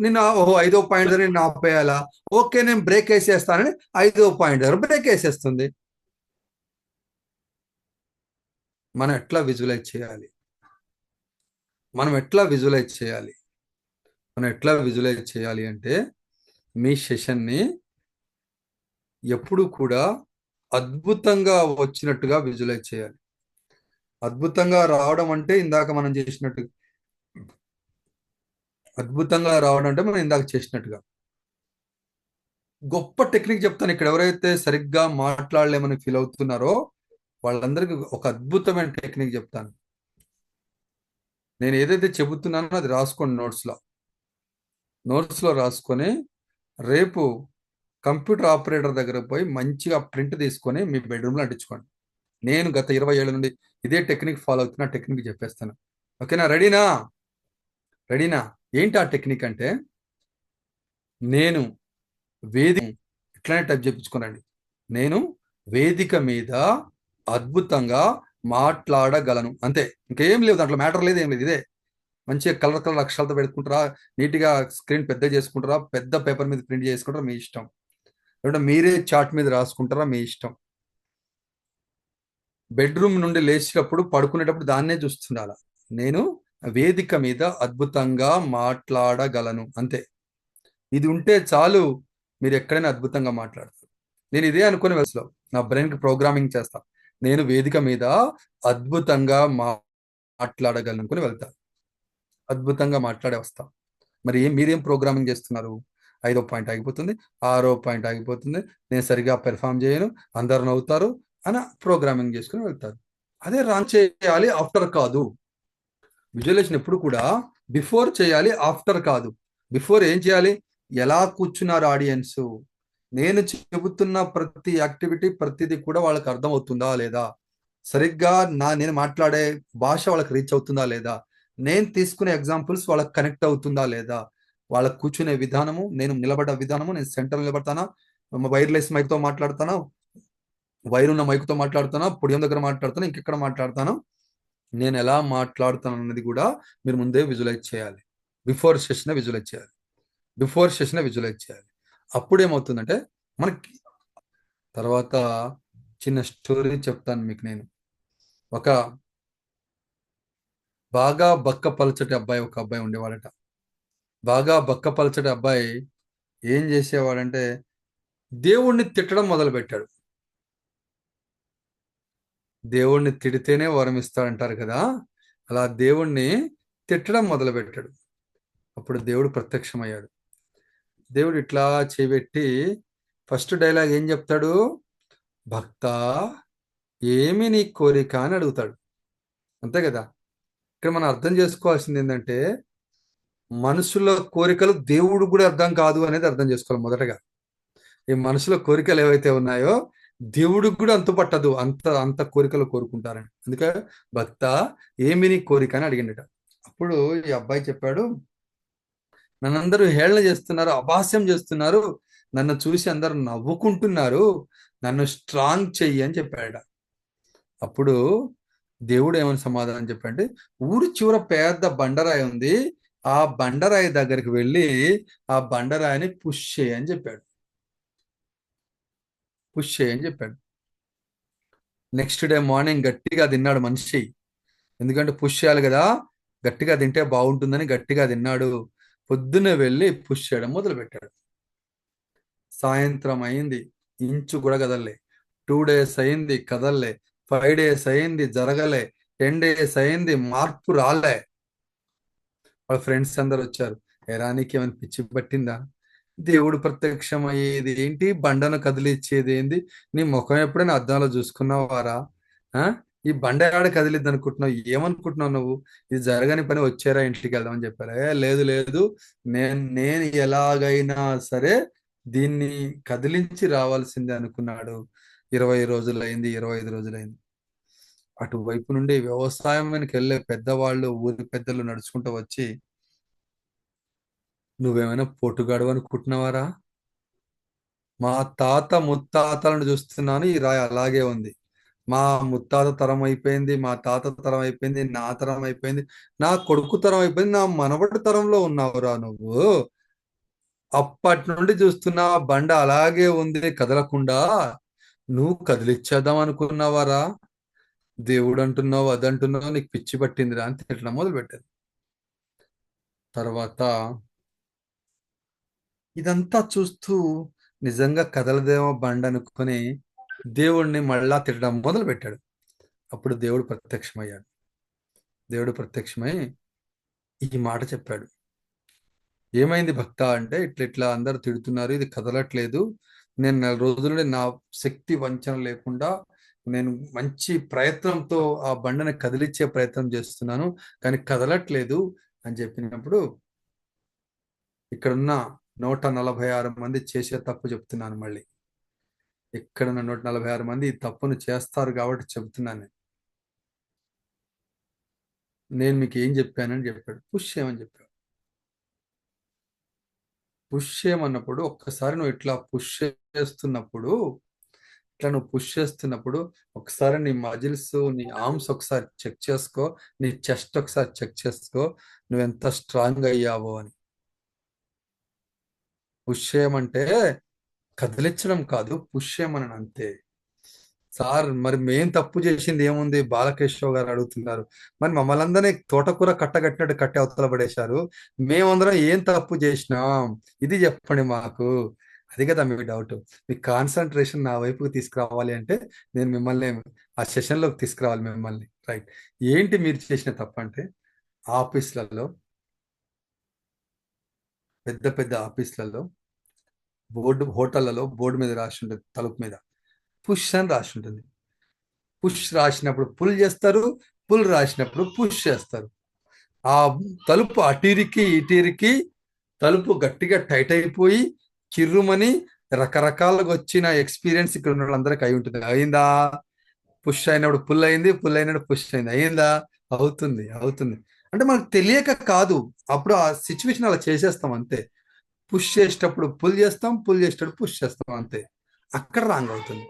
నిన్ను 5వ పాయింట్ దగ్గర నిన్ను ఆపేయాలా, ఓకే నేను బ్రేక్ వేసేస్తానని 5వ పాయింట్ దగ్గర బ్రేక్ వేసేస్తుంది. మనం ఎట్లా విజువలైజ్ చేయాలి? మనం ఎట్లా విజువలైజ్ చేయాలి అంటే మీ సెషన్ని ఎప్పుడు కూడా అద్భుతంగా వచ్చినట్టుగా విజువలైజ్ చేయాలి. అద్భుతంగా రావడం అంటే ఇందాక మనం చేసినట్టు, గొప్ప టెక్నిక్ చెప్తాను. ఇక్కడ ఎవరైతే సరిగ్గా మాట్లాడలేమని ఫీల్ అవుతున్నారో వాళ్ళందరికీ ఒక అద్భుతమైన టెక్నిక్ చెప్తాను. నేను ఏదైతే చెబుతున్నానో అది రాసుకోండి, నోట్స్లో రాసుకొని రేపు కంప్యూటర్ ఆపరేటర్ దగ్గర పోయి మంచిగా ప్రింట్ తీసుకొని మీ బెడ్రూమ్లో అంటించుకోండి. నేను గత 20 ఏళ్ళ నుండి ఇదే టెక్నిక్ ఫాలో అవుతున్నా, టెక్నిక్ చెప్పేస్తాను. ఓకేనా? రెడీనా? ఏంటి ఆ టెక్నిక్ అంటే, నేను ఇట్లానే టైప్ చేయించుకోనండి, నేను వేదిక మీద అద్భుతంగా మాట్లాడగలను, అంతే, ఇంకేం లేదు, దాంట్లో మ్యాటర్ లేదు, ఏం లేదు. ఇదే మంచిగా కలర్ అక్షరాలతో పెట్టుకుంటారా, నీట్గా స్క్రీన్ పెద్ద చేసుకుంటారా, పెద్ద పేపర్ మీద ప్రింట్ చేసుకుంటారా, మీ ఇష్టం. లేదంటే మీరే చార్ట్ మీద రాసుకుంటారా, మీ ఇష్టం. బెడ్రూమ్ నుండి లేచినప్పుడు, పడుకునేటప్పుడు దాన్నే చూస్తుండాల, నేను వేదిక మీద అద్భుతంగా మాట్లాడగలను, అంతే. ఇది ఉంటే చాలు, మీరు ఎక్కడైనా అద్భుతంగా మాట్లాడతారు. నేను ఇదే అనుకునే వయసులో నా బ్రెయిన్కి ప్రోగ్రామింగ్ చేస్తా, నేను వేదిక మీద అద్భుతంగా మాట్లాడగలను అనుకుని వెళ్తా, అద్భుతంగా మాట్లాడే వస్తా. మరి మీరేం ప్రోగ్రామింగ్ చేస్తున్నారు? 5వ పాయింట్ ఆగిపోతుంది, 6వ పాయింట్ ఆగిపోతుంది, నేను సరిగా పెర్ఫామ్ చేయను, అందరు నవ్వుతారు అని ప్రోగ్రామింగ్ చేసుకుని వెళ్తారు. అదే రన్ చేయాలి, ఆఫ్టర్ కాదు. విజువలైజేషన్ ఎప్పుడు కూడా బిఫోర్ చేయాలి, ఆఫ్టర్ కాదు. బిఫోర్ ఏం చేయాలి? ఎలా కూర్చున్నారు ఆడియన్స్, నేను చెబుతున్న ప్రతి యాక్టివిటీ ప్రతిదీ కూడా వాళ్ళకి అర్థం అవుతుందా లేదా, సరిగ్గా నేను మాట్లాడే భాష వాళ్ళకి రీచ్ అవుతుందా లేదా, నేను తీసుకునే ఎగ్జాంపుల్స్ వాళ్ళకి కనెక్ట్ అవుతుందా లేదా, వాళ్ళకు కూర్చునే విధానము, నేను నిలబడ్డ విధానము, నేను సెంటర్ నిలబడతానా, వైర్లెస్ మైక్తో మాట్లాడతానా, వైర్ ఉన్న మైక్తో మాట్లాడుతానా, పొడియం దగ్గర మాట్లాడుతానా, ఇంకెక్కడ మాట్లాడతానా, నేను ఎలా మాట్లాడుతాను అన్నది కూడా మీరు ముందే విజువలైజ్ చేయాలి. బిఫోర్ సెషన్ విజువలైజ్ చేయాలి. అప్పుడు ఏమవుతుందంటే మనకి తర్వాత చిన్న స్టోరీ చెప్తాను మీకు. నేను ఒక బాగా బక్క పలచటి ఒక అబ్బాయి ఉండేవాడట. బాగా బక్కపలచడి అబ్బాయి ఏం చేసేవాడంటే దేవుణ్ణి తిట్టడం మొదలుపెట్టాడు. దేవుణ్ణి తిడితేనే వరం ఇస్తాడంటారు కదా, అలా దేవుణ్ణి తిట్టడం మొదలుపెట్టాడు. అప్పుడు దేవుడు ప్రత్యక్షమయ్యాడు. దేవుడు ఇట్లా చేపెట్టి ఫస్ట్ డైలాగ్ ఏం చెప్తాడు? భక్తా, ఏమి నీ కోరిక అని అడుగుతాడు. అంతే కదా. ఇక్కడ మనం అర్థం చేసుకోవాల్సింది ఏంటంటే మనుషుల కోరికలు దేవుడు కూడా అర్థం కాదు అనేది అర్థం చేసుకోవాలి మొదటగా. ఈ మనుషుల కోరికలు ఏవైతే ఉన్నాయో దేవుడికి కూడా అంతు పట్టదు, అంత అంత కోరికలు కోరుకుంటారని. అందుకే భక్త ఏమి నీ కోరిక అని అడిగిండట. అప్పుడు ఈ అబ్బాయి చెప్పాడు, నన్ను అందరూ హేళన చేస్తున్నారు, అపహాస్యం చేస్తున్నారు, నన్ను చూసి అందరూ నవ్వుకుంటున్నారు, నన్ను స్ట్రాంగ్ చెయ్యి అని చెప్పాడ. అప్పుడు దేవుడు ఏమని సమాధానం చెప్పంటే, ఊరు చివర పెద్ద బండరాయి ఉంది, ఆ బండరాయి దగ్గరికి వెళ్ళి ఆ బండరాయిని పుష్ చేయని చెప్పాడు. పుష్ చేయని చెప్పాడు. నెక్స్ట్ డే మార్నింగ్ గట్టిగా తిన్నాడు మనిషి. ఎందుకంటే పుష్ చేయాలి కదా, గట్టిగా తింటే బాగుంటుందని గట్టిగా తిన్నాడు. పొద్దున్నే వెళ్ళి పుష్ చేయడం మొదలుపెట్టాడు. సాయంత్రం అయింది, ఇంచు కూడా కదలలే. 2 days అయింది, కదలలే. 5 days అయింది, జరగలే. 10 days అయింది, మార్పు రాలే. వాళ్ళ ఫ్రెండ్స్ అందరు వచ్చారు, ఎరానికి ఏమైనా పిచ్చి పట్టిందా? దేవుడు ప్రత్యక్షం అయ్యేది ఏంటి, బండను కదిలిచ్చేది ఏంది? నీ ముఖం ఎప్పుడైనా అద్దంలో చూసుకున్నావారా? ఈ బండ ఆడ కదిలిద్ది అనుకుంటున్నావు, ఏమనుకుంటున్నావు నువ్వు? ఇది జరగని పని, వచ్చారా ఇంటికి వెళ్దామని చెప్పారు. లేదు లేదు, నేను ఎలాగైనా సరే దీన్ని కదిలించి రావాల్సిందే అనుకున్నాడు. 20 రోజులైంది, 25 రోజులైంది. అటువైపు నుండి వ్యవసాయానికి వెళ్ళే పెద్దవాళ్ళు, ఊరి పెద్దలు నడుచుకుంటూ వచ్చి, నువ్వేమైనా పొట్టుగాడు అనుకుంటున్నావారా? మా తాత ముత్తాతలను చూస్తున్నాను, ఈ రాయి అలాగే ఉంది. మా ముత్తాత తరం అయిపోయింది, మా తాత తరం అయిపోయింది, నా తరం అయిపోయింది, నా కొడుకు తరం అయిపోయింది, నా మనవడి తరంలో ఉన్నావురా నువ్వు. అప్పటి నుండి చూస్తున్నా బండ అలాగే ఉంది కదలకుండా, నువ్వు కదిలిచ్చేద్దాం అనుకున్నావారా? దేవుడు అంటున్నావు, అదంటున్నావు, నీకు పిచ్చి పట్టిందిరా అని తిట్టడం మొదలుపెట్టారు. తర్వాత ఇదంతా చూస్తూ నిజంగా కదలదేమో బండ అనుకుని దేవుణ్ణి మళ్ళా తిట్టడం మొదలుపెట్టాడు. అప్పుడు దేవుడు ప్రత్యక్షమయ్యాడు. దేవుడు ప్రత్యక్షమై ఈ మాట చెప్పాడు. ఏమైంది భక్త అంటే, ఇట్లా అందరు తిడుతున్నారు, ఇది కదలట్లేదు. నేను 4 రోజుల నుండి నా శక్తి వంచన లేకుండా నేను మంచి ప్రయత్నంతో ఆ బండని కదిలిచ్చే ప్రయత్నం చేస్తున్నాను, కానీ కదలట్లేదు అని చెప్పినప్పుడు, ఇక్కడున్న 146 మంది చేసే తప్పు చెప్తున్నాను. మళ్ళీ ఇక్కడున్న 146 మంది ఈ తప్పును చేస్తారు కాబట్టి చెబుతున్నాను. నేను మీకు ఏం చెప్పానని చెప్పాడు. పుష్ చేయమని చెప్పాడు. పుష్ చేయమన్నప్పుడు ఒక్కసారి నువ్వు ఇట్లా పుష్ చేస్తున్నప్పుడు, ఒకసారి నీ మజిల్స్, నీ ఆర్మ్స్ ఒకసారి చెక్ చేసుకో, నీ చెస్ట్ ఒకసారి చెక్ చేసుకో, నువ్వు ఎంత స్ట్రాంగ్ అయ్యావో అని. పుష్ చేయమంటే కదిలించడం కాదు, పుష్ చేయమని అంతే. సార్ మరి మేం తప్పు చేసింది ఏముంది? బాలకేశ్వర్ గారు అడుగుతున్నారు. మరి మమ్మల్ని అందరినీ తోటకూర కట్టగట్టినట్టు కట్టి అవతల పడేశారు, మేమందరం ఏం తప్పు చేసినాం ఇది చెప్పండి మాకు. అది కదా మీ డౌట్. మీ కాన్సన్ట్రేషన్ నా వైపుకి తీసుకురావాలి అంటే నేను మిమ్మల్ని ఆ సెషన్లోకి తీసుకురావాలి మిమ్మల్ని. రైట్. ఏంటి మీరు చేసిన తప్పు అంటే, ఆఫీస్లలో, పెద్ద పెద్ద ఆఫీస్లలో హోటళ్లలో బోర్డు మీద రాసి ఉంటుంది, తలుపు మీద పుష్ అని రాసి ఉంటుంది. పుష్ రాసినప్పుడు పుల్ చేస్తారు, పుల్ రాసినప్పుడు పుష్ చేస్తారు. ఆ తలుపు అటీరికి ఇటీరికి తలుపు గట్టిగా టైట్ అయిపోయి కిర్రుమని రకరకాలుగా వచ్చిన ఎక్స్పీరియన్స్ ఇక్కడ ఉన్న వాళ్ళందరికీ అయి ఉంటుంది. అయిందా? పుష్ అయినప్పుడు పుల్ అయింది, పుల్ అయినప్పుడు పుష్ అయింది. అయిందా? అవుతుంది. అంటే మనకు తెలియక కాదు, అప్పుడు ఆ సిచ్యువేషన్ అలా చేసేస్తాం అంతే. పుష్ చేసేటప్పుడు పుల్ చేస్తాం, పుల్ చేసేటప్పుడు పుష్ చేస్తాం అంతే. అక్కడ రాంగ్ అవుతుంది.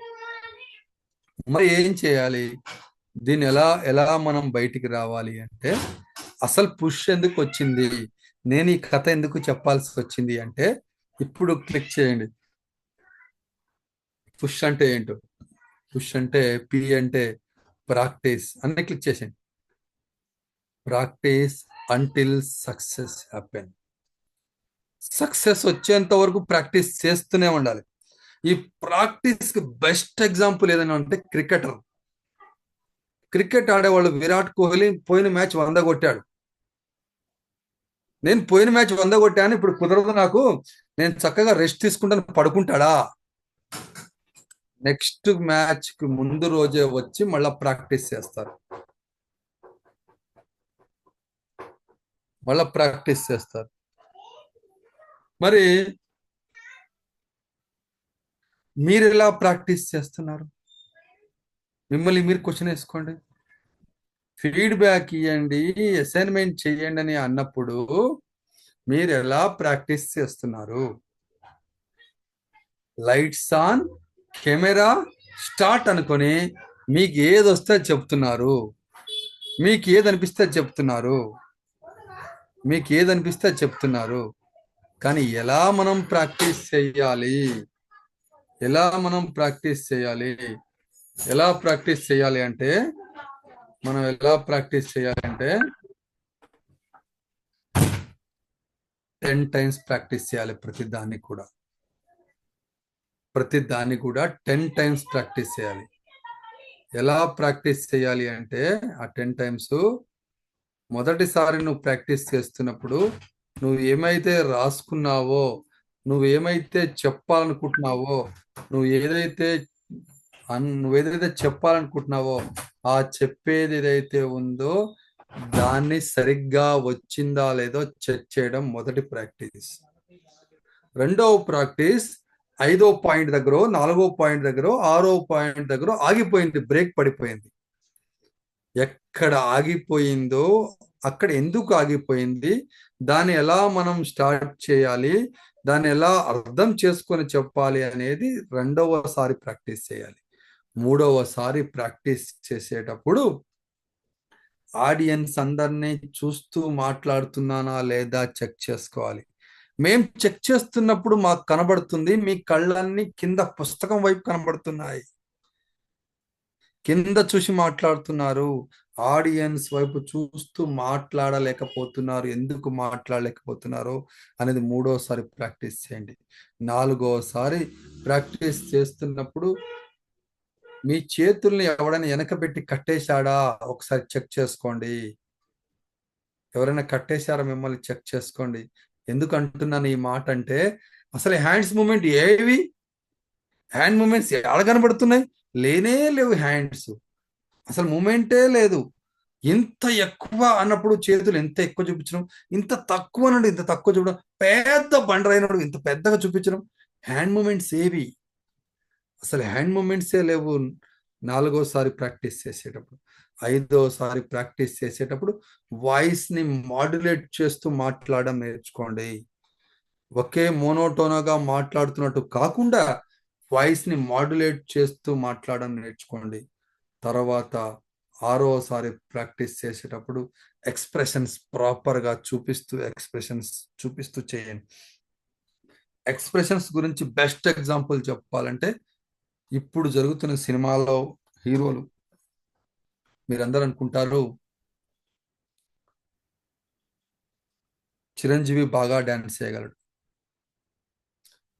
మరి ఏం చేయాలి? దీన్ని ఎలా మనం బయటికి రావాలి అంటే, అసలు పుష్ ఎందుకు వచ్చింది, నేను ఈ కథ ఎందుకు చెప్పాల్సి వచ్చింది అంటే, ఇప్పుడు క్లిక్ చేయండి. పుష్ అంటే ఏంటో, పుష్ అంటే పి అంటే ప్రాక్టీస్ అని క్లిక్ చేసేయండి. Practice until success happen. Success వచ్చేంత వరకు ప్రాక్టీస్ చేస్తూనే ఉండాలి. ఈ ప్రాక్టీస్ కి బెస్ట్ ఎగ్జాంపుల్ ఏదైనా అంటే క్రికెటర్. క్రికెట్ ఆడేవాళ్ళు విరాట్ కోహ్లీ పోయిన మ్యాచ్ 100 కొట్టాడు. నేను పోయిన మ్యాచ్ 100 కొట్టాను, ఇప్పుడు కుదరదు నాకు, నేను చక్కగా రెస్ట్ తీసుకుంటాను, పడుకుంటాడా? నెక్స్ట్ మ్యాచ్ కి ముందు రోజే వచ్చి మళ్ళా ప్రాక్టీస్ చేస్తారు. మరి మీరు ఎలా ప్రాక్టీస్ చేస్తున్నారు? మిమ్మల్ని మీరు క్వశ్చన్ వేసుకోండి. ఫీడ్బ్యాక్ ఇవ్వండి, అసైన్మెంట్ చేయండి అని అన్నప్పుడు మీరు ఎలా ప్రాక్టీస్ చేస్తున్నారు? లైట్స్ ఆన్, కెమెరా స్టార్ట్ అనుకొని మీకు ఏది వస్తే చెప్తున్నారు, మీకు ఏది అనిపిస్తే చెప్తున్నారు. కానీ ఎలా మనం ప్రాక్టీస్ చేయాలి? ఎలా ప్రాక్టీస్ చేయాలి అంటే 10 టైమ్స్ ప్రాక్టీస్ చేయాలి. ప్రతి దాన్ని కూడా 10 టైమ్స్ ప్రాక్టీస్ చేయాలి. ఎలా ప్రాక్టీస్ చేయాలి అంటే ఆ 10 టైమ్స్ మొదటిసారి నువ్వు ప్రాక్టీస్ చేస్తున్నప్పుడు నువ్వు ఏమైతే రాసుకున్నావో, నువ్వు ఏమైతే చెప్పాలనుకుంటున్నావో, నువ్వు ఏదైతే చెప్పాలనుకుంటున్నావో ఆ చెప్పేది ఏదైతే ఉందో దాన్ని సరిగ్గా వచ్చిందా లేదో చెక్ చేయడం మొదటి ప్రాక్టీస్. రెండవ ప్రాక్టీస్ 5వ పాయింట్ దగ్గర, 4వ పాయింట్ దగ్గర, 6వ పాయింట్ దగ్గర ఆగిపోయింది, బ్రేక్ పడిపోయింది. ఎక్కడ ఆగిపోయిందో, అక్కడ ఎందుకు ఆగిపోయింది, దాన్ని ఎలా మనం స్టార్ట్ చేయాలి, దాన్ని ఎలా అర్థం చేసుకొని చెప్పాలి అనేది రెండవసారి ప్రాక్టీస్ చేయాలి. మూడవసారి ప్రాక్టీస్ చేసేటప్పుడు ఆడియన్స్ అందరినీ చూస్తూ మాట్లాడుతున్నానా లేదా చెక్ చేసుకోవాలి. మేం చెక్ చేస్తున్నప్పుడు మాకు కనబడుతుంది మీ కళ్ళన్నీ కింద పుస్తకం వైపు కనబడుతున్నాయి, కింద చూసి మాట్లాడుతున్నారు, ఆడియన్స్ వైపు చూస్తూ మాట్లాడలేకపోతున్నారు. ఎందుకు మాట్లాడలేకపోతున్నారు అనేది మూడోసారి ప్రాక్టీస్ చేయండి. 4వసారి ప్రాక్టీస్ చేస్తున్నప్పుడు మీ చేతుల్ని ఎవరైనా వెనకబెట్టి కట్టేశాడా ఒకసారి చెక్ చేసుకోండి. ఎవరైనా కట్టేశారా మిమ్మల్ని చెక్ చేసుకోండి. ఎందుకు అంటున్నాను ఈ మాట అంటే, అసలు హ్యాండ్స్ మూమెంట్ ఏవి, హ్యాండ్ మూమెంట్స్ ఎలా కనబడుతున్నాయి? లేనే లేవు హ్యాండ్స్, అసలు మూమెంటే లేదు. ఇంత ఎక్కువ అన్నప్పుడు చేతులు ఎంత ఎక్కువ చూపించడం, ఇంత తక్కువ అన్నప్పుడు ఇంత తక్కువ చూపడం, పెద్ద బండరైనప్పుడు ఇంత పెద్దగా చూపించడం. హ్యాండ్ మూమెంట్స్ ఏవి? అసలు హ్యాండ్ మూమెంట్సే లేవు 4వసారి ప్రాక్టీస్ చేసేటప్పుడు. 5వసారి ప్రాక్టీస్ చేసేటప్పుడు వాయిస్ని మాడ్యులేట్ చేస్తూ మాట్లాడడం నేర్చుకోండి. ఒకే మోనోటోనగా మాట్లాడుతున్నట్టు కాకుండా వాయిస్ని మాడ్యులేట్ చేస్తూ మాట్లాడడం నేర్చుకోండి. తర్వాత 6వసారి ప్రాక్టీస్ చేసేటప్పుడు ఎక్స్ప్రెషన్స్ ప్రాపర్గా చూపిస్తూ చేయండి. ఎక్స్ప్రెషన్స్ గురించి బెస్ట్ ఎగ్జాంపుల్ చెప్పాలంటే, ఇప్పుడు జరుగుతున్న సినిమాలో హీరోలు మీరందరూ అనుకుంటారు చిరంజీవి బాగా డాన్స్ చేయగలడు,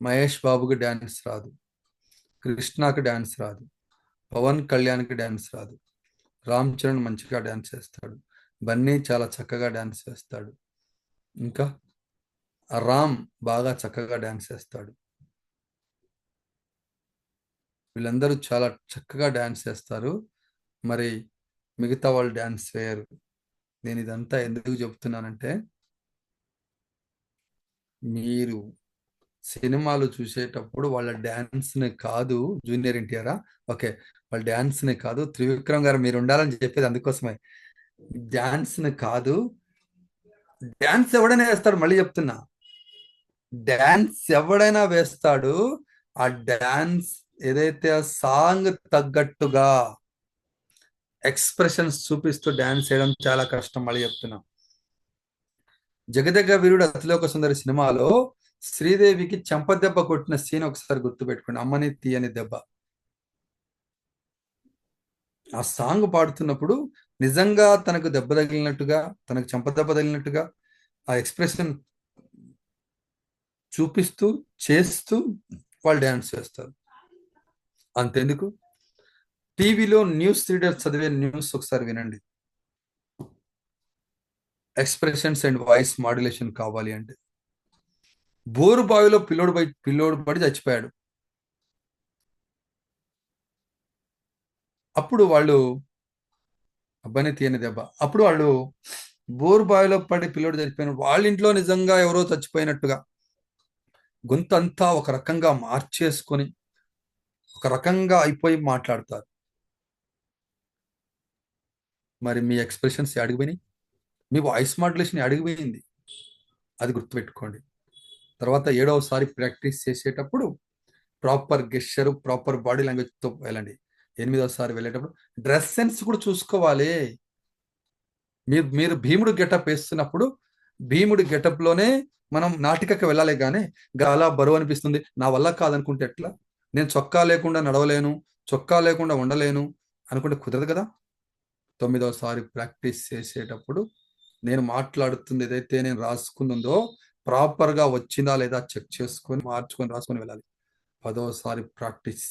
మహేష్ బాబుకి డాన్స్ రాదు, కృష్ణకి డాన్స్ రాదు, పవన్ కళ్యాణ్కి డాన్స్ రాదు, రామ్ చరణ్ మంచిగా డాన్స్ చేస్తాడు, బన్నీ చాలా చక్కగా డాన్స్ చేస్తాడు, ఇంకా రామ్ బాగా చక్కగా డాన్స్ చేస్తాడు. వీళ్ళందరూ చాలా చక్కగా డాన్స్ చేస్తారు, మరి మిగతా వాళ్ళు డాన్స్ వేయరు. నేను ఇదంతా ఎందుకు చెప్తున్నానంటే, మీరు సినిమాలు చూసేటప్పుడు వాళ్ళ డాన్స్ని కాదు, జూనియర్ ఎన్టీఆర్ ఓకే, వాళ్ళ డాన్స్ని కాదు, త్రివిక్రమ్ గారు మీరు ఉండాలని చెప్పేది అందుకోసమే. డాన్స్ని కాదు, డాన్స్ ఎవడైనా వేస్తాడు, మళ్ళీ చెప్తున్నా, డాన్స్ ఎవడైనా వేస్తాడు. ఆ డాన్స్ ఏదైతే ఆ సాంగ్ తగ్గట్టుగా ఎక్స్ప్రెషన్స్ చూపిస్తూ డాన్స్ చేయడం చాలా కష్టం. మళ్ళీ చెప్తున్నా, జగదగ వీరుడు అతిలోక సుందరి సినిమాలో శ్రీదేవికి చెంపదెబ్బ కొట్టిన సీన్ ఒకసారి గుర్తుపెట్టుకోండి, అమ్మని తీయని దెబ్బ. ఆ సాంగ్ పాడుతున్నప్పుడు నిజంగా తనకు దెబ్బ తగిలినట్టుగా, తనకు చెంపదెబ్బ తగిలినట్టుగా ఆ ఎక్స్ప్రెషన్ చూపిస్తూ చేస్తూ వాళ్ళు డ్యాన్స్ చేస్తారు. అంతెందుకు, టీవీలో న్యూస్ రీడర్ చదివే న్యూస్ ఒకసారి వినండి. ఎక్స్ప్రెషన్స్ అండ్ వాయిస్ మాడ్యులేషన్ కావాలి అంటే బోరు బావిలో పిల్లోడు పడి చచ్చిపోయాడు. అప్పుడు వాళ్ళు అబ్బాయిని తీయని దెబ్బ. అప్పుడు వాళ్ళు బోరు బావిలో పడి పిల్లోడు చచ్చిపోయిన వాళ్ళ ఇంట్లో నిజంగా ఎవరో చచ్చిపోయినట్టుగా గొంతంతా ఒక రకంగా మార్చేసుకొని ఒక రకంగా అయిపోయి మాట్లాడతారు. మరి మీ ఎక్స్ప్రెషన్స్ అడిగిపోయినాయి, మీ వాయిస్ మాడ్యులేషన్ అడిగిపోయింది. అది గుర్తుపెట్టుకోండి. తర్వాత 7వసారి ప్రాక్టీస్ చేసేటప్పుడు ప్రాపర్ గెస్చర్, ప్రాపర్ బాడీ లాంగ్వేజ్తో వెళ్ళండి. 8వసారి వెళ్ళేటప్పుడు డ్రెస్ సెన్స్ కూడా చూసుకోవాలి. మీరు భీముడు గెటప్ వేస్తున్నప్పుడు భీముడి గెటప్లోనే మనం నాటికకి వెళ్ళాలి. కానీ అలా బరువు అనిపిస్తుంది, నా వల్ల కాదనుకుంటే ఎట్లా? నేను చొక్కా లేకుండా నడవలేను, చొక్కా లేకుండా ఉండలేను అనుకుంటే కుదరదు కదా. 9వసారి ప్రాక్టీస్ చేసేటప్పుడు నేను మాట్లాడుతుంది ఏదైతే నేను రాసుకుందో ప్రాపర్గా వచ్చిందా లేదా చెక్ చేసుకొని మార్చుకొని రాసుకొని వెళ్ళాలి. 10వసారి ప్రాక్టీస్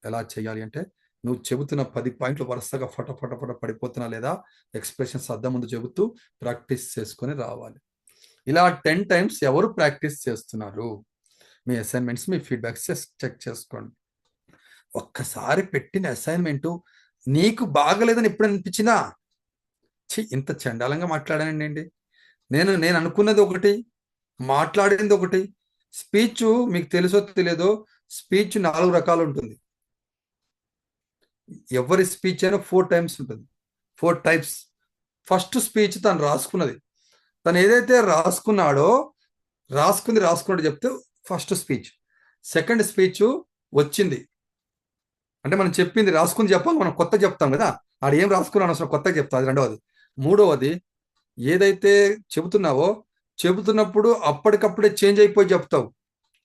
ఎలా చేయాలి అంటే నువ్వు చెబుతున్న 10 పాయింట్లు వరుసగా ఫట పడిపోతున్నా లేదా ఎక్స్ప్రెషన్స్ అద్దం ముందు చెబుతూ ప్రాక్టీస్ చేసుకొని రావాలి. ఇలా 10 టైమ్స్ ఎవరు ప్రాక్టీస్ చేస్తున్నారు, మీ అసైన్మెంట్స్, మీ ఫీడ్బ్యాక్స్ చెక్ చేసుకోండి. ఒక్కసారి పెట్టిన అసైన్మెంటు నీకు బాగలేదని ఎప్పుడు అనిపించినా ఇంత చండాలంగా మాట్లాడానండి. నేను అనుకున్నది ఒకటి, మాట్లాడింది ఒకటి. స్పీచ్ మీకు తెలుసో తెలియదో, స్పీచ్ 4 రకాలు ఉంటుంది. ఎవరి స్పీచ్ అయినా 4 టైమ్స్ ఉంటుంది, 4 టైప్స్. ఫస్ట్ స్పీచ్ తను రాసుకున్నది, తను ఏదైతే రాసుకున్నట్టు చెప్తే ఫస్ట్ స్పీచ్. సెకండ్ స్పీచ్ వచ్చింది అంటే మనం చెప్పింది రాసుకుని చెప్పాలి, మనం కొత్త చెప్తాం కదా. ఆడ ఏం రాసుకున్నాను అసలు కొత్తగా చెప్తా, అది రెండవది. మూడవది ఏదైతే చెబుతున్నప్పుడు అప్పటికప్పుడే చేంజ్ అయిపోయి చెప్తావు,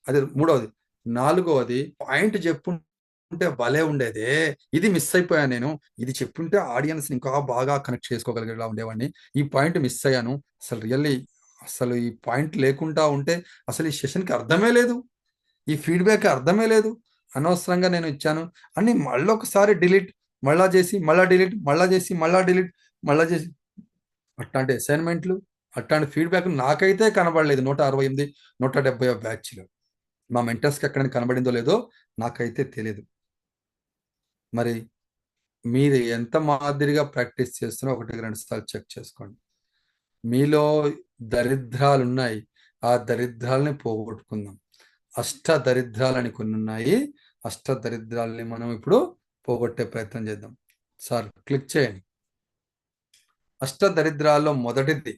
అది మూడవది. 4వది పాయింట్ చెప్పుంటే భలే ఉండేదే, ఇది మిస్ అయిపోయాను నేను, ఇది చెప్పుంటే ఆడియన్స్ ఇంకా బాగా కనెక్ట్ చేసుకోగలిగేలా ఉండేవాడిని, ఈ పాయింట్ మిస్ అయ్యాను, అసలు ఈ పాయింట్ లేకుండా ఉంటే అసలు ఈ సెషన్కి అర్థమే లేదు, ఈ ఫీడ్బ్యాక్ అర్థమే లేదు, అనవసరంగా నేను ఇచ్చాను అని మళ్ళొకసారి డిలీట్, మళ్ళా చేసి మళ్ళా డిలీట్, మళ్ళా చేసి మళ్ళా డిలీట్, మళ్ళా చేసి. అట్లాంటి అసైన్మెంట్లు, అట్లాంటి ఫీడ్బ్యాక్ నాకైతే కనబడలేదు 168, 170 బ్యాచ్లో. మా మెంటర్స్కి ఎక్కడైనా కనబడిందో లేదో నాకైతే తెలియదు. మరి మీరు ఎంత మాదిరిగా ప్రాక్టీస్ చేస్తున్నా 1-2 సార్లు చెక్ చేసుకోండి. మీలో దరిద్రాలు ఉన్నాయి, ఆ దరిద్రాలని పోగొట్టుకుందాం. అష్టదరిద్రాలని కొన్ని ఉన్నాయి, అష్టదరిద్రాలని మనం ఇప్పుడు పోగొట్టే ప్రయత్నం చేద్దాం. సార్ క్లిక్ చేయండి. అష్టదరిద్రాల్లో మొదటిది,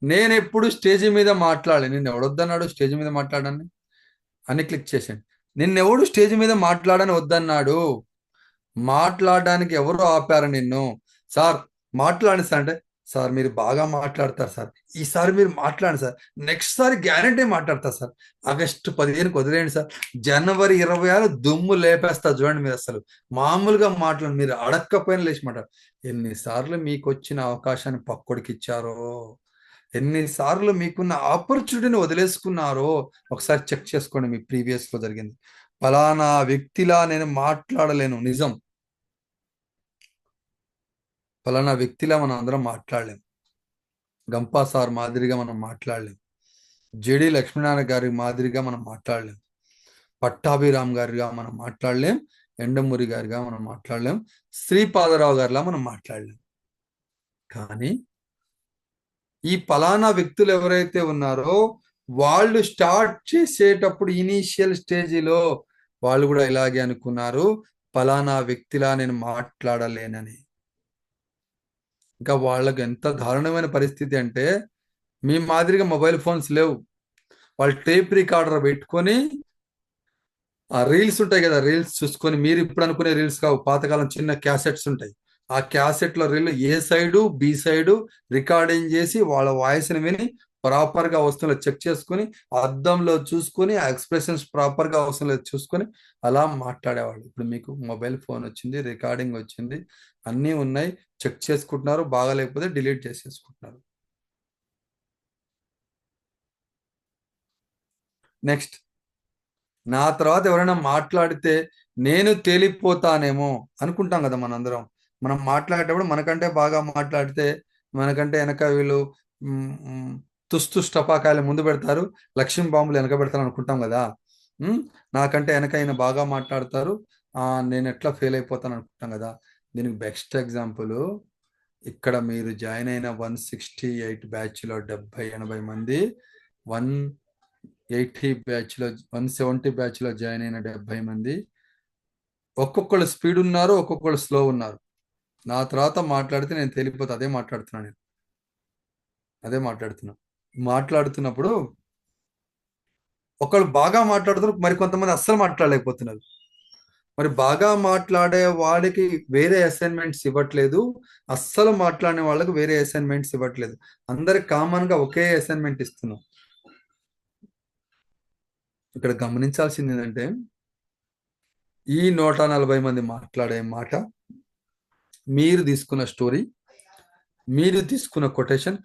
నేను ఎప్పుడు స్టేజ్ మీద మాట్లాడాలి. నిన్ను ఎవడొద్దన్నాడు స్టేజ్ మీద మాట్లాడని అని క్లిక్ చేశాను. నిన్నెవడు స్టేజ్ మీద మాట్లాడని వద్దన్నాడు, మాట్లాడడానికి ఎవరు ఆపారు నిన్ను? సార్ మాట్లాడండి సార్ అంటే, సార్ మీరు బాగా మాట్లాడతారు సార్, ఈసారి మీరు మాట్లాడండి సార్, నెక్స్ట్ సారి గ్యారంటీ మాట్లాడతారు సార్, ఆగస్టు 15కి వదిలేయండి సార్, జనవరి 26 దుమ్ము లేపేస్తారు చూడండి. మీరు అసలు మామూలుగా మాట్లాడండి, మీరు అడక్కపోయినా లేచి మాట్లాడు. ఎన్నిసార్లు మీకు వచ్చిన అవకాశాన్ని పక్కోడికి ఇచ్చారో, ఎన్నిసార్లు మీకున్న ఆపర్చునిటీని వదిలేసుకున్నారో ఒకసారి చెక్ చేసుకోండి. మీ ప్రీవియస్లో జరిగింది. ఫలానా వ్యక్తిలా నేను మాట్లాడలేను, నిజం. ఫలానా వ్యక్తిలా మనం అందరం మాట్లాడలేం. గంపా సార్ మాదిరిగా మనం మాట్లాడలేం, జేడి లక్ష్మీనారాయణ గారి మాదిరిగా మనం మాట్లాడలేం, పట్టాభిరామ్ గారిగా మనం మాట్లాడలేం, ఎండమూరి గారిగా మనం మాట్లాడలేం, శ్రీపాదరావు గారిలా మనం మాట్లాడలేం. కానీ ఈ ఫలానా వ్యక్తులు ఎవరైతే ఉన్నారో వాళ్ళు స్టార్ట్ చేసేటప్పుడు ఇనీషియల్ స్టేజిలో వాళ్ళు కూడా ఇలాగే అనుకున్నారు, ఫలానా వ్యక్తిలా నేను మాట్లాడలేనని. ఇంకా వాళ్ళకి ఎంత దారుణమైన పరిస్థితి అంటే, మీ మాదిరిగా మొబైల్ ఫోన్స్ లేవు, వాళ్ళు టేప్ రికార్డర్ పెట్టుకొని ఆ రీల్స్ ఉంటాయి కదా, రీల్స్ చూసుకొని, మీరు ఇప్పుడు అనుకునే రీల్స్ కావు, పాతకాలం చిన్న క్యాసెట్స్ ఉంటాయి, ఆ క్యాసెట్లో రీల్ ఏ సైడు బి సైడు రికార్డింగ్ చేసి వాళ్ళ వాయిస్ని విని ప్రాపర్గా వస్తుందో చెక్ చేసుకొని, అద్దంలో చూసుకొని, ఆ ఎక్స్ప్రెషన్స్ ప్రాపర్గా వస్తుందో చూసుకొని అలా మాట్లాడేవాళ్ళు. ఇప్పుడు మీకు మొబైల్ ఫోన్ వచ్చింది, రికార్డింగ్ వచ్చింది, అన్నీ ఉన్నాయి, చెక్ చేసుకుంటున్నారు, బాగాలేకపోతే డిలీట్ చేసేసుకుంటున్నారు. నెక్స్ట్ నా తర్వాత ఎవరైనా మాట్లాడితే నేను తేలిపోతానేమో అనుకుంటాం కదా మనందరం. మనం మాట్లాడేటప్పుడు మనకంటే బాగా మాట్లాడితే మనకంటే వెనక వీళ్ళు తుస్తు టపాకాయలు ముందు పెడతారు, లక్ష్మీ బాంబులు వెనక పెడతారు అనుకుంటాం కదా. నాకంటే వెనక ఆయన బాగా మాట్లాడతారు, నేను ఎట్లా ఫెయిల్ అయిపోతాను అనుకుంటాం కదా. దీనికి బెస్ట్ ఎగ్జాంపుల్ ఇక్కడ మీరు జాయిన్ అయిన 168 బ్యాచ్లో 70-80 మంది, 180 బ్యాచ్లో 170 బ్యాచ్లో జాయిన్ అయిన 70 మంది ఒక్కొక్కళ్ళు స్పీడ్ ఉన్నారు, ఒక్కొక్కళ్ళు స్లో ఉన్నారు. నా తర్వాత మాట్లాడితే నేను తేలిపోతే అదే మాట్లాడుతున్నాను. నేను అదే మాట్లాడుతున్నప్పుడు ఒకళ్ళు బాగా మాట్లాడుతున్నారు, మరి కొంతమంది అస్సలు మాట్లాడలేకపోతున్నారు. మరి బాగా మాట్లాడే వాడికి వేరే అసైన్మెంట్స్ ఇవ్వట్లేదు, అస్సలు మాట్లాడే వాళ్ళకి వేరే అసైన్మెంట్స్ ఇవ్వట్లేదు. అందరికి కామన్గా ఒకే అసైన్మెంట్ ఇస్తున్నాం. ఇక్కడ గమనించాల్సింది ఏంటంటే ఈ 140 మంది మాట్లాడే మాట, మీరు తీసుకున్న స్టోరీ, మీరు తీసుకున్న కొటేషన్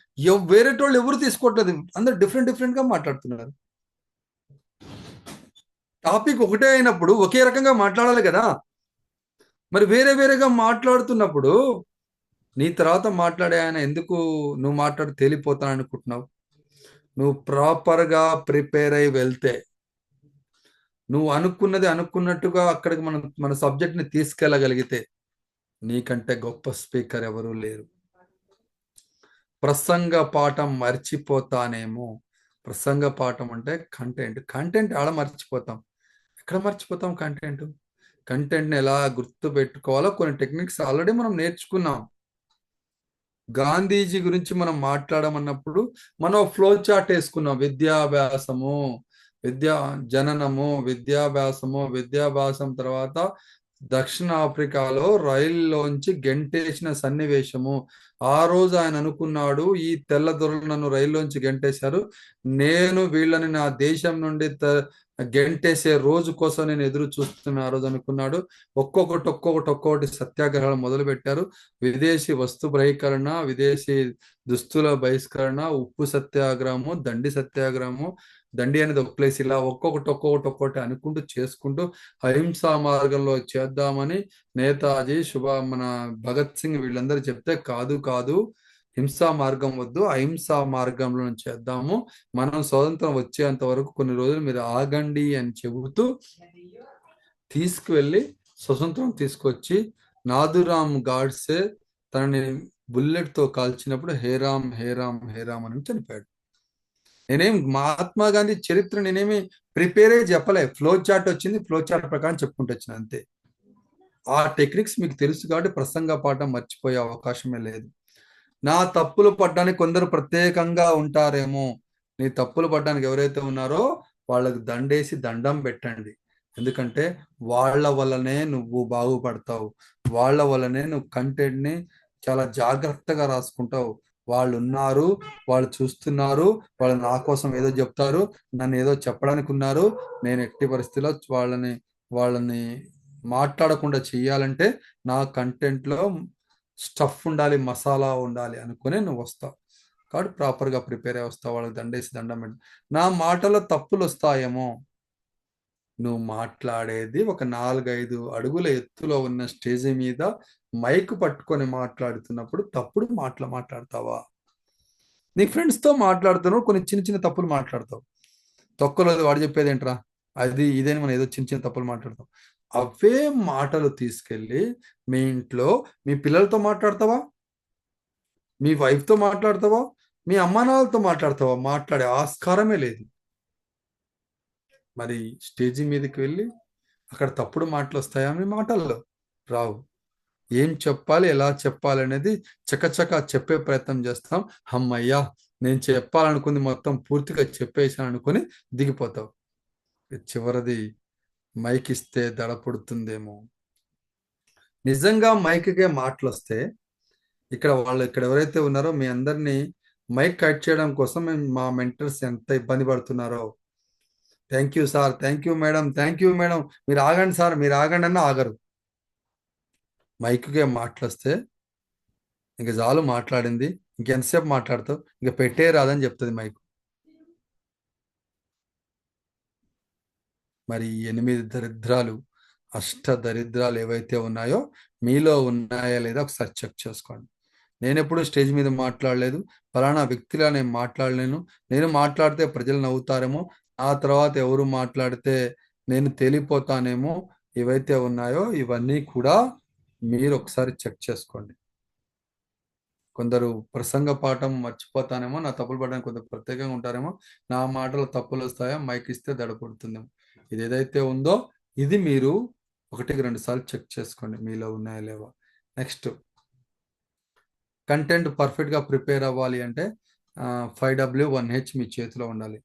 వేరేటోళ్ళు ఎవరు తీసుకోవట్లేదు. అందరు డిఫరెంట్గా మాట్లాడుతున్నారు. టాపిక్ ఒకటే అయినప్పుడు ఒకే రకంగా మాట్లాడాలి కదా. మరి వేరేగా మాట్లాడుతున్నప్పుడు నీ తర్వాత మాట్లాడే ఆయన ఎందుకు నువ్వు మాట్లాడి తేలిపోతాను అనుకుంటున్నావు? నువ్వు ప్రాపర్గా ప్రిపేర్ అయి వెళ్తే, నువ్వు అనుకున్నది అనుకున్నట్టుగా అక్కడికి మన సబ్జెక్ట్ని తీసుకెళ్ళగలిగితే నీకంటే గొప్ప స్పీకర్ ఎవరూ లేరు. ప్రసంగ పాఠం మర్చిపోతానేమో. ప్రసంగ పాఠం అంటే కంటెంట్ ఆడ మర్చిపోతాం. ఎక్కడ మర్చిపోతాం కంటెంట్ని ఎలా గుర్తు పెట్టుకోవాలో కొన్ని టెక్నిక్స్ ఆల్రెడీ మనం నేర్చుకున్నాం. గాంధీజీ గురించి మనం మాట్లాడమన్నప్పుడు మనం ఫ్లో చార్ట్ వేసుకున్నాం. విద్యాభ్యాసము, జననము, విద్యాభ్యాసం తర్వాత దక్షిణాఫ్రికాలో రైల్లోంచి గెంటేసిన సన్నివేశము. ఆ రోజు ఆయన అనుకున్నాడు, ఈ తెల్లదొరలు నన్ను రైల్లోంచి గెంటేశారు, నేను వీళ్ళని నా దేశం నుండి గెంటేసే రోజు కోసం నేను ఎదురు చూస్తున్నా ఆ రోజు అనుకున్నాడు. ఒక్కొక్కటి సత్యాగ్రహాలు మొదలు పెట్టారు. విదేశీ వస్తు బహిష్కరణ, విదేశీ దుస్తుల బహిష్కరణ, ఉప్పు సత్యాగ్రహము, దండి సత్యాగ్రహము. దండి అనేది ఒక ప్లేస్. ఇలా ఒక్కొక్కటి అనుకుంటూ చేసుకుంటూ అహింసా మార్గంలో చేద్దామని నేతాజీ, మన భగత్ సింగ్ వీళ్ళందరూ చెప్తే కాదు హింసా మార్గం వద్దు, అహింసా మార్గంలో చేద్దాము, మనం స్వతంత్రం వచ్చేంత వరకు కొన్ని రోజులు మీరు ఆగండి అని చెబుతూ తీసుకువెళ్ళి స్వతంత్రం తీసుకొచ్చి నాథురామ్ గాడ్సే తనని బుల్లెట్తో కాల్చినప్పుడు హేరామ్ అని చనిపోయాడు. నేనేం మహాత్మా గాంధీ చరిత్ర నేనేమి ప్రిపేర్ అయ్యి చెప్పలే, ఫ్లో చార్ట్ వచ్చింది, ఫ్లో చార్ట్ ప్రకారం చెప్పుకుంటూ వచ్చిన అంతే. ఆ టెక్నిక్స్ మీకు తెలుసు కాబట్టి ప్రసంగ పాఠం మర్చిపోయే అవకాశమే లేదు. నా తప్పులు పడ్డానికి కొందరు ప్రత్యేకంగా ఉంటారేమో. నీ తప్పులు పడ్డానికి ఎవరైతే ఉన్నారో వాళ్ళకి దండేసి దండం పెట్టండి. ఎందుకంటే వాళ్ళ వల్లనే నువ్వు బాగుపడతావు, వాళ్ళ వల్లనే నువ్వు కంటెంట్ని చాలా జాగ్రత్తగా రాసుకుంటావు. వాళ్ళు ఉన్నారు, వాళ్ళు చూస్తున్నారు, వాళ్ళు నా కోసం ఏదో చెప్తారు, నన్ను ఏదో చెప్పడానికి ఉన్నారు, నేను ఎట్టి పరిస్థితిలో వాళ్ళని మాట్లాడకుండా చెయ్యాలంటే నా కంటెంట్లో స్టఫ్ ఉండాలి, మసాలా ఉండాలి అనుకునే నువ్వు వస్తావు. కాబట్టి ప్రాపర్గా ప్రిపేర్ అయ్యి వస్తావు. వాళ్ళకి దండేసి దండం పెట్టి నా మాటలో తప్పులు వస్తాయేమో. నువ్వు మాట్లాడేది ఒక 4-5 అడుగుల ఎత్తులో ఉన్న స్టేజీ మీద మైక్ పట్టుకొని మాట్లాడుతున్నప్పుడు తప్పుడు మాట్లాడతావా? నీ ఫ్రెండ్స్తో మాట్లాడుతున్నావు, కొన్ని చిన్న తప్పులు మాట్లాడతావు. తొక్కలేదు వాడు చెప్పేది ఏంట్రా అది ఇదేని మనం ఏదో చిన్న తప్పులు మాట్లాడతాం. అవే మాటలు తీసుకెళ్ళి మీ ఇంట్లో మీ పిల్లలతో మాట్లాడతావా, మీ వైఫ్తో మాట్లాడతావా, మీ అమ్మానాన్నలతో మాట్లాడతావా? మాట్లాడే ఆస్కారమే లేదు. మరి స్టేజీ మీదకి వెళ్ళి అక్కడ తప్పుడు మాటలు వస్తాయా? మీ మాటల్లో రావు. ఏం చెప్పాలి, ఎలా చెప్పాలి అనేది చకచక చెప్పే ప్రయత్నం చేస్తాం. అమ్మయ్యా నేను చెప్పాలనుకుంది మొత్తం పూర్తిగా చెప్పేసాను అనుకుని దిగిపోతావు. చివరిది మైక్ ఇస్తే దడ పుడుతుందేమో. నిజంగా మైక్కే మాటలు వస్తే ఇక్కడ ఎవరైతే ఉన్నారో మీ అందరినీ మైక్ కట్ చేయడం కోసం మా మెంటర్స్ ఎంత ఇబ్బంది పడుతున్నారో. Thank you sir, thank you madam, మీరు ఆగండి సార్, మీరు ఆగండి అన్న ఆగరు. మైక్కే మాటలు వస్తే ఇంక చాలు మాట్లాడింది, ఇంకెంతసేపు మాట్లాడతావు, ఇంక పెట్టే రాదని చెప్తుంది మైక్. మరి 8 దరిద్రాలు, అష్ట దరిద్రాలు ఏవైతే ఉన్నాయో మీలో ఉన్నాయా లేదా ఒకసారి చెక్ చేసుకోండి. నేను ఎప్పుడు స్టేజ్ మీద మాట్లాడలేదు, ఫలానా వ్యక్తిలా నేను మాట్లాడలేను, నేను మాట్లాడితే ప్రజలు నవ్వుతారేమో, ఆ తర్వాత ఎవరు మాట్లాడితే నేను తేలిపోతానేమో, ఏవైతే ఉన్నాయో ఇవన్నీ కూడా మీరు ఒకసారి చెక్ చేసుకోండి. కొందరు ప్రసంగ పాఠం మర్చిపోతానేమో, నా తప్పులు పడడానికి కొంత ప్రత్యేకంగా ఉంటారేమో, నా మాటలు తప్పులు వస్తాయో, మైక్ ఇస్తే దడపడుతుందేమో. ఇది ఏదైతే ఉందో ఇది మీరు 1-2 సార్లు చెక్ చేసుకోండి మీలో ఉన్నాయా లేవా. నెక్స్ట్, కంటెంట్ పర్ఫెక్ట్గా ప్రిపేర్ అవ్వాలి అంటే 5W1H మీ చేతిలో ఉండాలి.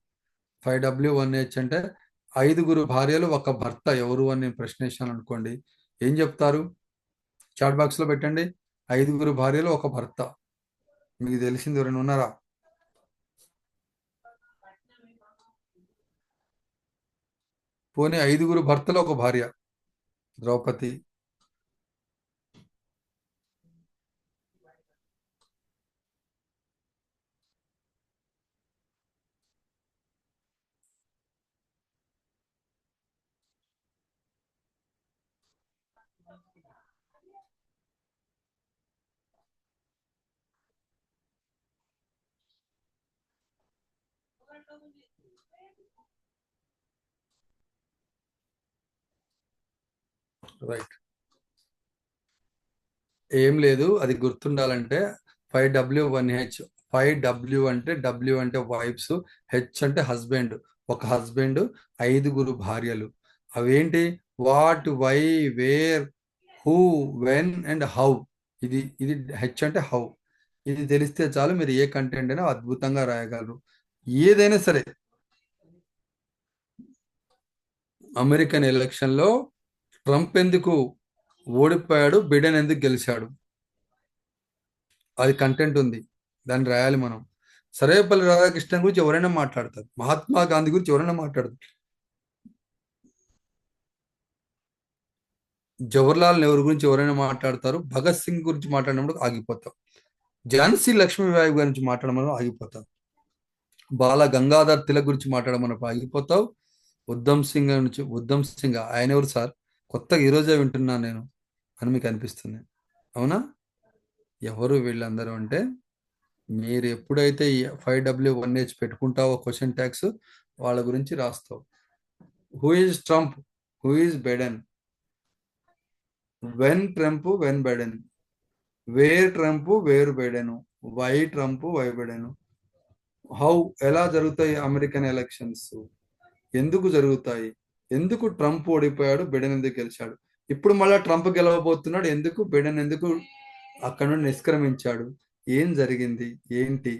5W1H అంటే 5 భార్యలు ఒక భర్త ఎవరు అని నేను ప్రశ్న వేసాను అనుకోండి, ఏం చెప్తారు? చాట్ బాక్స్లో పెట్టండి. 5 భార్యలు ఒక భర్త. మీకు తెలిసింది ఎవరైనా ఉన్నారా? పోనీ 5 భర్తలు ఒక భార్య. ద్రౌపది, రైట్. ఏం లేదు, అది గుర్తుండాలంటే 5W1H. 5W అంటే W అంటే వైఫ్స్, హెచ్ అంటే హస్బెండ్. ఒక హస్బెండ్, 5 భార్యలు. అవేంటి? What, why, where, who, when and how. ఇది ఇది హెచ్ అంటే హౌ. ఇది తెలిస్తే చాలు, మీరు ఏ కంటెంట్ అయినా అద్భుతంగా రాయగలరు. ఏదైనా సరే. అమెరికన్ ఎలక్షన్లో ట్రంప్ ఎందుకు ఓడిపోయాడు, బిడెన్ ఎందుకు గెలిచాడు, అది కంటెంట్ ఉంది, దాన్ని రాయాలి మనం. సర్వేపల్లి రాధాకృష్ణన్ గురించి ఎవరైనా మాట్లాడతారు, మహాత్మా గాంధీ గురించి ఎవరైనా మాట్లాడతారు, జవహర్లాల్ నెహ్రూ గురించి ఎవరైనా మాట్లాడతారు, భగత్ సింగ్ గురించి మాట్లాడినప్పుడు ఆగిపోతాం, ఝాన్సీ లక్ష్మీబాయి గురించి మాట్లాడమని ఆగిపోతాం, బాల గంగాధర్ తిలక్ గురించి మాట్లాడమన్నప్పుడు ఆగిపోతావు, ఉద్ధమ్ సింగ్ ఆయన ఎవరు సార్, కొత్తగా ఈరోజే వింటున్నాను నేను అని మీకు అనిపిస్తుంది, అవునా? ఎవరు వీళ్ళందరూ అంటే, మీరు ఎప్పుడైతే 5W1H పెట్టుకుంటావో క్వశ్చన్ ట్యాగ్స్, వాళ్ళ గురించి రాస్తావు. Who is Trump, who is Biden, when Trump, when Biden, where Trump, where Biden, why Trump, why Biden, how, ఎలా జరుగుతాయి అమెరికన్ ఎలక్షన్స్, ఎందుకు జరుగుతాయి, ఎందుకు ట్రంప్ ఓడిపోయాడు, బైడెన్ ఎందుకు గెలిచాడు, ఇప్పుడు మళ్ళీ ట్రంప్ గెలవబోతున్నాడు, ఎందుకు బైడెన్ ఎందుకు అక్కడ నుండి నిష్క్రమించాడు, ఏం జరిగింది ఏంటి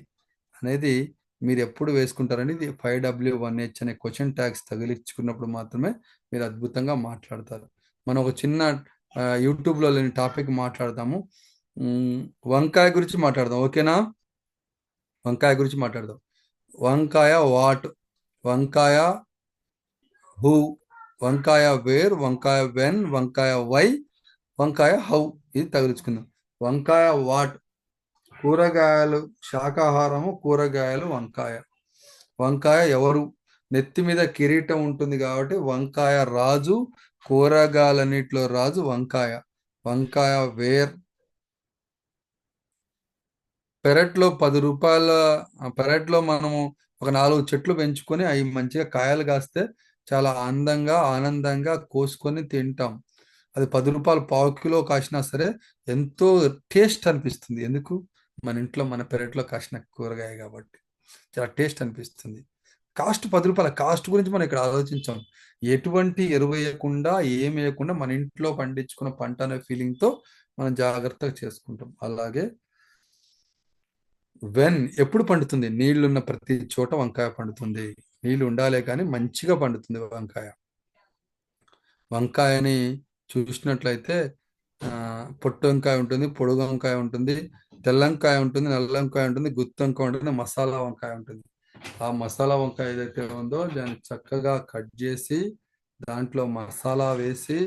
అనేది మీరు ఎప్పుడు వేసుకుంటారని. ఇది 5W1H అనే క్వశ్చన్ ట్యాగ్స్ తగిలించుకున్నప్పుడు మాత్రమే మీరు అద్భుతంగా మాట్లాడతారు. మనం ఒక చిన్న యూట్యూబ్లో లేని టాపిక్ మాట్లాడదాము. వంకాయ గురించి మాట్లాడదాం, ఓకేనా? వంకాయ గురించి మాట్లాడదాం. వంకాయ వాట్, వంకాయ హూ, వంకాయ వేర్, వంకాయ వెన్, వంకాయ వై, వంకాయ హౌ. ఇది తగిలించుకుందాం. వంకాయ వాట్, కూరగాయలు, శాకాహారము, కూరగాయలు, వంకాయ. వంకాయ ఎవరు? నెత్తి మీద కిరీటం ఉంటుంది కాబట్టి వంకాయ రాజు, కూరగాయలన్నిటిలో రాజు వంకాయ. వంకాయ వేర్, పెరట్లో 10 రూపాయల పెరట్లో మనము ఒక 4 చెట్లు పెంచుకొని అవి మంచిగా కాయలు కాస్తే చాలా అందంగా ఆనందంగా కోసుకొని తింటాం. అది 10 రూపాయలు పావు కిలో కాసినా సరే ఎంతో టేస్ట్ అనిపిస్తుంది. ఎందుకు? మన ఇంట్లో మన పెరట్లో కాసిన కూరగాయ కాబట్టి చాలా టేస్ట్ అనిపిస్తుంది. కాస్ట్ 10 రూపాయల కాస్ట్ గురించి మనం ఇక్కడ ఆలోచించాం. ఎటువంటి ఎరువు వేయకుండా ఏం వేయకుండా మన ఇంట్లో పండించుకున్న పంట అనే ఫీలింగ్తో మనం జాగ్రత్తగా చేసుకుంటాం. అలాగే వెన్ ఎప్పుడు పండుతుంది? నీళ్లున్న ప్రతి చోట వంకాయ పండుతుంది. నీళ్లు ఉండాలే కానీ మంచిగా పండుతుంది వంకాయ. వంకాయని చూసినట్లయితే పొట్టు వంకాయ ఉంటుంది, పొడుగు వంకాయ ఉంటుంది, తెల్ల వంకాయ ఉంటుంది, నల్ల వంకాయ ఉంటుంది, గుత్తి వంకాయ ఉంటుంది, మసాలా వంకాయ ఉంటుంది. ఆ మసాలా వంకాయ ఏదైతే ఉందో దాన్ని చక్కగా కట్ చేసి దాంట్లో మసాలా వేసి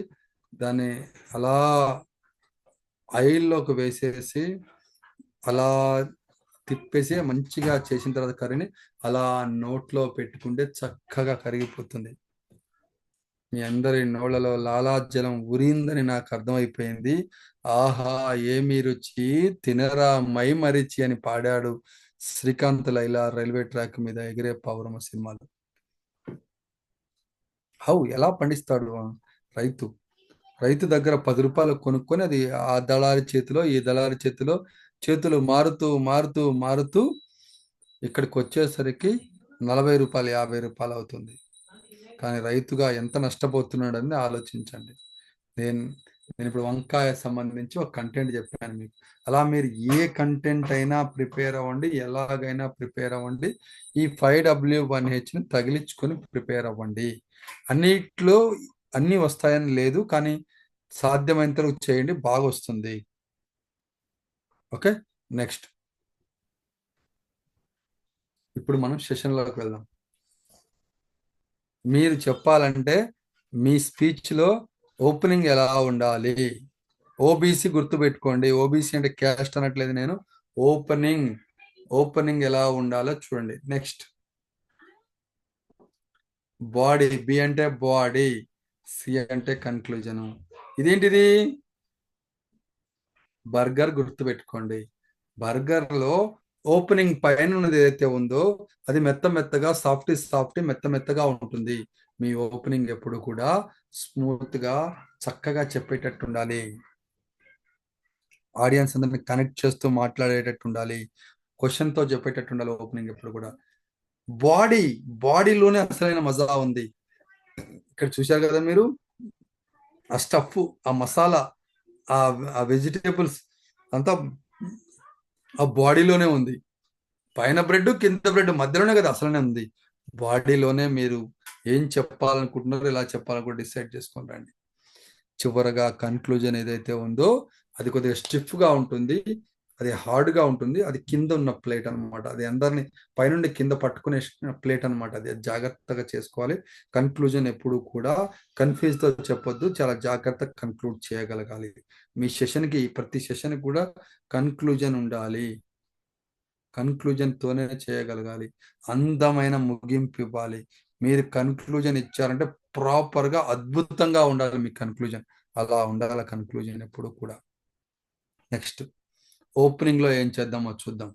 దాన్ని అలా ఆయిల్లోకి వేసేసి అలా తిప్పేసి మంచిగా చేసిన తర్వాత కర్రీని అలా నోట్లో పెట్టుకుంటే చక్కగా కరిగిపోతుంది. మీ అందరి నోళ్ళలో లాలాజలం ఉరిందని నాకు అర్థమైపోయింది. ఆహా ఏమి రుచి తినరా మై మరిచి అని పాడాడు శ్రీకాంత్ లైలా రైల్వే ట్రాక్ మీద ఎగిరే పౌరమ సినిమాలో. ఎలా పండిస్తాడు రైతు? రైతు దగ్గర 10 రూపాయలు కొనుక్కొని అది ఆ దళారి చేతిలో ఈ దళారి చేతిలో చేతులు మారుతూ మారుతూ మారుతూ ఇక్కడికి వచ్చేసరికి 40 రూపాయలు 50 రూపాయలు అవుతుంది. కానీ రైతుగా ఎంత నష్టపోతున్నాడని ఆలోచించండి. నేను ఇప్పుడు వంకాయ సంబంధించి ఒక కంటెంట్ చెప్పాను మీకు. అలా మీరు ఏ కంటెంట్ అయినా ప్రిపేర్ అవ్వండి, ఎలాగైనా ప్రిపేర్ అవ్వండి. ఈ 5W1Hని తగిలించుకొని ప్రిపేర్ అవ్వండి. అన్నిట్లో అన్నీ వస్తాయని లేదు, కానీ సాధ్యమైనంత వరకు చేయండి, బాగా వస్తుంది. ఓకే, నెక్స్ట్ ఇప్పుడు మనం సెషన్లోకి వెళ్దాం. మీరు చెప్పాలంటే మీ స్పీచ్లో ఓపెనింగ్ ఎలా ఉండాలి? ఓబీసీ గుర్తుపెట్టుకోండి. ఓబీసీ అంటే క్యాస్ట్ అనట్లేదు నేను. ఓపెనింగ్ ఎలా ఉండాలో చూడండి. నెక్స్ట్ బాడీ, బి అంటే బాడీ, సి అంటే కన్క్లూజన్. ఇదేంటిది? బర్గర్ గుర్తుపెట్టుకోండి. బర్గర్లో ఓపెనింగ్ పైన ఉన్నది ఏదైతే ఉందో అది మెత్తగా సాఫ్ట్ మెత్తగా ఉంటుంది. మీ ఓపెనింగ్ ఎప్పుడు కూడా స్మూత్గా చక్కగా చెప్పేటట్టు ఉండాలి. ఆడియన్స్ అందరిని కనెక్ట్ చేస్తూ మాట్లాడేటట్టు ఉండాలి. క్వశ్చన్తో చెప్పేటట్టు ఉండాలి ఓపెనింగ్ ఎప్పుడు కూడా. బాడీలోనే అసలైన మజా ఉంది. ఇక్కడ చూశారు కదా మీరు, ఆ స్టఫ్, ఆ మసాలా, ఆ వెజిటేబుల్స్ అంతా ఆ బాడీలోనే ఉంది. పైన బ్రెడ్ కింద బ్రెడ్ మధ్యలోనే కదా అసలనే ఉంది. బాడీలోనే మీరు ఏం చెప్పాలనుకుంటున్నారో ఎలా చెప్పాలనుకుంటే డిసైడ్ చేసుకొని రండి. చివరగా కన్క్లూజన్ ఏదైతే ఉందో అది కొద్దిగా స్టిఫ్గా ఉంటుంది, అది హార్డ్గా ఉంటుంది. అది కింద ఉన్న ప్లేట్ అనమాట. అది అందరినీ పైనుండి కింద పట్టుకునే ప్లేట్ అనమాట. అది జాగ్రత్తగా చేసుకోవాలి. కన్క్లూజన్ ఎప్పుడు కూడా కన్ఫ్యూజ్తో చెప్పొద్దు, చాలా జాగ్రత్తగా కన్క్లూడ్ చేయగలగాలి. మీ సెషన్కి, ప్రతి సెషన్కి కూడా కన్క్లూజన్ ఉండాలి. కన్క్లూజన్తోనే చేయగలగాలి. అందమైన ముగింపు ఇవ్వాలి. మీరు కన్క్లూజన్ ఇచ్చారంటే ప్రాపర్గా అద్భుతంగా ఉండాలి మీ కన్క్లూజన్. అలా ఉండాలి కన్క్లూజన్ ఎప్పుడు కూడా. నెక్స్ట్ ఓపెనింగ్లో ఏం చేద్దామో చూద్దాం.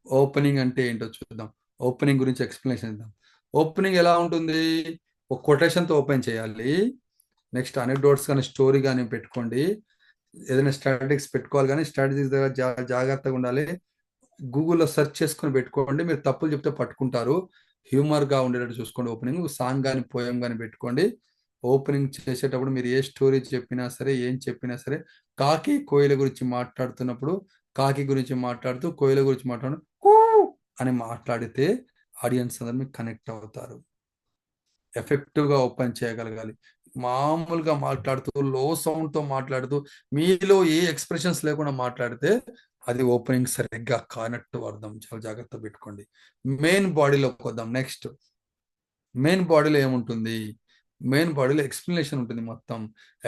ఓపెనింగ్ అంటే ఏంటో చూద్దాం. ఓపెనింగ్ గురించి ఎక్స్ప్లెనేషన్ ఇద్దాం. ఓపెనింగ్ ఎలా ఉంటుంది? ఒక కొటేషన్తో ఓపెన్ చేయాలి. నెక్స్ట్ అనెక్డోట్స్ కానీ స్టోరీ కానీ పెట్టుకోండి. ఏదైనా స్ట్రాటజిక్స్ పెట్టుకోవాలి, కానీ స్ట్రాటజిక్స్ దగ్గర జాగ్రత్తగా ఉండాలి. గూగుల్లో సెర్చ్ చేసుకొని పెట్టుకోండి. మీరు తప్పులు చెప్తే పట్టుకుంటారు. హ్యూమర్గా ఉండేటట్టు చూసుకోండి. ఓపెనింగ్ సాంగ్ కానీ పోయం కానీ పెట్టుకోండి. ఓపెనింగ్ చేసేటప్పుడు మీరు ఏ స్టోరీ చెప్పినా సరే, ఏం చెప్పినా సరే, కాకి కోయిల గురించి మాట్లాడుతున్నప్పుడు కాకి గురించి మాట్లాడుతూ కోయిల గురించి మాట్లాడు అని మాట్లాడితే ఆడియన్స్ అందరూ మీకు కనెక్ట్ అవుతారు. ఎఫెక్టివ్గా ఓపెన్ చేయగలగాలి. మామూలుగా మాట్లాడుతూ లో సౌండ్తో మాట్లాడుతూ మీలో ఏ ఎక్స్ప్రెషన్స్ లేకుండా మాట్లాడితే అది ఓపెనింగ్ సరిగ్గా కానట్టు అర్థం. చాలా జాగ్రత్త పెట్టుకోండి. మెయిన్ బాడీలోకి వద్దాం. నెక్స్ట్ మెయిన్ బాడీలో ఏముంటుంది? మెయిన్ బాడీలో ఎక్స్ప్లెనేషన్ ఉంటుంది. మొత్తం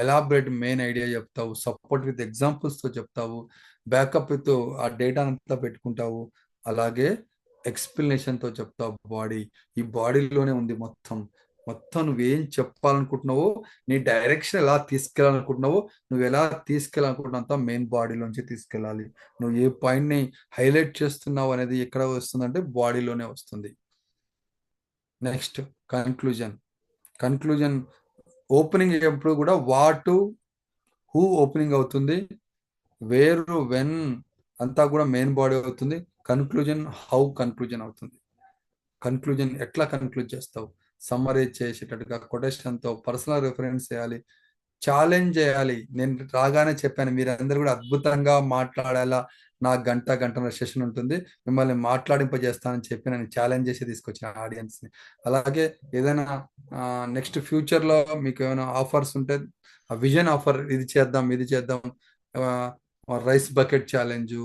ఎలాబరేట్ మెయిన్ ఐడియా చెప్తావు, సపోర్ట్ విత్ ఎగ్జాంపుల్స్తో చెప్తావు, బ్యాకప్ విత్ ఆ డేటా అంతా పెట్టుకుంటావు, అలాగే ఎక్స్ప్లెనేషన్తో చెప్తావు. ఈ బాడీలోనే ఉంది మొత్తం. నువ్వేం చెప్పాలనుకుంటున్నావో, నీ డైరెక్షన్ ఎలా తీసుకెళ్ళాలనుకుంటున్నావో, నువ్వు ఎలా తీసుకెళ్ళాలనుకుంటున్నా మెయిన్ బాడీలోంచి తీసుకెళ్ళాలి. నువ్వు ఏ పాయింట్ని హైలైట్ చేస్తున్నావు అనేది ఎక్కడ వస్తుందంటే బాడీలోనే వస్తుంది. నెక్స్ట్ కన్క్లూజన్ ఓపెనింగ్ ఎప్పుడు కూడా వాట్, హూ ఓపెనింగ్ అవుతుంది, వేరు, వెన్ అంతా కూడా మెయిన్ బాడీ అవుతుంది. కన్క్లూజన్ హౌ కన్క్లూజన్ అవుతుంది. కన్క్లూజన్ ఎట్లా కన్క్లూడ్ చేస్తావు? సమ్మరైజ్ చేసేటట్టుగా కొటేషన్తో పర్సనల్ రిఫరెన్స్ చేయాలి, ఛాలెంజ్ చేయాలి. నేను రాగానే చెప్పాను మీరందరూ కూడా అద్భుతంగా మాట్లాడేలా నా గంటన్నర సెషన్ ఉంటుంది, మిమ్మల్ని మాట్లాడింపజేస్తానని చెప్పి నేను ఛాలెంజ్ చేసి తీసుకొచ్చిన ఆడియన్స్ని. అలాగే ఏదైనా నెక్స్ట్ ఫ్యూచర్లో మీకు ఏమైనా ఆఫర్స్ ఉంటే విజన్ ఆఫర్, ఇది చేద్దాం, రైస్ బకెట్ ఛాలెంజ్,